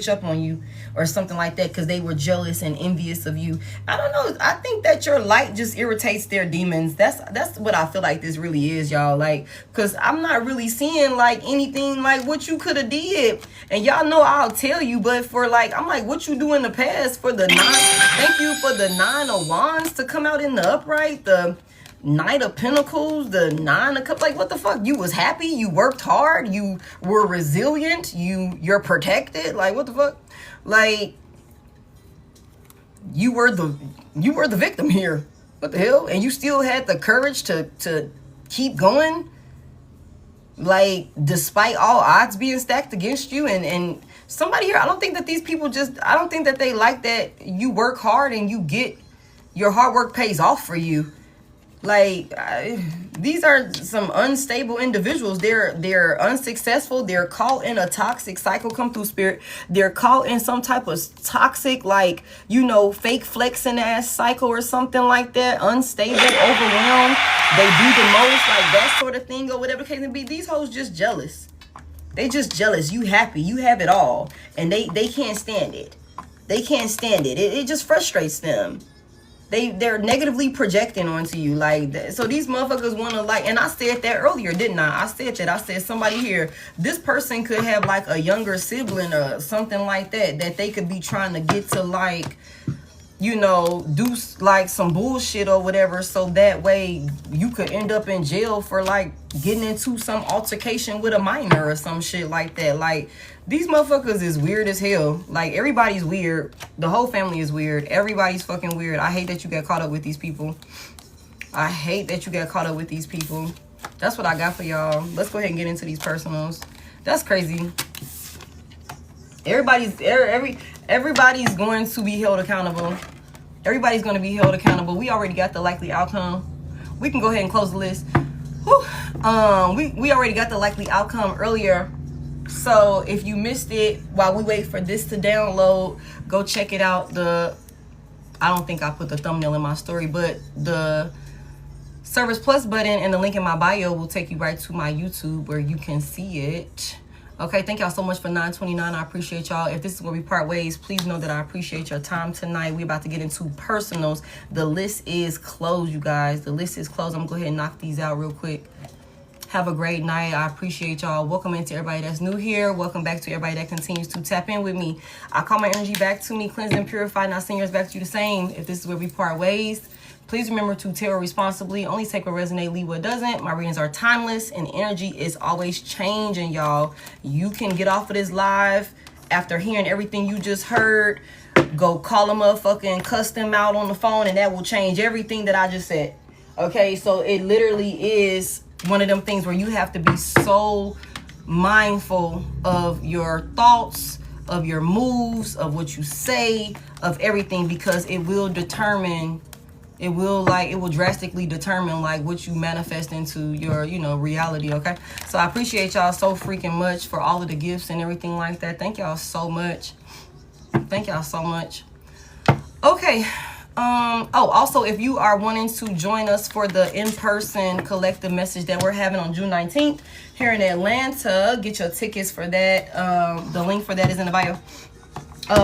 up on you or something like that, because they were jealous and envious of you. I don't know. I think that your light just irritates their demons. That's what I feel like this really is, y'all. Like, because I'm not really seeing like anything like what you could have did. And y'all know I'll tell you, but for like, I'm like, what you do in the past for the thank you for the Nine of Wands to come out in the upright, the Knight of Pentacles, the Nine of Cups. Like, what the fuck? You was happy, you worked hard, you were resilient, you're protected. Like, what the fuck? Like, you were the victim here. What the hell? And you still had the courage to keep going, like, despite all odds being stacked against you. And somebody here, I don't think that these people I don't think that they like that you work hard and you get your hard work pays off for you. Like, these are some unstable individuals. They're unsuccessful. They're caught in a toxic cycle. Come through, Spirit. They're caught in some type of toxic, like, you know, fake flexing ass cycle or something like that. Unstable, overwhelmed. They do the most, like that sort of thing or whatever the case may be. These hoes just jealous. They just jealous. You happy. You have it all. And they can't stand it. They can't stand it. It just frustrates them. They're negatively projecting onto you, like that. So these motherfuckers want to, like, and I said that earlier, didn't I? I said somebody here, this person could have like a younger sibling or something like that they could be trying to get to, like, you know, do like some bullshit or whatever, so that way you could end up in jail for like getting into some altercation with a minor or some shit like that. Like, these motherfuckers is weird as hell. Like, everybody's weird. The whole family is weird. Everybody's fucking weird. I hate that you got caught up with these people. That's what I got for y'all. Let's go ahead and get into these personals. That's crazy. Everybody's going to be held accountable. Everybody's going to be held accountable. We already got the likely outcome. We can go ahead and close the list. Whew. We already got the likely outcome earlier. So if you missed it while we wait for this to download, go check it out. I don't think I put the thumbnail in my story, but the Service Plus button and the link in my bio will take you right to my YouTube where you can see it. Okay, thank y'all so much for 929. I appreciate y'all. If this is where we part ways, please know that I appreciate your time tonight. We're about to get into personals. The list is closed, you guys. The list is closed. I'm gonna go ahead and knock these out real quick. Have a great night. I appreciate y'all. Welcome into everybody that's new here. Welcome back to everybody that continues to tap in with me. I call my energy back to me, cleanse and purify, and I send yours back to you the same. If this is where we part ways, Please remember to tarot responsibly. Only take what resonates, leave what doesn't. My readings are timeless and energy is always changing, y'all. You can get off of this live after hearing everything you just heard. Go call a motherfucker, cuss them out on the phone, and that will change everything that I just said. Okay, so it literally is one of them things where you have to be so mindful of your thoughts, of your moves, of what you say, of everything, because it will determine, it will drastically determine like what you manifest into your, you know, reality. Okay, so I appreciate y'all so freaking much for all of the gifts and everything like that. Thank y'all so much. Thank y'all so much. Okay, oh, also, if you are wanting to join us for the in-person collective message that we're having on June 19th here in Atlanta, get your tickets for that. The link for that is in the bio.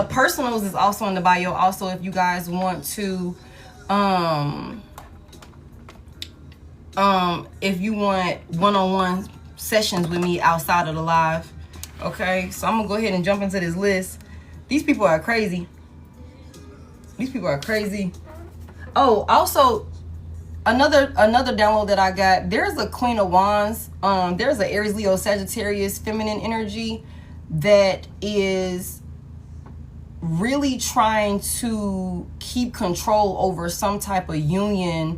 Personals is also in the bio. Also, if you guys want to, if you want one-on-one sessions with me outside of the live. Okay, so I'm gonna go ahead and jump into this list. These people are crazy. These people are crazy. Oh, also, another download that I got. There's a Queen of Wands. There's an Aries, Leo, Sagittarius, feminine energy that is really trying to keep control over some type of union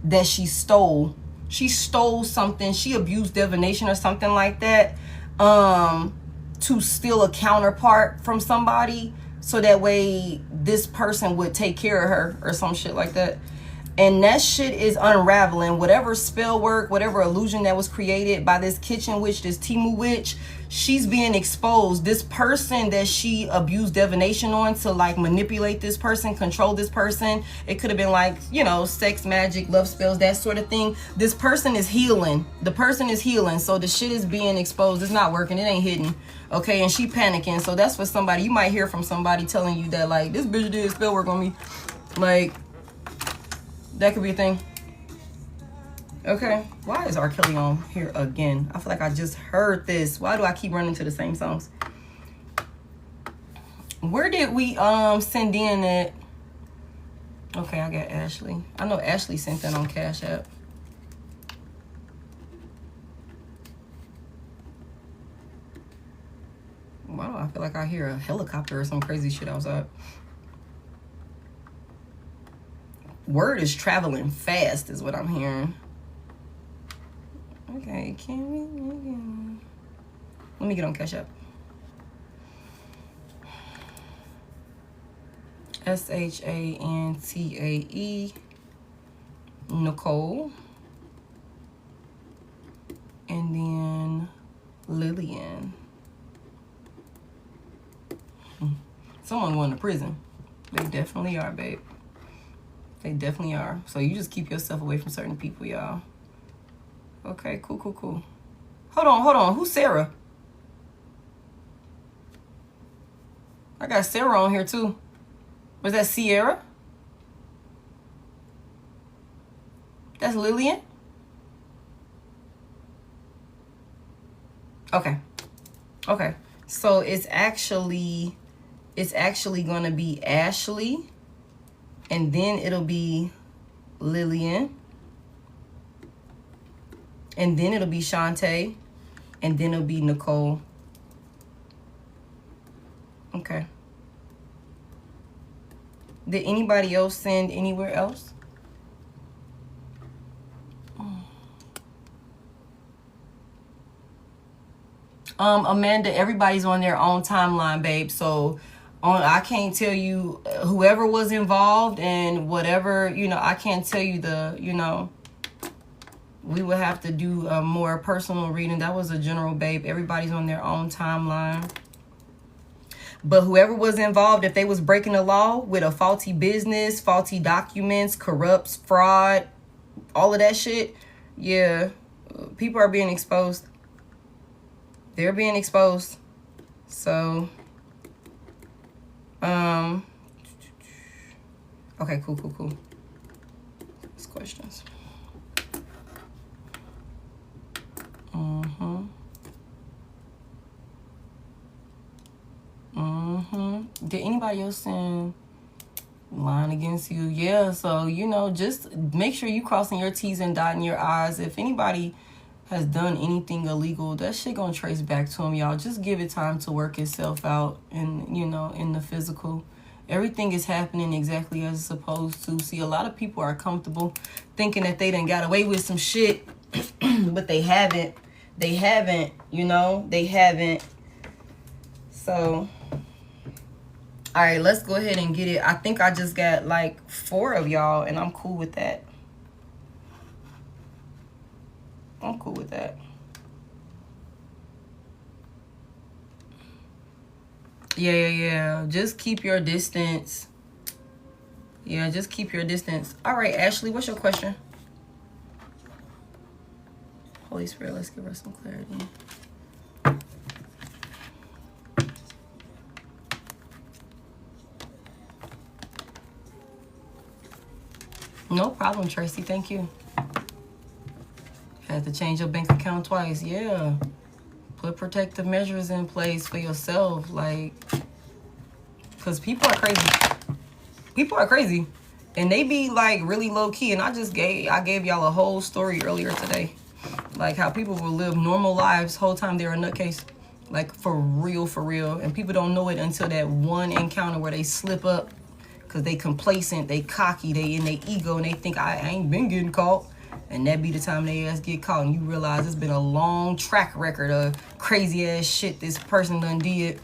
that she stole. She stole something. She abused divination or something like that. To steal a counterpart from somebody, so that way this person would take care of her or some shit like that. And that shit is unraveling. Whatever spell work, whatever illusion that was created by this kitchen witch, this Timu witch, she's being exposed. This person that she abused divination on to like manipulate this person, control this person. It could have been like, you know, sex, magic, love spells, that sort of thing. This person is healing. The person is healing. So the shit is being exposed. It's not working. It ain't hidden. Okay, and she panicking. So that's for somebody. You might hear from somebody telling you that like, this bitch did spell work on me. Like, that could be a thing. Okay, why is R. Kelly on here again? I feel like I just heard this. Why do I keep running to the same songs? Where did we send in that? Okay, I got Ashley. I know Ashley sent that on CashApp. Why do I feel like I hear a helicopter or some crazy shit outside? Word is traveling fast is what I'm hearing. Okay, can we? Let me get on CashApp. SHANTAE Nicole, and then Lillian. Someone going to prison. They definitely are, babe. They definitely are. So you just keep yourself away from certain people, y'all. Okay, cool, cool, cool. Hold on. Who's Sarah? I got Sarah on here too. Was that Sierra? That's Lillian? Okay. Okay. So it's actually gonna be Ashley, and then it'll be Lillian, and then it'll be Shantae, and then it'll be Nicole. Okay. Did anybody else send anywhere else? Amanda, everybody's on their own timeline, babe. So I can't tell you whoever was involved and whatever, you know, I can't tell you the, you know, we would have to do a more personal reading. That was a general, babe. Everybody's on their own timeline. But whoever was involved, if they was breaking the law with a faulty business, faulty documents, corrupts, fraud, all of that shit, yeah, people are being exposed. They're being exposed. So, okay, cool. Let's questions. Did anybody else send Lying against you. Yeah, so, you know, just make sure you crossing your T's and dotting your I's. If anybody has done anything illegal, that shit gonna trace back to them, y'all. Just give it time to work itself out, and, you know, in the physical. Everything is happening exactly as it's supposed to. See, a lot of people are comfortable thinking that they done got away with some shit, but they haven't. They haven't, you know, they haven't. So, all right, let's go ahead and get it. I think I just got like 4 of y'all, and I'm cool with that. I'm cool with that. Yeah. Just keep your distance. Yeah, just keep your distance. All right, Ashley, what's your question? Holy Spirit, let's give her some clarity. No problem, Tracy. Thank you. Had to change your bank account twice. Yeah. Put protective measures in place for yourself. Like, because people are crazy. People are crazy. And they be like really low key. And I gave y'all a whole story earlier today. Like how people will live normal lives whole time they're a nutcase. Like for real, for real. And people don't know it until that one encounter where they slip up. Because they complacent, they cocky, they in their ego, and they think I ain't been getting caught. And that be the time they ass get caught, and you realize it's been a long track record of crazy ass shit this person done did.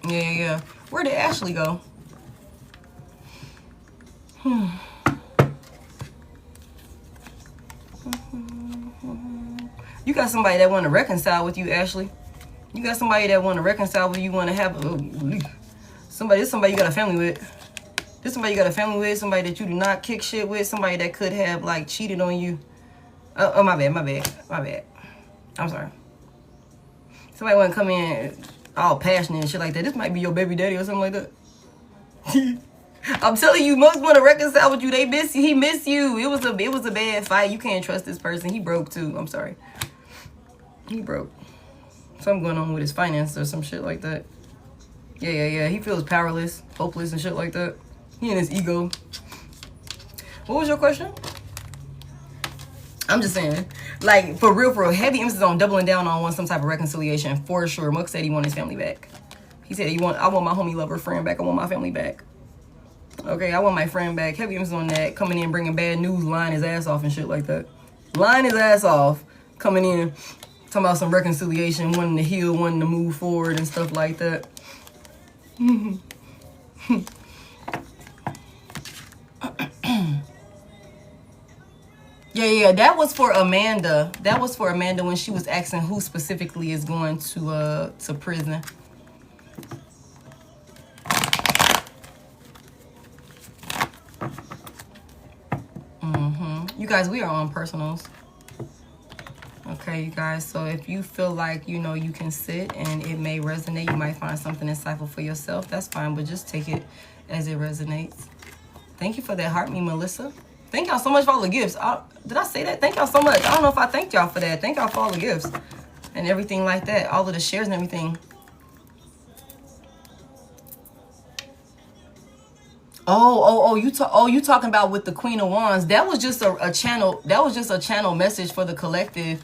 Yeah. Where did Ashley go? You got somebody that want to reconcile with you, Ashley. You got somebody that want to reconcile with you, want to have somebody you got a family with. This somebody you got a family with, somebody that you do not kick shit with, somebody that could have like cheated on you. Oh, my bad. I'm sorry. Somebody want to come in all passionate and shit like that. This might be your baby daddy or something like that. I'm telling you, most want to reconcile with you. They miss you. He miss you. It was a bad fight. You can't trust this person. He broke too. I'm sorry. He broke. Something going on with his finances or some shit like that. Yeah. He feels powerless, hopeless, and shit like that. He and his ego. What was your question? I'm just saying, like, for real, heavy emphasis on doubling down on some type of reconciliation for sure. Muck said he want his family back. He said I want my homie lover friend back. I want my family back. Okay, I want my friend back. Heavy emphasis on that. Coming in, bringing bad news, lying his ass off and shit like that. Lying his ass off. Coming in, talking about some reconciliation, wanting to heal, wanting to move forward and stuff like that. Yeah, that was for Amanda. That was for Amanda when she was asking who specifically is going to prison. You guys, we are on personals. Okay, you guys, so if you feel like, you know, you can sit and it may resonate, you might find something insightful for yourself, that's fine, but just take it as it resonates. Thank you for that heart, me, Melissa. Thank y'all so much for all the gifts. Did I say that? Thank y'all so much. I don't know if I thanked y'all for that. Thank y'all for all the gifts and everything like that. All of the shares and everything. You talking about with the Queen of Wands? That was just a channel. That was just a channel message for the collective.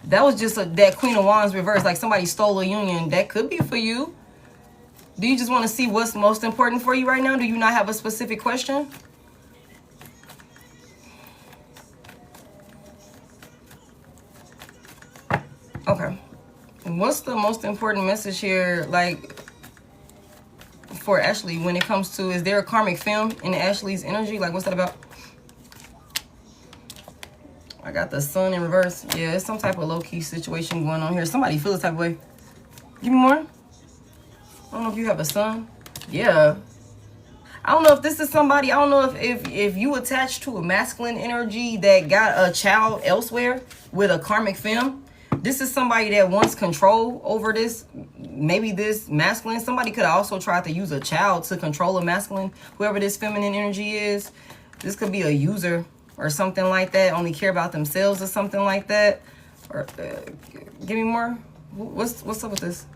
That was just that Queen of Wands reverse. Like somebody stole a union. That could be for you. Do you just want to see what's most important for you right now? Do you not have a specific question? Okay. What's the most important message here, like, for Ashley when it comes to, is there a karmic film in Ashley's energy? Like, what's that about? I got the sun in reverse. Yeah, it's some type of low-key situation going on here. Somebody feels type of way. Give me more. I don't know if you have a son. Yeah. I don't know if this is somebody, I don't know if you attach to a masculine energy that got a child elsewhere with a karmic film. This is somebody that wants control over this, maybe this masculine. Somebody could also try to use a child to control a masculine, whoever this feminine energy is. This could be a user or something like that, only care about themselves or something like that. Or give me more. What's up with this?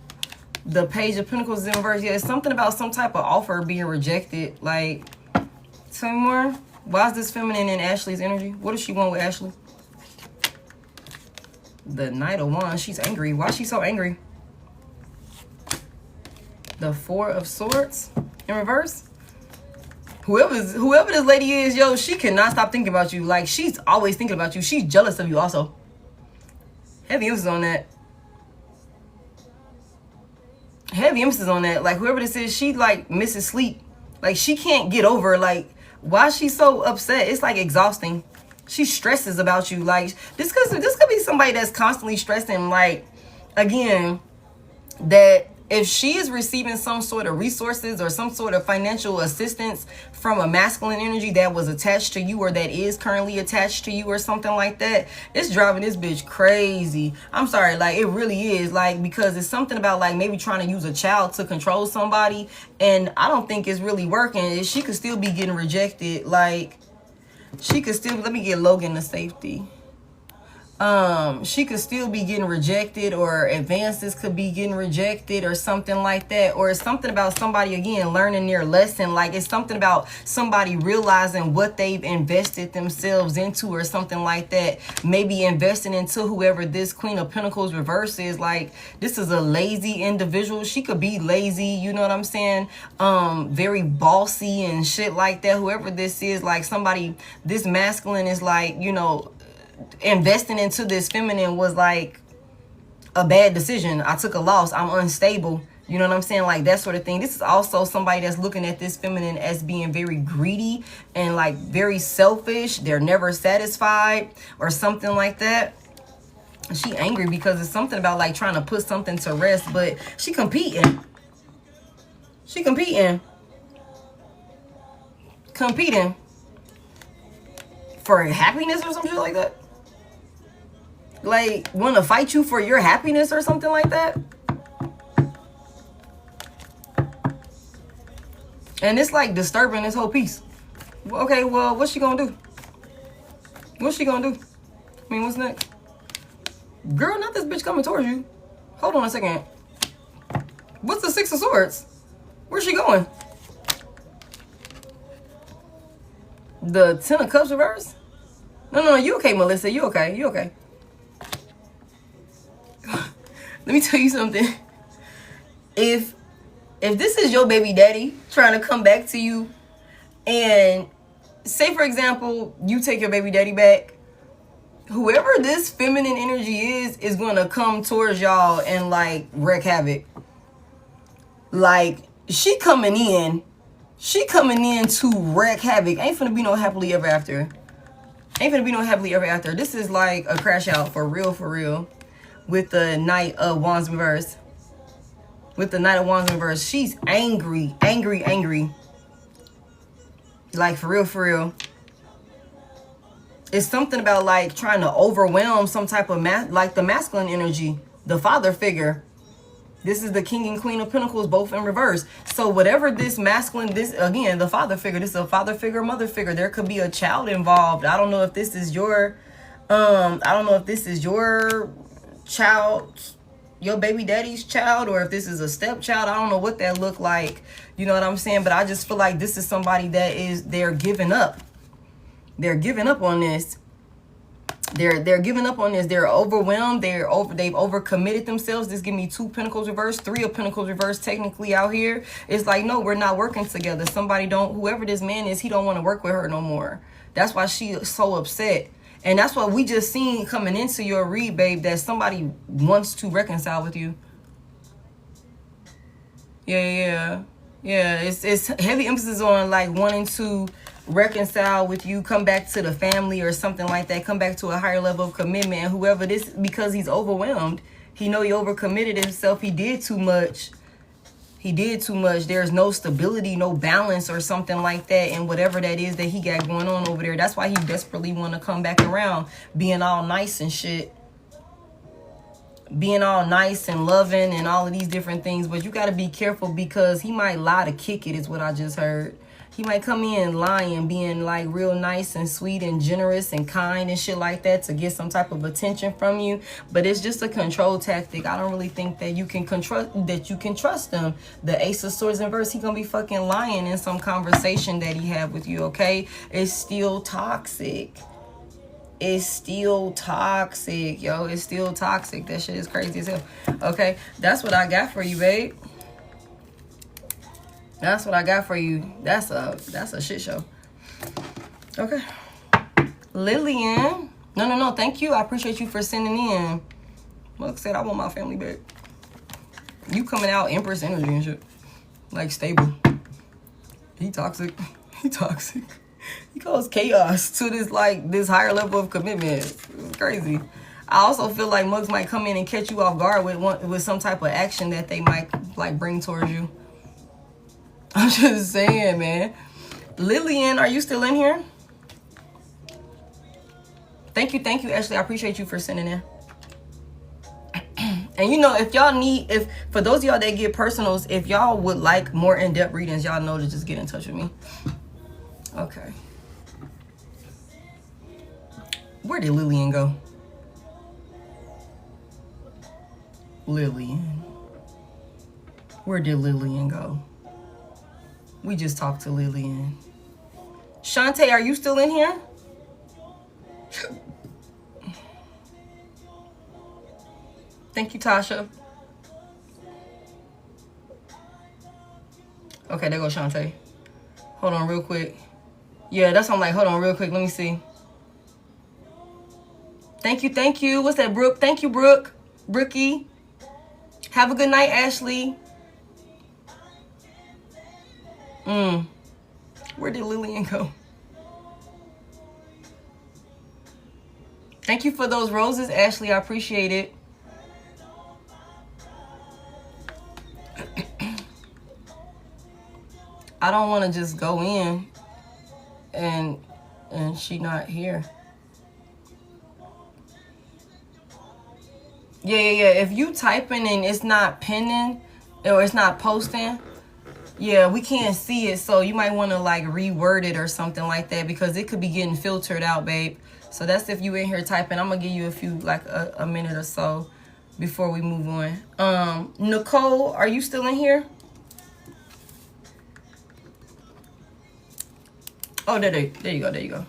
The Page of Pentacles is in reverse. Yeah, it's something about some type of offer being rejected. Like, tell me more. Why is this feminine in Ashley's energy? What does she want with Ashley? The Knight of Wands. She's angry. Why is she so angry? The Four of Swords in reverse. Whoever this lady is, yo, she cannot stop thinking about you. Like, she's always thinking about you. She's jealous of you also. Heavy emphasis on that. Heavy emphasis on that. Like, whoever this is, she, like, misses sleep. Like, she can't get over, like, why is she so upset? It's, like, exhausting. She stresses about you. Like, this could be somebody that's constantly stressing, like, again, that if she is receiving some sort of resources or some sort of financial assistance from a masculine energy that was attached to you or that is currently attached to you or something like that, it's driving this bitch crazy. I'm sorry, like, it really is. Like, because it's something about, like, maybe trying to use a child to control somebody, and I don't think it's really working. She could still be getting rejected. Like, she could still, let me get Logan to safety. She could still be getting rejected, or advances could be getting rejected or something like that. Or it's something about somebody, again, learning their lesson. Like, it's something about somebody realizing what they've invested themselves into or something like that. Maybe investing into whoever this Queen of Pentacles reverse is. Like, this is a lazy individual. She could be lazy, you know what I'm saying? Very bossy and shit like that. Whoever this is, like, somebody, this masculine is like, you know, investing into this feminine was like a bad decision. I took a loss. I'm unstable. You know what I'm saying? Like, that sort of thing. This is also somebody that's looking at this feminine as being very greedy and, like, very selfish. They're never satisfied or something like that. She angry because it's something about, like, trying to put something to rest, but she competing. She competing for happiness or some shit like that. Like, want to fight you for your happiness or something like that. And it's, like, disturbing this whole piece. Okay, well, what's she gonna do? What's she gonna do? I mean, what's next? Girl, not this bitch coming towards you. Hold on a second. What's the Six of Swords? Where's she going? The Ten of Cups reverse? No, you okay, Melissa? You okay? You okay? Let me tell you something. If this is your baby daddy trying to come back to you, and say, for example, you take your baby daddy back, whoever this feminine energy is going to come towards y'all and, like, wreak havoc. Like, she coming in to wreak havoc. Ain't finna be no happily ever after. Ain't finna be no happily ever after. This is like a crash out for real. With the Knight of Wands reverse. With the Knight of Wands reverse. She's angry. Like, for real. It's something about, like, trying to overwhelm some type of, like, the masculine energy. The father figure. This is the King and Queen of Pentacles, both in reverse. So whatever this masculine, this, again, the father figure. This is a father figure, mother figure. There could be a child involved. I don't know if this is your, child, your baby daddy's child, or if this is a stepchild. I don't know what that look like. You know what I'm saying? But I just feel like this is somebody that they're giving up. They're giving up on this. They're giving up on this. They're overwhelmed. They've overcommitted themselves. This give me 2 Pentacles reverse, 3 of Pentacles reverse technically out here. It's like, no, we're not working together. Whoever this man is, he don't want to work with her no more. That's why she's so upset. And that's what we just seen coming into your read, babe, that somebody wants to reconcile with you. Yeah. It's heavy emphasis on, like, wanting to reconcile with you, come back to the family or something like that, come back to a higher level of commitment. And whoever this, because he's overwhelmed, he know he overcommitted himself. He did too much. There's no stability, no balance or something like that, and whatever that is that he got going on over there. That's why he desperately want to come back around, being all nice and shit, being all nice and loving and all of these different things. But you got to be careful, because he might lie to kick it, is what I just heard. He might come in lying, being like real nice and sweet and generous and kind and shit like that to get some type of attention from you. But it's just a control tactic. I don't really think that you can trust them. The Ace of Swords in reverse, he gonna be fucking lying in some conversation that he had with you, okay? It's still toxic. It's still toxic, yo. It's still toxic. That shit is crazy as hell. Okay, that's what I got for you, babe. That's what I got for you. That's a shit show. Okay. Lillian. No. Thank you. I appreciate you for sending in. Look, said I want my family back. You coming out Empress energy and shit. Like stable. He toxic. He toxic. He calls chaos to this higher level of commitment. It's crazy. I also feel like mugs might come in and catch you off guard with some type of action that they might like bring towards you. I'm just saying, man. Lillian, are you still in here? Thank you, Ashley. I appreciate you for sending in. And you know, if y'all need, for those of y'all that get personals, if y'all would like more in-depth readings, y'all know to just get in touch with me. Okay. Where did Lillian go? Lillian. Where did Lillian go? We just talked to Lillian. Shantae, are you still in here? Thank you, Tasha. Okay, there goes Shantae. Hold on real quick. Yeah, that's why I'm like, hold on real quick. Let me see. Thank you. What's that, Brooke? Thank you, Brooke. Brookie. Have a good night, Ashley. Where did Lillian go? Thank you for those roses, Ashley. I appreciate it. I don't want to just go in and she not here. Yeah. If you typing and it's not pinning or it's not posting, yeah, we can't see it. So you might want to like reword it or something like that because it could be getting filtered out, babe. So that's if you in here typing. I'm gonna give you a few, like a minute or so before we move on. Nicole, are you still in here? Oh, there you go.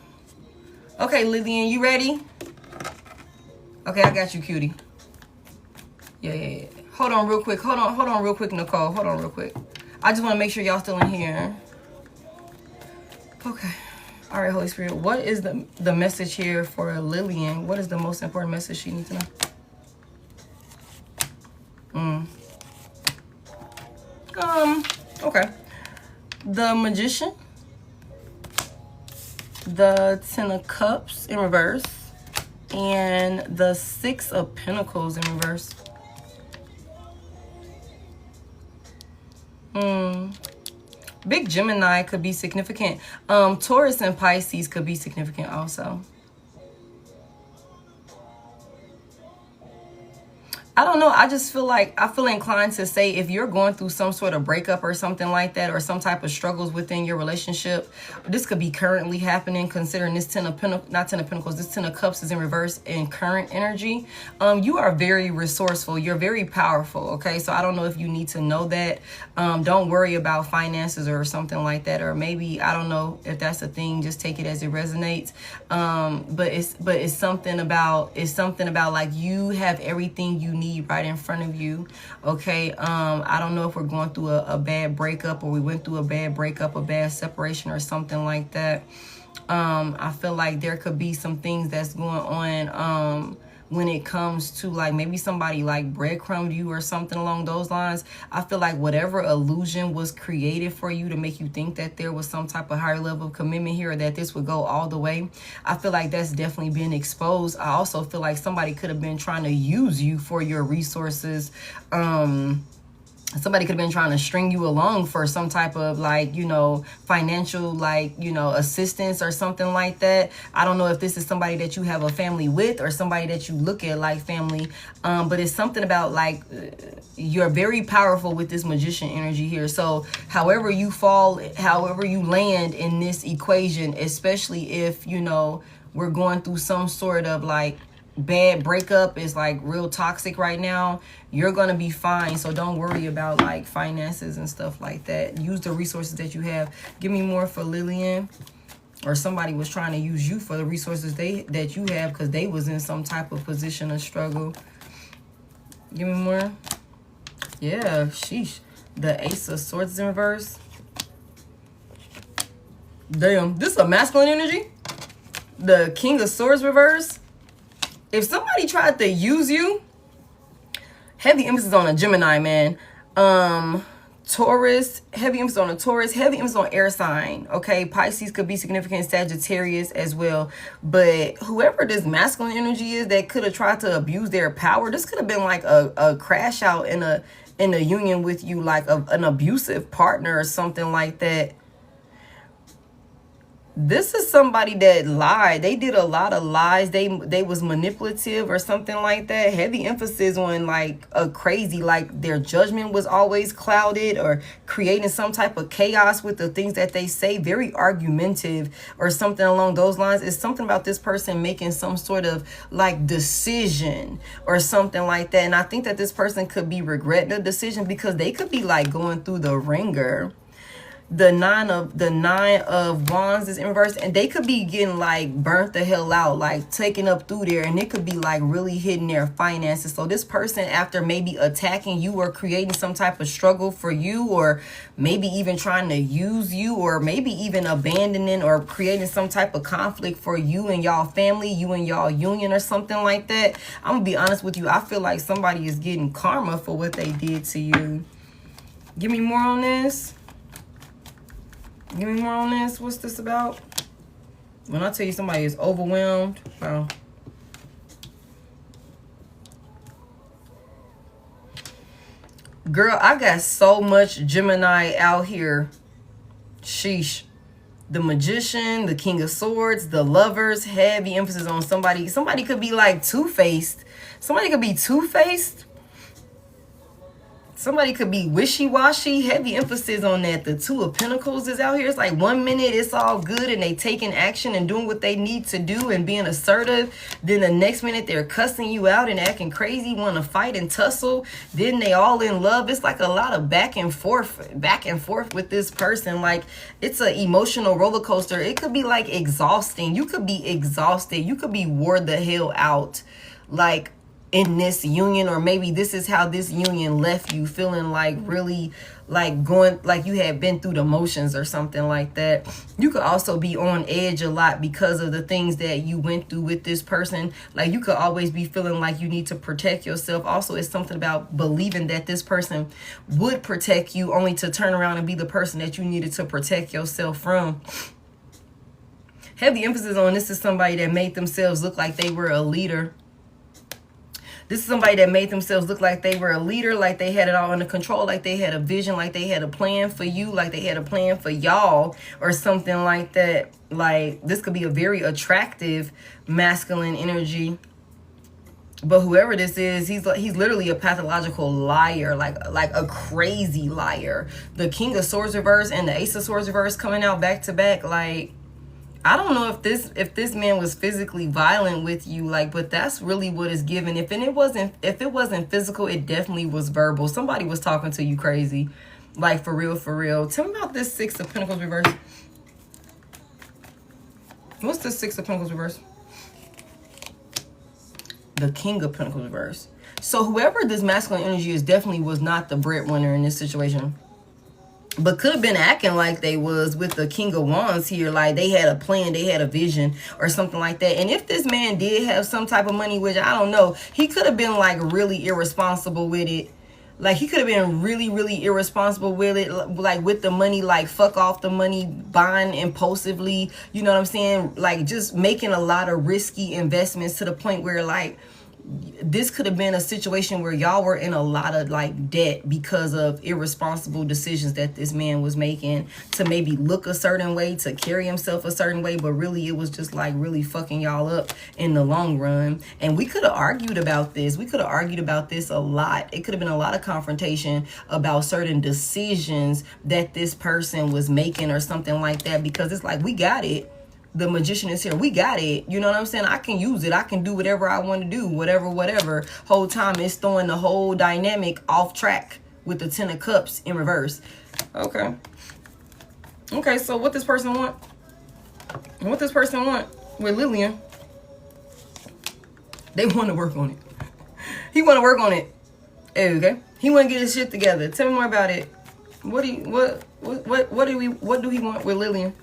Okay, Lillian, you ready? Okay, I got you, cutie. Yeah. Hold on real quick. Hold on real quick, Nicole. Hold on real quick. I just want to make sure y'all still in here. Okay. All right, Holy Spirit. What is the message here for Lillian? What is the most important message she needs to know? Okay. The Magician. The Ten of Cups in reverse. And the Six of Pentacles in reverse. Big Gemini could be significant. Taurus and Pisces could be significant also. I don't know. I just feel like I feel inclined to say if you're going through some sort of breakup or something like that, or some type of struggles within your relationship, this could be currently happening, considering this Ten of Pentacles, this Ten of Cups is in reverse in current energy. You are very resourceful. You're very powerful. Okay. So I don't know if you need to know that. Don't worry about finances or something like that. Or maybe, I don't know if that's a thing. Just take it as it resonates. But it's something about like you have everything you need right in front of you. Okay. I don't know if we're going through a bad breakup, or we went through a bad breakup, a bad separation or something like that. I feel like there could be some things that's going on when it comes to like maybe somebody like breadcrumbed you or something along those lines. I feel like whatever illusion was created for you to make you think that there was some type of higher level of commitment here, or that this would go all the way, I feel like that's definitely been exposed. I also feel like somebody could have been trying to use you for your resources. Somebody could have been trying to string you along for some type of like, you know, financial, like, you know, assistance or something like that. I don't know if this is somebody that you have a family with or somebody that you look at like family. But it's something about like, you're very powerful with this magician energy here. So however you fall, however you land in this equation, especially if, you know, we're going through some sort of like bad breakup, is like real toxic right now, you're gonna be fine. So don't worry about like finances and stuff like that. Use the resources that you have. Give me more for Lillian. Or somebody was trying to use you for the resources that you have because they was in some type of position of struggle. Give me more. Yeah, sheesh. The Ace of Swords in reverse. Damn, this is a masculine energy. The King of Swords reverse. If somebody tried to use you, heavy emphasis on a Gemini, man. Taurus, heavy emphasis on a Taurus, heavy emphasis on air sign. Okay, Pisces could be significant, Sagittarius as well. But whoever this masculine energy is that could have tried to abuse their power, this could have been like a crash out in a union with you, like an abusive partner or something like that. This is somebody that lied. They did a lot of lies. They was manipulative or something like that. Heavy emphasis on like a crazy, like their judgment was always clouded or creating some type of chaos with the things that they say. Very argumentative or something along those lines. It's something about this person making some sort of like decision or something like that. And I think that this person could be regretting the decision because they could be like going through the ringer. The nine of wands is in reverse, and they could be getting like burnt the hell out, like taken up through there, and it could be like really hitting their finances. So this person, after maybe attacking you or creating some type of struggle for you, or maybe even trying to use you, or maybe even abandoning or creating some type of conflict for you and y'all family, you and y'all union or something like that. I'm gonna be honest with you, I feel like somebody is getting karma for what they did to you. Give me more on this. Give me more on this. What's this about? When I tell you somebody is overwhelmed, wow. Girl, I got so much Gemini out here. Sheesh. The Magician, the King of Swords, the Lovers, heavy emphasis on somebody. Somebody could be like two-faced. Somebody could be two-faced. Somebody could be wishy-washy, heavy emphasis on that. The Two of Pentacles is out here. It's like 1 minute it's all good and they taking action and doing what they need to do and being assertive. Then the next minute they're cussing you out and acting crazy, want to fight and tussle. Then they all in love. It's like a lot of back and forth with this person. Like it's an emotional roller coaster. It could be like exhausting. You could be exhausted. You could be wore the hell out. Like in this union, or maybe this is how this union left you, feeling like really like going, like you had been through the motions or something like that. You could also be on edge a lot because of the things that you went through with this person. Like you could always be feeling like you need to protect yourself. Also, it's something about believing that this person would protect you only to turn around and be the person that you needed to protect yourself from. Heavy emphasis on this is somebody that made themselves look like they were a leader. This is somebody that made themselves look like they were a leader, like they had it all under control, like they had a vision, like they had a plan for you, like they had a plan for y'all or something like that. Like this could be a very attractive masculine energy. But whoever this is, he's literally a pathological liar, like a crazy liar. The King of Swords reverse and the Ace of Swords reverse coming out back to back, like I don't know if this man was physically violent with you, like, but that's really what is given. If it wasn't physical, it definitely was verbal. Somebody was talking to you crazy, like for real, for real. Tell me about this Six of Pentacles reverse. What's the Six of Pentacles reverse? The King of Pentacles reverse. So whoever this masculine energy is definitely was not the breadwinner in this situation. But could have been acting like they was with the King of Wands here. Like they had a plan, they had a vision or something like that. And if this man did have some type of money, which I don't know, he could have been like really irresponsible with it. Like he could have been really, really irresponsible with it. Like with the money, like fuck off the money, buying impulsively. You know what I'm saying? Like just making a lot of risky investments to the point where like this could have been a situation where y'all were in a lot of like debt because of irresponsible decisions that this man was making, to maybe look a certain way, to carry himself a certain way, but really it was just like really fucking y'all up in the long run. And we could have argued about this. We could have argued about this a lot. It could have been a lot of confrontation about certain decisions that this person was making or something like that, because it's like, we got it. The magician is here. We got it. You know what I'm saying? I can use it. I can do whatever I want to do. Whatever. Whole time it's throwing the whole dynamic off track with the 10 of Cups in reverse. Okay. Okay, so what this person want? What this person want with Lillian? They want to work on it. He want to work on it. Okay. He want to get his shit together. Tell me more about it. What do he want with Lillian?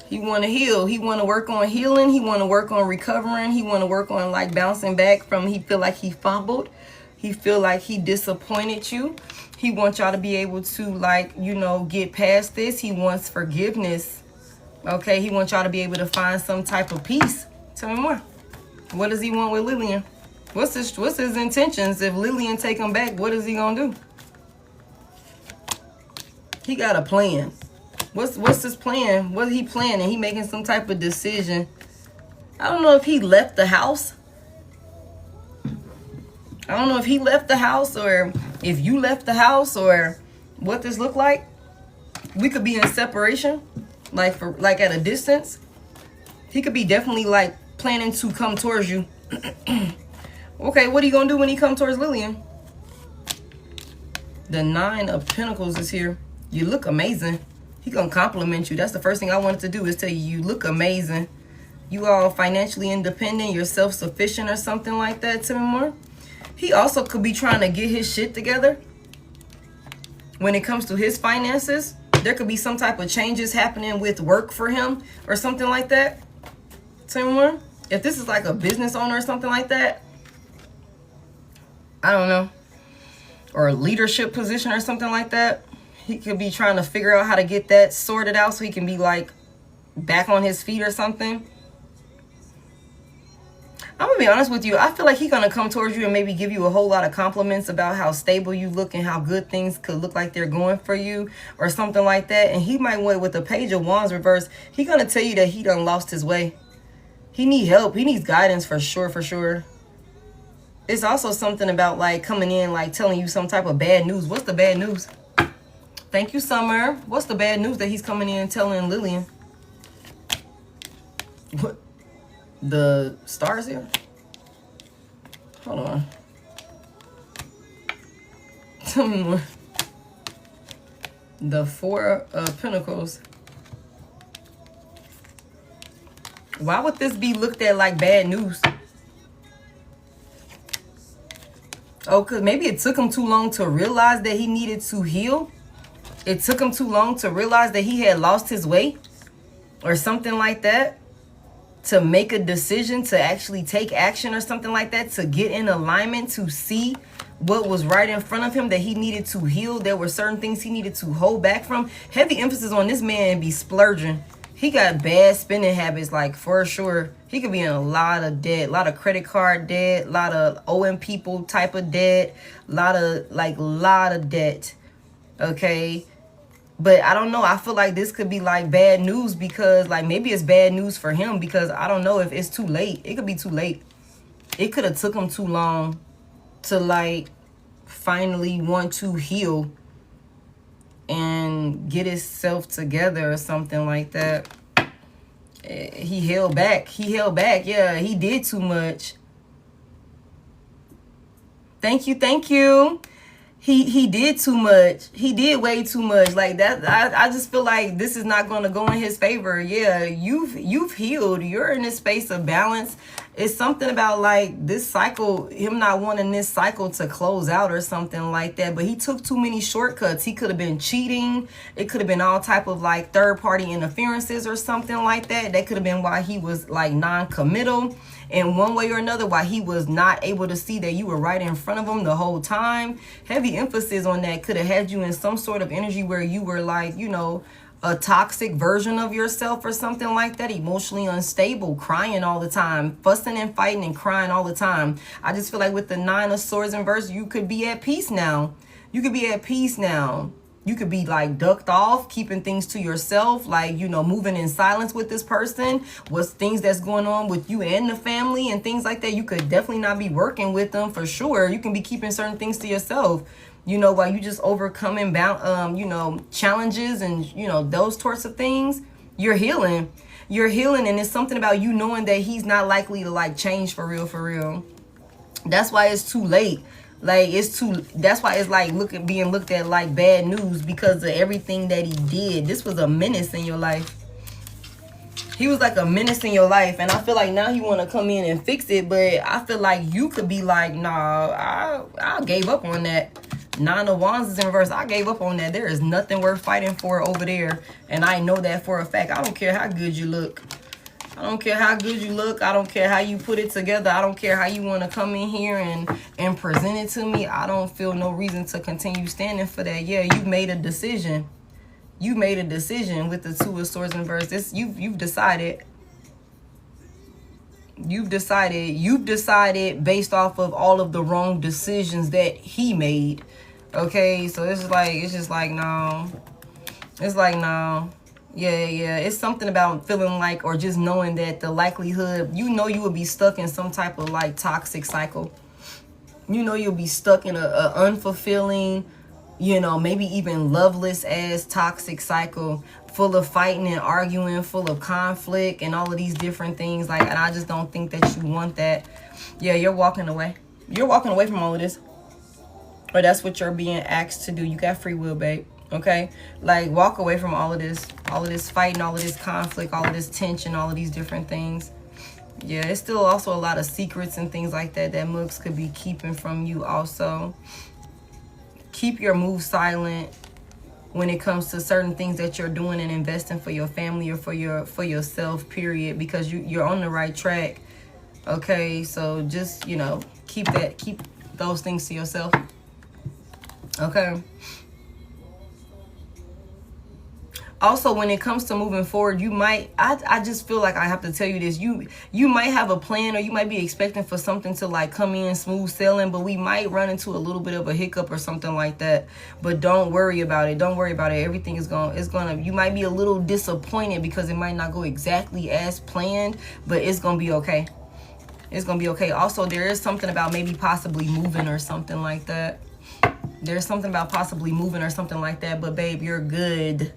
He want to heal. He want to work on healing. He want to work on recovering. He want to work on like bouncing back from, he feel like he fumbled. He feel like he disappointed you. He wants y'all to be able to like, you know, get past this. He wants forgiveness. Okay. He wants y'all to be able to find some type of peace. Tell me more. What does he want with Lillian? What's his intentions? If Lillian take him back, what is he going to do? He got a plan. What's his plan? What is he planning? He making some type of decision. I don't know if he left the house. I don't know if he left the house or if you left the house or what this look like. We could be in separation, like at a distance. He could be definitely like planning to come towards you. Okay, what are you gonna do when he come towards Lillian? The 9 of Pentacles is here. You look amazing. He gonna compliment you. That's the first thing I wanted to do, is tell you, you look amazing. You all financially independent, you're self-sufficient or something like that. Tell me more. He also could be trying to get his shit together. When it comes to his finances, there could be some type of changes happening with work for him or something like that. Tell me more. If this is like a business owner or something like that, I don't know, or a leadership position or something like that, he could be trying to figure out how to get that sorted out so he can be like back on his feet or something. I'm gonna be honest with you. I feel like he's gonna come towards you and maybe give you a whole lot of compliments about how stable you look and how good things could look like they're going for you or something like that. And he might want, with the Page of Wands reverse, he's gonna tell you that he done lost his way. He need help. He needs guidance for sure. It's also something about like coming in, like telling you some type of bad news. What's the bad news? Thank you, Summer. What's the bad news that he's coming in and telling Lillian? What? The stars here? Hold on. Tell me more. The 4 of Pentacles. Why would this be looked at like bad news? Oh, because maybe it took him too long to realize that he needed to heal. It took him too long to realize that he had lost his way or something like that, to make a decision, to actually take action or something like that, to get in alignment, to see what was right in front of him that he needed to heal. There were certain things he needed to hold back from. Heavy emphasis on this man be splurging. He got bad spending habits, like for sure. He could be in a lot of debt, a lot of credit card debt, a lot of owing people type of debt, a lot of debt. Okay. But I don't know. I feel like this could be like bad news, because like maybe it's bad news for him, because I don't know if it's too late. It could be too late. It could have took him too long to like finally want to heal and get himself together or something like that. He held back. Yeah, he did too much. Thank you. He did too much. He did way too much. Like that, I just feel like this is not going to go in his favor. Yeah, you've healed. You're in this space of balance. It's something about like this cycle, him not wanting this cycle to close out or something like that. But he took too many shortcuts. He could have been cheating. It could have been all type of like third-party interferences or something like that. That could have been why he was like non-committal in one way or another, why he was not able to see that you were right in front of him the whole time. Heavy emphasis on that could have had you in some sort of energy where you were like, you know, a toxic version of yourself or something like that, emotionally unstable, crying all the time, fussing and fighting and crying all the time. I just feel like with the 9 of Swords in reverse, you could be at peace now. You could be at peace now. You could be like ducked off, keeping things to yourself, like, you know, moving in silence with this person, what's things that's going on with you and the family and things like that. You could definitely not be working with them for sure. You can be keeping certain things to yourself, you know, while you just overcoming you know, challenges and, you know, those sorts of things. You're healing. You're healing, and it's something about you knowing that he's not likely to like change for real, for real. That's why it's too late. Like, that's why it's like being looked at like bad news, because of everything that he did. This was a menace in your life. He was like a menace in your life, and I feel like now he want to come in and fix it, but I feel like you could be like, nah, I gave up on that. 9 of Wands is in reverse. I gave up on that. There is nothing worth fighting for over there, and I know that for a fact. I don't care how good you look. I don't care how good you look. I don't care how you put it together. I don't care how you want to come in here and present it to me. I don't feel no reason to continue standing for that. Yeah, you've made a decision. You made a decision with the 2 of Swords in reverse. You've decided. You've decided based off of all of the wrong decisions that he made. Okay, so it's just like no. It's like no. Yeah. It's something about feeling like, or just knowing that the likelihood, you know, you would be stuck in some type of like toxic cycle. You know, you'll be stuck in a unfulfilling, you know, maybe even loveless ass toxic cycle, full of fighting and arguing, full of conflict and all of these different things. Like, and I just don't think that you want that. Yeah, you're walking away. You're walking away from all of this. Or that's what you're being asked to do. You got free will, babe. Okay, like walk away from all of this fighting, all of this conflict, all of this tension, all of these different things. Yeah, it's still also a lot of secrets and things like that that Mooks could be keeping from you also. Keep your move silent when it comes to certain things that you're doing and investing for your family or for yourself, period, because you're on the right track. Okay, so just, you know, keep those things to yourself. Okay. Also, when it comes to moving forward, you might, I just feel like I have to tell you this, you might have a plan, or you might be expecting for something to like come in smooth sailing, but we might run into a little bit of a hiccup or something like that. But don't worry about it. Don't worry about it. Everything is gonna, you might be a little disappointed because it might not go exactly as planned, but it's gonna be okay. It's gonna be okay. Also, there is something about maybe possibly moving or something like that. There's something about possibly moving or something like that, but babe, you're good.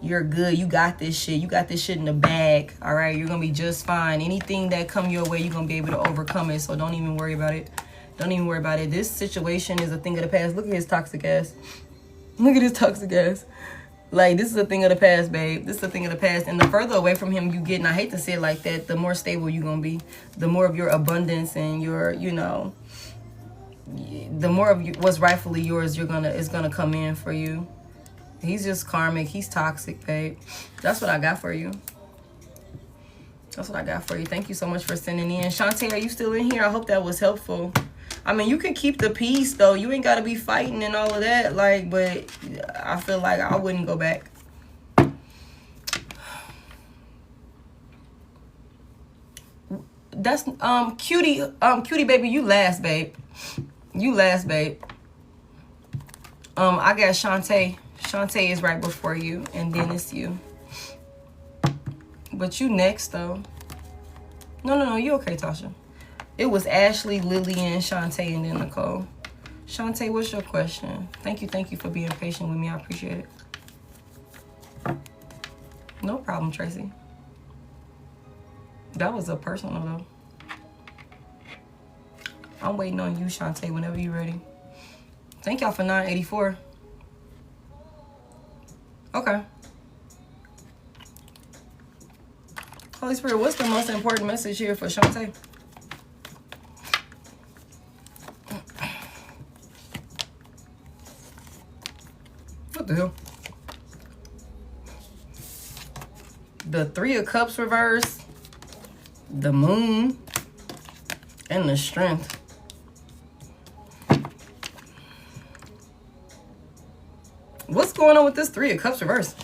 You're good. You got this shit. You got this shit in the bag. All right. You're going to be just fine. Anything that come your way, you're going to be able to overcome it. So don't even worry about it. Don't even worry about it. This situation is a thing of the past. Look at his toxic ass. Look at his toxic ass. Like, this is a thing of the past, babe. This is a thing of the past. And the further away from him you get, and I hate to say it like that, the more stable you're going to be. The more of your abundance and your, you know, the more of what's rightfully yours is going to come in for you. He's just karmic. He's toxic, babe. That's what I got for you. That's what I got for you. Thank you so much for sending in. Shantae, are you still in here? I hope that was helpful. I mean, you can keep the peace, though. You ain't got to be fighting and all of that. Like, but I feel like I wouldn't go back. That's, cutie baby, you last, babe. You last, babe. I got Shantae. Shantae is right before you, and then it's you. But you next, though. No, you okay, Tasha. It was Ashley, Lillian, Shantae, and then Nicole. Shantae, what's your question? Thank you for being patient with me. I appreciate it. No problem, Tracy. That was a personal, though. I'm waiting on you, Shantae, whenever you're ready. Thank y'all for 984. Okay. Holy Spirit, what's the most important message here for Shantae? What the hell? The 3 of Cups reverse, the Moon, and the Strength. What's going on with this 3 of Cups reverse?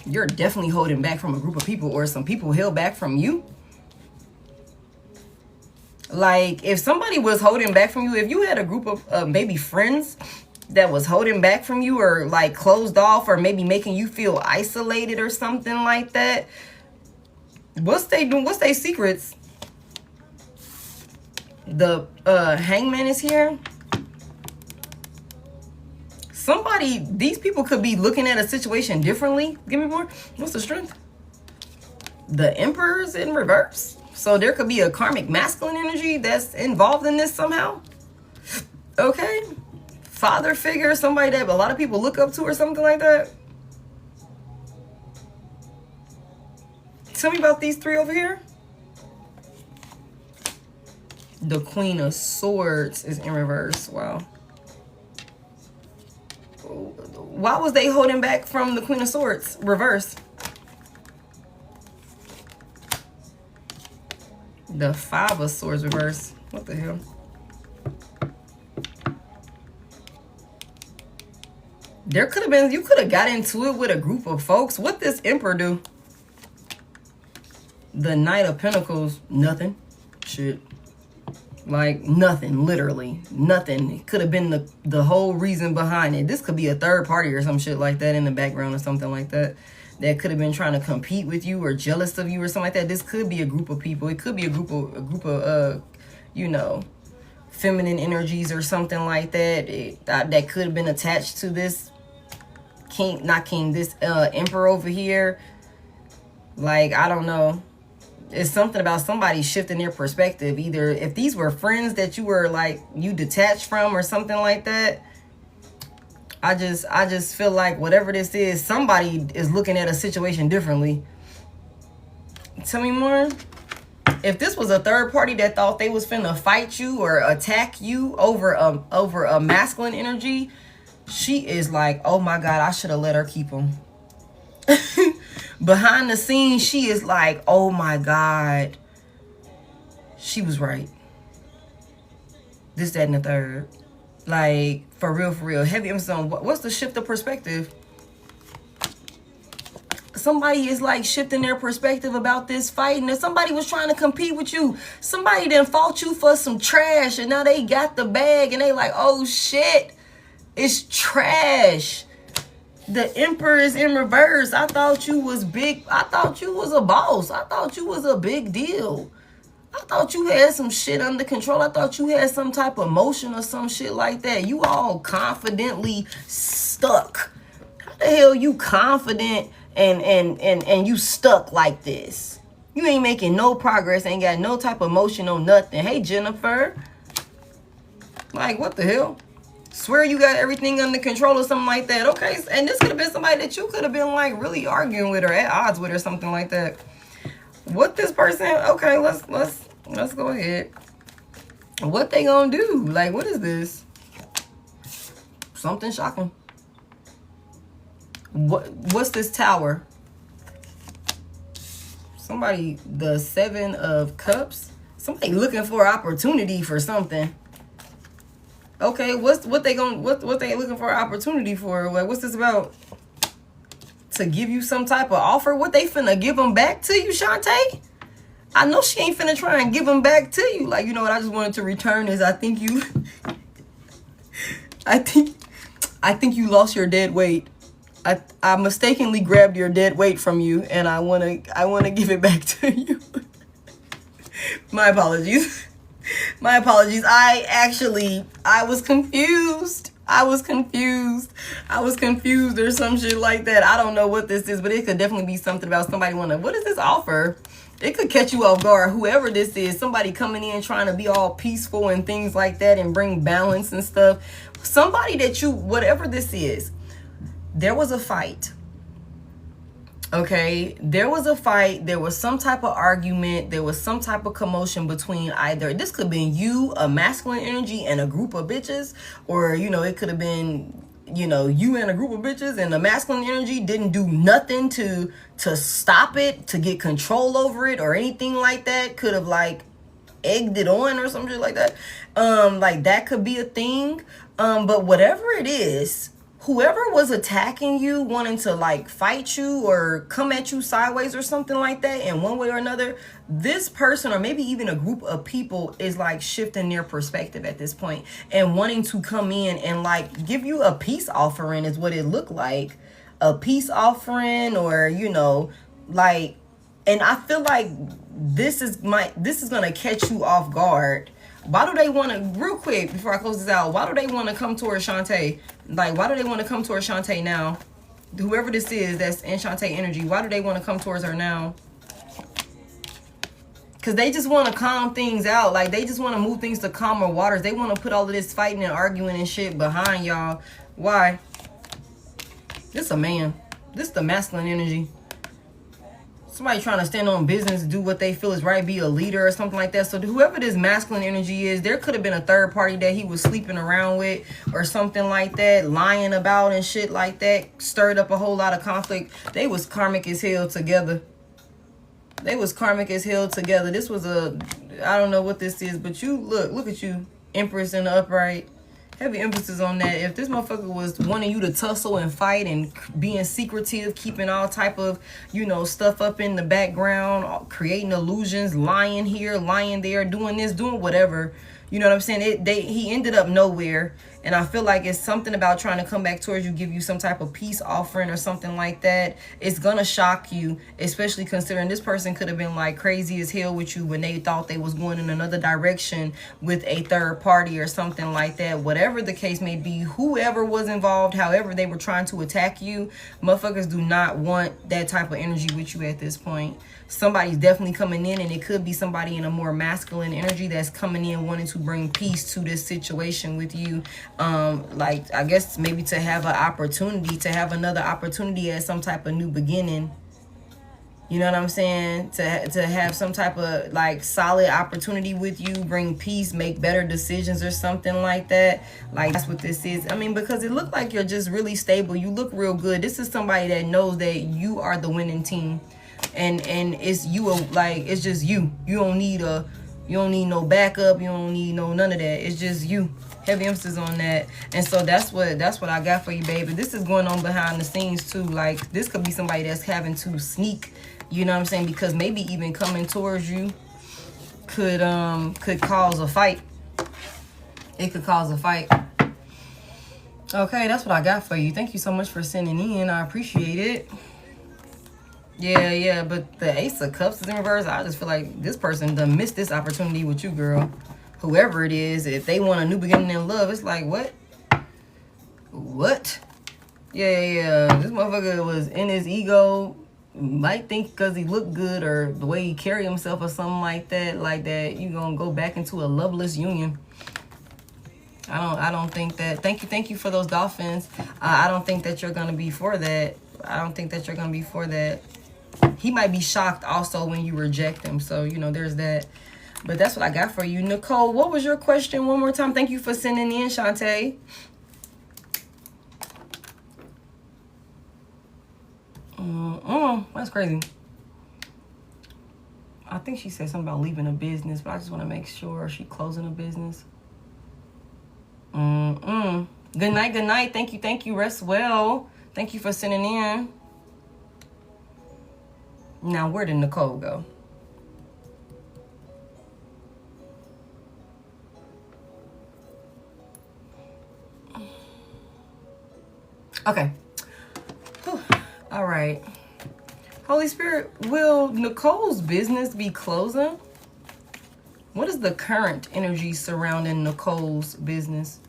You're definitely holding back from a group of people, or some people held back from you. Like, if somebody was holding back from you, if you had a group of maybe friends that was holding back from you, or like closed off, or maybe making you feel isolated or something like that, what's they doing? What's their secrets? The hangman is here. Somebody, these people could be looking at a situation differently. Give me more. What's the strength? The Emperor's in reverse. So there could be a karmic masculine energy that's involved in this somehow. Okay. Father figure, somebody that a lot of people look up to or something like that. Tell me about these three over here. The Queen of Swords is in reverse. Wow. Why was they holding back from the Queen of Swords? Reverse. The Five of Swords reverse. What the hell? There could have been, you could have got into it with a group of folks. What this Emperor do? The Knight of Pentacles. Nothing. Shit. Like, nothing. Literally. Nothing. It could have been the whole reason behind it. This could be a third party or some shit like that in the background or something like that. That could have been trying to compete with you or jealous of you or something like that. This could be a group of people. It could be a group of you know, feminine energies or something like that. That could have been attached to this king, not king, this emperor over here. Like, I don't know. It's something about somebody shifting their perspective. Either if these were friends that you were like, you detached from or something like that. I just feel like whatever this is, somebody is looking at a situation differently. Tell me more. If this was a third party that thought they was finna fight you or attack you over a masculine energy, she is like, oh my God, I should have let her keep him. Behind the scenes, she is like, oh my God, she was right. This, that, and the third. Like, for real. Heavy emphasis on what's the shift of perspective? Somebody is like shifting their perspective about this fight. And if somebody was trying to compete with you, somebody then fought you for some trash, and now they got the bag and they like, oh shit, it's trash. The Emperor is in reverse. I thought you was big. I thought you was a boss. I thought you was a big deal. I thought you had some shit under control. I thought you had some type of motion or some shit like that. You all confidently stuck. How the hell you confident and you stuck like this? You ain't making no progress. Ain't got no type of motion or nothing. Hey, Jennifer. Like, what the hell? Swear you got everything under control or something like that. Okay, and this could have been somebody that you could have been like really arguing with or at odds with or something like that. What this person? Okay, let's go ahead. What they gonna do? Like, what is this? Something shocking. What's this Tower? Somebody, the Seven of Cups. Somebody looking for opportunity for something. Okay, what they looking for opportunity for? Like, what's this about? To give you some type of offer? What they finna give them back to you, Shantae? I know she ain't finna try and give them back to you. Like, you know what? I just wanted to return this. I think you lost your dead weight. I mistakenly grabbed your dead weight from you, and I wanna give it back to you. My apologies. My apologies. I was confused. I was confused or some shit like that. I don't know what this is, but it could definitely be something about somebody what is this offer? It could catch you off guard. Whoever this is, somebody coming in trying to be all peaceful and things like that and bring balance and stuff. Somebody that whatever this is, there was a fight. Okay, there was a fight. There was some type of argument. There was some type of commotion between either, this could have been you, a masculine energy, and a group of bitches, or, you know, it could have been, you know, you and a group of bitches, and the masculine energy didn't do nothing to stop it, to get control over it, or anything like that. Could have like egged it on or something like that. Like that could be a thing. But whatever it is, whoever was attacking you, wanting to like fight you or come at you sideways or something like that in one way or another, this person or maybe even a group of people is like shifting their perspective at this point and wanting to come in and like give you a peace offering is what it looked like. A peace offering, or, you know, like, and I feel like this is gonna catch you off guard. Why do they want to, real quick before I close this out, why do they want to come towards Shantae? Like, why do they want to come towards Shantae now? Whoever this is that's in Shantae energy, why do they want to come towards her now? Because they just want to calm things out. Like, they just want to move things to calmer waters. They want to put all of this fighting and arguing and shit behind y'all. Why? This a man. This the masculine energy. Somebody trying to stand on business, do what they feel is right, be a leader or something like that. So whoever this masculine energy is, there could have been a third party that he was sleeping around with or something like that, lying about and shit like that, stirred up a whole lot of conflict. They was karmic as hell together. They was karmic as hell together. This was a, I don't know what this is, but you look at you, Empress in the upright. Heavy emphasis on that. If this motherfucker was wanting you to tussle and fight and being secretive, keeping all type of, you know, stuff up in the background, creating illusions, lying here, lying there, doing this, doing whatever, you know what I'm saying? He ended up nowhere. And I feel like it's something about trying to come back towards you, give you some type of peace offering or something like that. It's gonna shock you, especially considering this person could have been like crazy as hell with you when they thought they was going in another direction with a third party or something like that. Whatever the case may be, whoever was involved, however they were trying to attack you, motherfuckers do not want that type of energy with you at this point. Somebody's definitely coming in, and it could be somebody in a more masculine energy that's coming in wanting to bring peace to this situation with you. Like, I guess maybe to have an opportunity, to have another opportunity at some type of new beginning. You know what I'm saying? To have some type of like solid opportunity with you, bring peace, make better decisions or something like that. Like, that's what this is. I mean, because it looked like you're just really stable. You look real good. This is somebody that knows that you are the winning team. And it's you, like, it's just you. You don't need no backup. You don't need none of that. It's just you. Heavy emphasis on that. And so that's what I got for you, baby. This is going on behind the scenes too. Like, this could be somebody that's having to sneak, you know what I'm saying? Because maybe even coming towards you could cause a fight. It could cause a fight. Okay, that's what I got for you. Thank you so much for sending in. I appreciate it. Yeah, but the Ace of Cups is in reverse. I just feel like this person done missed this opportunity with you, girl. Whoever it is, if they want a new beginning in love, it's like, what? What? Yeah. This motherfucker was in his ego. Might think because he looked good or the way he carry himself or something like that, you gonna go back into a loveless union. I don't think that. Thank you for those dolphins. I don't think that you're gonna be for that. He might be shocked also when you reject him. So, you know, there's that. But that's what I got for you. Nicole, what was your question one more time? Thank you for sending in, Shantae. That's crazy. I think she said something about leaving a business, but I just want to make sure she closing a business. Good night. Thank you. Rest well. Thank you for sending in. Now, where did Nicole go? Okay. Whew. All right. Holy Spirit, will Nicole's business be closing? What is the current energy surrounding Nicole's business?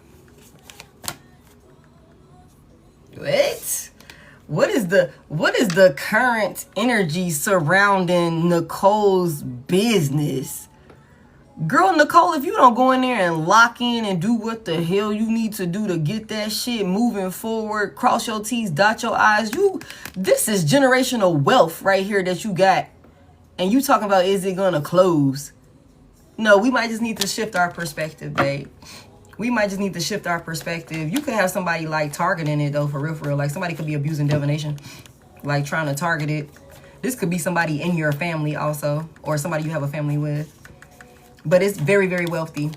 What is the current energy surrounding Nicole's business? Girl, Nicole, if you don't go in there and lock in and do what the hell you need to do to get that shit moving forward, cross your T's, dot your I's, this is generational wealth right here that you got. And you talking about, is it gonna close? No, we might just need to shift our perspective, babe. We might just need to shift our perspective. You could have somebody like targeting it though, for real. Like, somebody could be abusing divination, like trying to target it. This could be somebody in your family also, or somebody you have a family with. But it's very, very wealthy.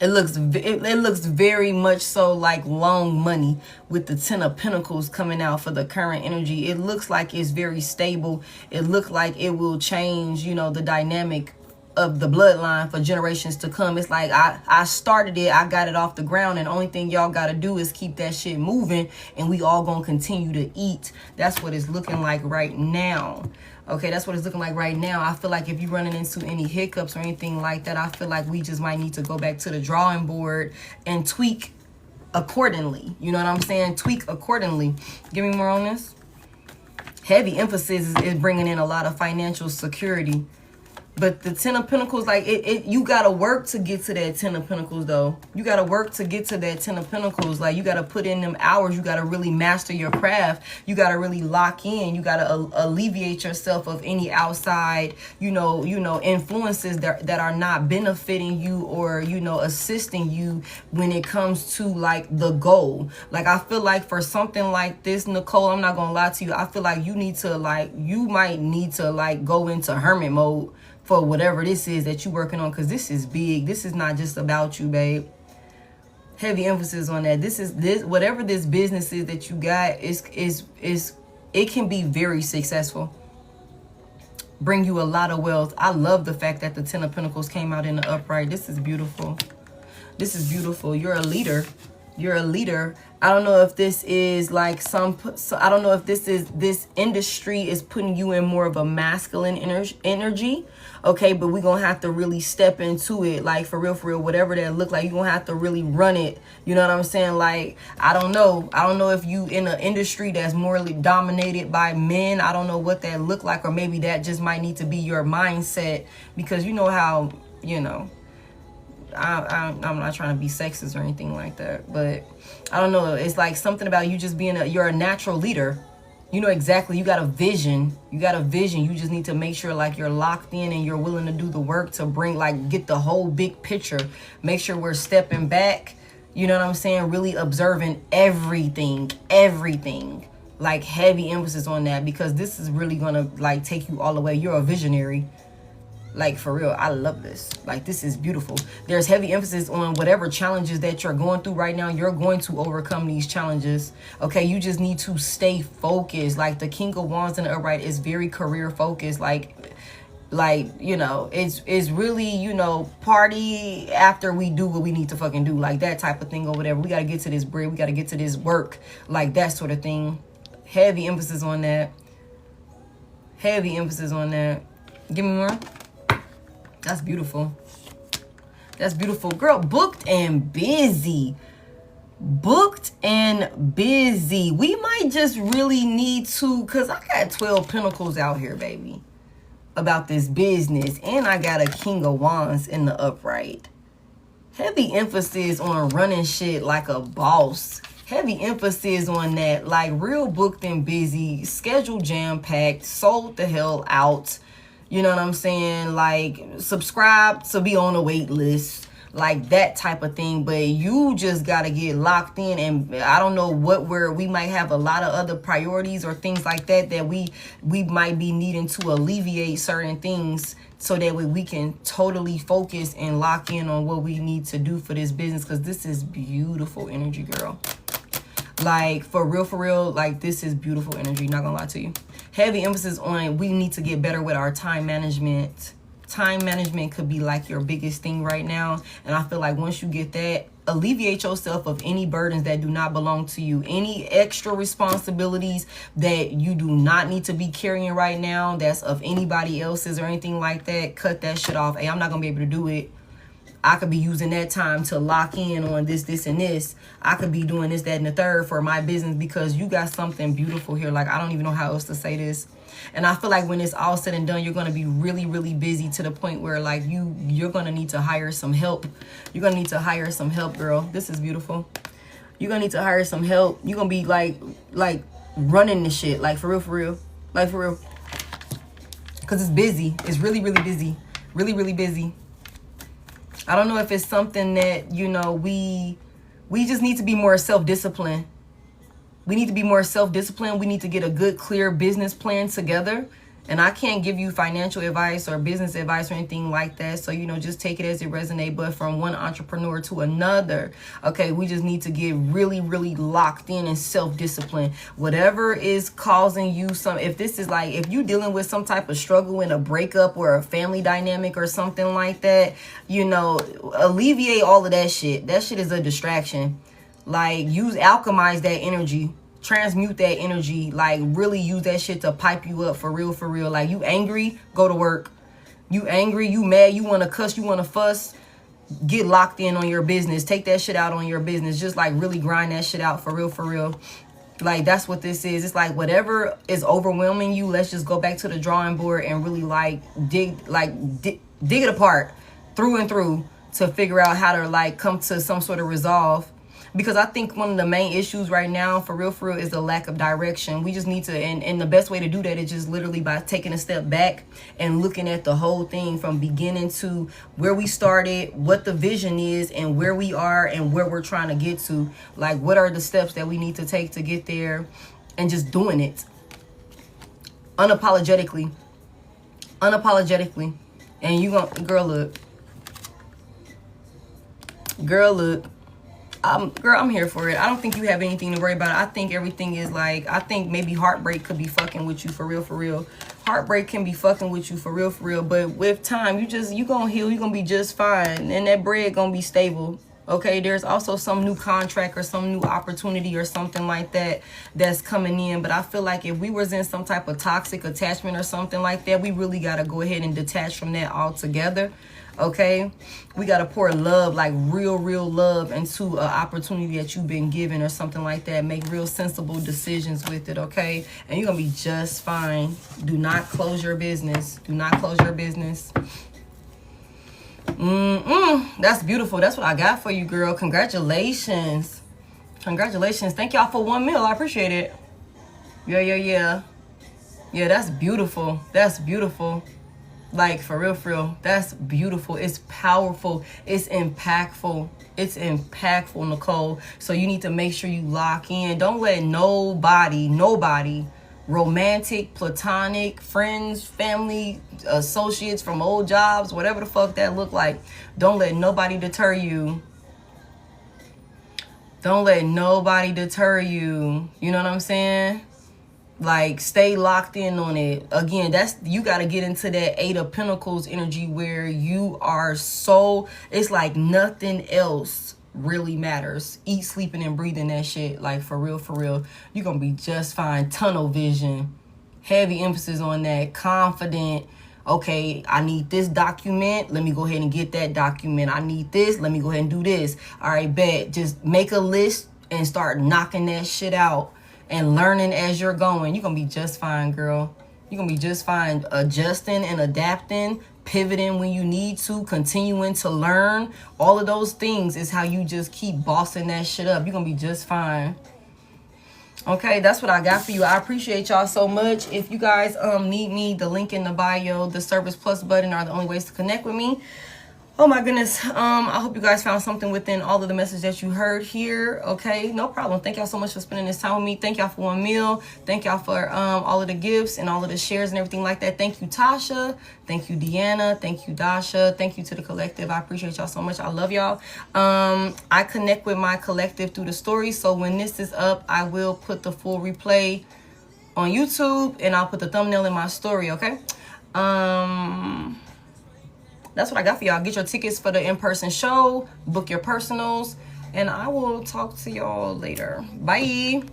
It looks very much so like long money with the Ten of Pentacles coming out for the current energy. It looks like it's very stable. It looks like it will change, you know, the dynamic of the bloodline for generations to come. It's like I started it, I got it off the ground, and the only thing y'all got to do is keep that shit moving, and we all gonna continue to eat. That's what it's looking like right now. Okay, that's what it's looking like right now. I feel like if you're running into any hiccups or anything like that, I feel like we just might need to go back to the drawing board and tweak accordingly. You know what I'm saying? Tweak accordingly. Give me more on this. Heavy emphasis is bringing in a lot of financial security. But the Ten of Pentacles, like, you got to work to get to that Ten of Pentacles, though. You got to work to get to that Ten of Pentacles. Like, you got to put in them hours. You got to really master your craft. You got to really lock in. You got to alleviate yourself of any outside, you know, influences that are not benefiting you or, you know, assisting you when it comes to, like, the goal. Like, I feel like for something like this, Nicole, I'm not going to lie to you. I feel like you need to, like, you might need to, like, go into hermit mode for whatever this is that you're working on, because this is big. This is not just about you, babe. Heavy emphasis on that. This whatever this business is that you got is it can be very successful. Bring you a lot of wealth. I love the fact that the Ten of Pentacles came out in the upright. This is beautiful. This is beautiful. You're a leader. You're a leader. I don't know if this is like I don't know if this industry is putting you in more of a masculine energy. Okay, but we're going to have to really step into it, like, for real, whatever that look like. You're going to have to really run it. You know what I'm saying? Like, I don't know if you in an industry that's morally dominated by men. I don't know what that look like, or maybe that just might need to be your mindset, because you know how, you know, I'm not trying to be sexist or anything like that, but I don't know. It's like something about you just being you're a natural leader. You know exactly. You got a vision. You got a vision. You just need to make sure, like, you're locked in and you're willing to do the work to bring, like, get the whole big picture. Make sure we're stepping back. You know what I'm saying? Really observing everything. Like, heavy emphasis on that, because this is really going to, like, take you all the way. You're a visionary. Like, for real, I love this. Like, this is beautiful. There's heavy emphasis on whatever challenges that you're going through right now. You're going to overcome these challenges. Okay, you just need to stay focused. Like, the King of Wands in the upright is very career focused. Like, you know, it's really, you know, party after we do what we need to fucking do. Like, that type of thing or whatever. We got to get to this bread. We got to get to this work. Like, that sort of thing. Heavy emphasis on that. Heavy emphasis on that. Give me more. That's beautiful. That's beautiful. Girl, booked and busy. Booked and busy. We might just really need to, because I got 12 Pentacles out here, baby, about this business. And I got a King of Wands in the upright. Heavy emphasis on running shit like a boss. Heavy emphasis on that. Like, real booked and busy. Schedule jam-packed. Sold the hell out. You know what I'm saying? Like, subscribe to be on a wait list. Like, that type of thing. But you just got to get locked in. And I don't know we might have a lot of other priorities or things like that we might be needing to alleviate certain things, so that way we can totally focus and lock in on what we need to do for this business. Because this is beautiful energy, girl. Like, for real, like, this is beautiful energy. Not gonna lie to you. Heavy emphasis on we need to get better with our time management. Time management could be like your biggest thing right now. And I feel like once you get that, alleviate yourself of any burdens that do not belong to you. Any extra responsibilities that you do not need to be carrying right now, that's of anybody else's or anything like that. Cut that shit off. Hey, I'm not gonna be able to do it. I could be using that time to lock in on this, and this. I could be doing this, that, and the third for my business, because you got something beautiful here. Like, I don't even know how else to say this. And I feel like when it's all said and done, you're going to be really, really busy to the point where, like, you're going to need to hire some help. You're going to need to hire some help, girl. This is beautiful. You're going to need to hire some help. You're going to be, like running this shit. Like, for real. Like, for real. Because it's busy. It's really, really busy. Really, really busy. I don't know if it's something that, you know, we just need to be more self-disciplined. We need to be more self-disciplined. We need to get a good, clear business plan together And I can't give you financial advice or business advice or anything like that. So, you know, just take it as it resonates. But from one entrepreneur to another, okay, we just need to get really, really locked in and self-discipline. Whatever is causing you some, if this is like, if you dealing with some type of struggle in a breakup or a family dynamic or something like that, you know, alleviate all of that shit. That shit is a distraction. Like, alchemize that energy. Transmute that energy. Like, really use that shit to pipe you up for real, for real. Like, you angry, go to work. You angry, you mad, you want to cuss, you want to fuss, get locked in on your business. Take that shit out on your business. Just like really grind that shit out for real, for real. Like, that's what this is. It's like whatever is overwhelming you, let's just go back to the drawing board and really like dig it apart through and through to figure out how to like come to some sort of resolve. Because I think one of the main issues right now, for real, is the lack of direction. We just need to, and the best way to do that is just literally by taking a step back and looking at the whole thing from beginning to where we started, what the vision is, and where we are and where we're trying to get to. Like, what are the steps that we need to take to get there, and just doing it unapologetically. And you gonna, girl, look. Girl, I'm here for it. I don't think you have anything to worry about. I think everything is like, I think maybe heartbreak could be fucking with you for real. Heartbreak can be fucking with you for real. But with time, you gonna heal. You gonna be just fine. And that bread gonna be stable. Okay, there's also some new contract or some new opportunity or something like that that's coming in. But I feel like if we was in some type of toxic attachment or something like that, we really got to go ahead and detach from that altogether. Okay, we got to pour love, like real love into an opportunity that you've been given or something like that. Make real sensible decisions with it. Okay, and you're gonna be just fine. Do not close your business. That's beautiful. That's what I got for you, girl. Congratulations. Thank y'all for 1 mil. I appreciate it. Yeah, that's beautiful. Like, for real. That's beautiful. It's powerful. It's impactful. Nicole. So you need to make sure you lock in. Don't let nobody, romantic, platonic, friends, family, associates from old jobs, whatever the fuck that look like. Don't let nobody deter you. You know what I'm saying? Like, stay locked in on it. Again, you got to get into that 8 of Pentacles energy where you are so, it's like nothing else really matters. Eat, sleeping, and breathing that shit. Like, for real. You're going to be just fine. Tunnel vision. Heavy emphasis on that. Confident. Okay, I need this document. Let me go ahead and get that document. I need this. Let me go ahead and do this. All right, bet. Just make a list and start knocking that shit out. And learning as you're going. You're going to be just fine, girl. You're going to be just fine. Adjusting and adapting. Pivoting when you need to. Continuing to learn. All of those things is how you just keep bossing that shit up. You're going to be just fine. Okay, that's what I got for you. I appreciate y'all so much. If you guys need me, the link in the bio, the Service Plus button are the only ways to connect with me. Oh my goodness. I hope you guys found something within all of the message that you heard here. Okay, no problem. Thank y'all so much for spending this time with me. Thank y'all for 1 mil. Thank y'all for all of the gifts and all of the shares and everything like that. Thank you, Tasha. Thank you, Deanna. Thank you, Dasha. Thank you to the collective. I appreciate y'all so much. I love y'all. I connect with my collective through the story. So when this is up, I will put the full replay on YouTube and I'll put the thumbnail in my story. Okay. That's what I got for y'all. Get your tickets for the in-person show. Book your personals. And I will talk to y'all later. Bye.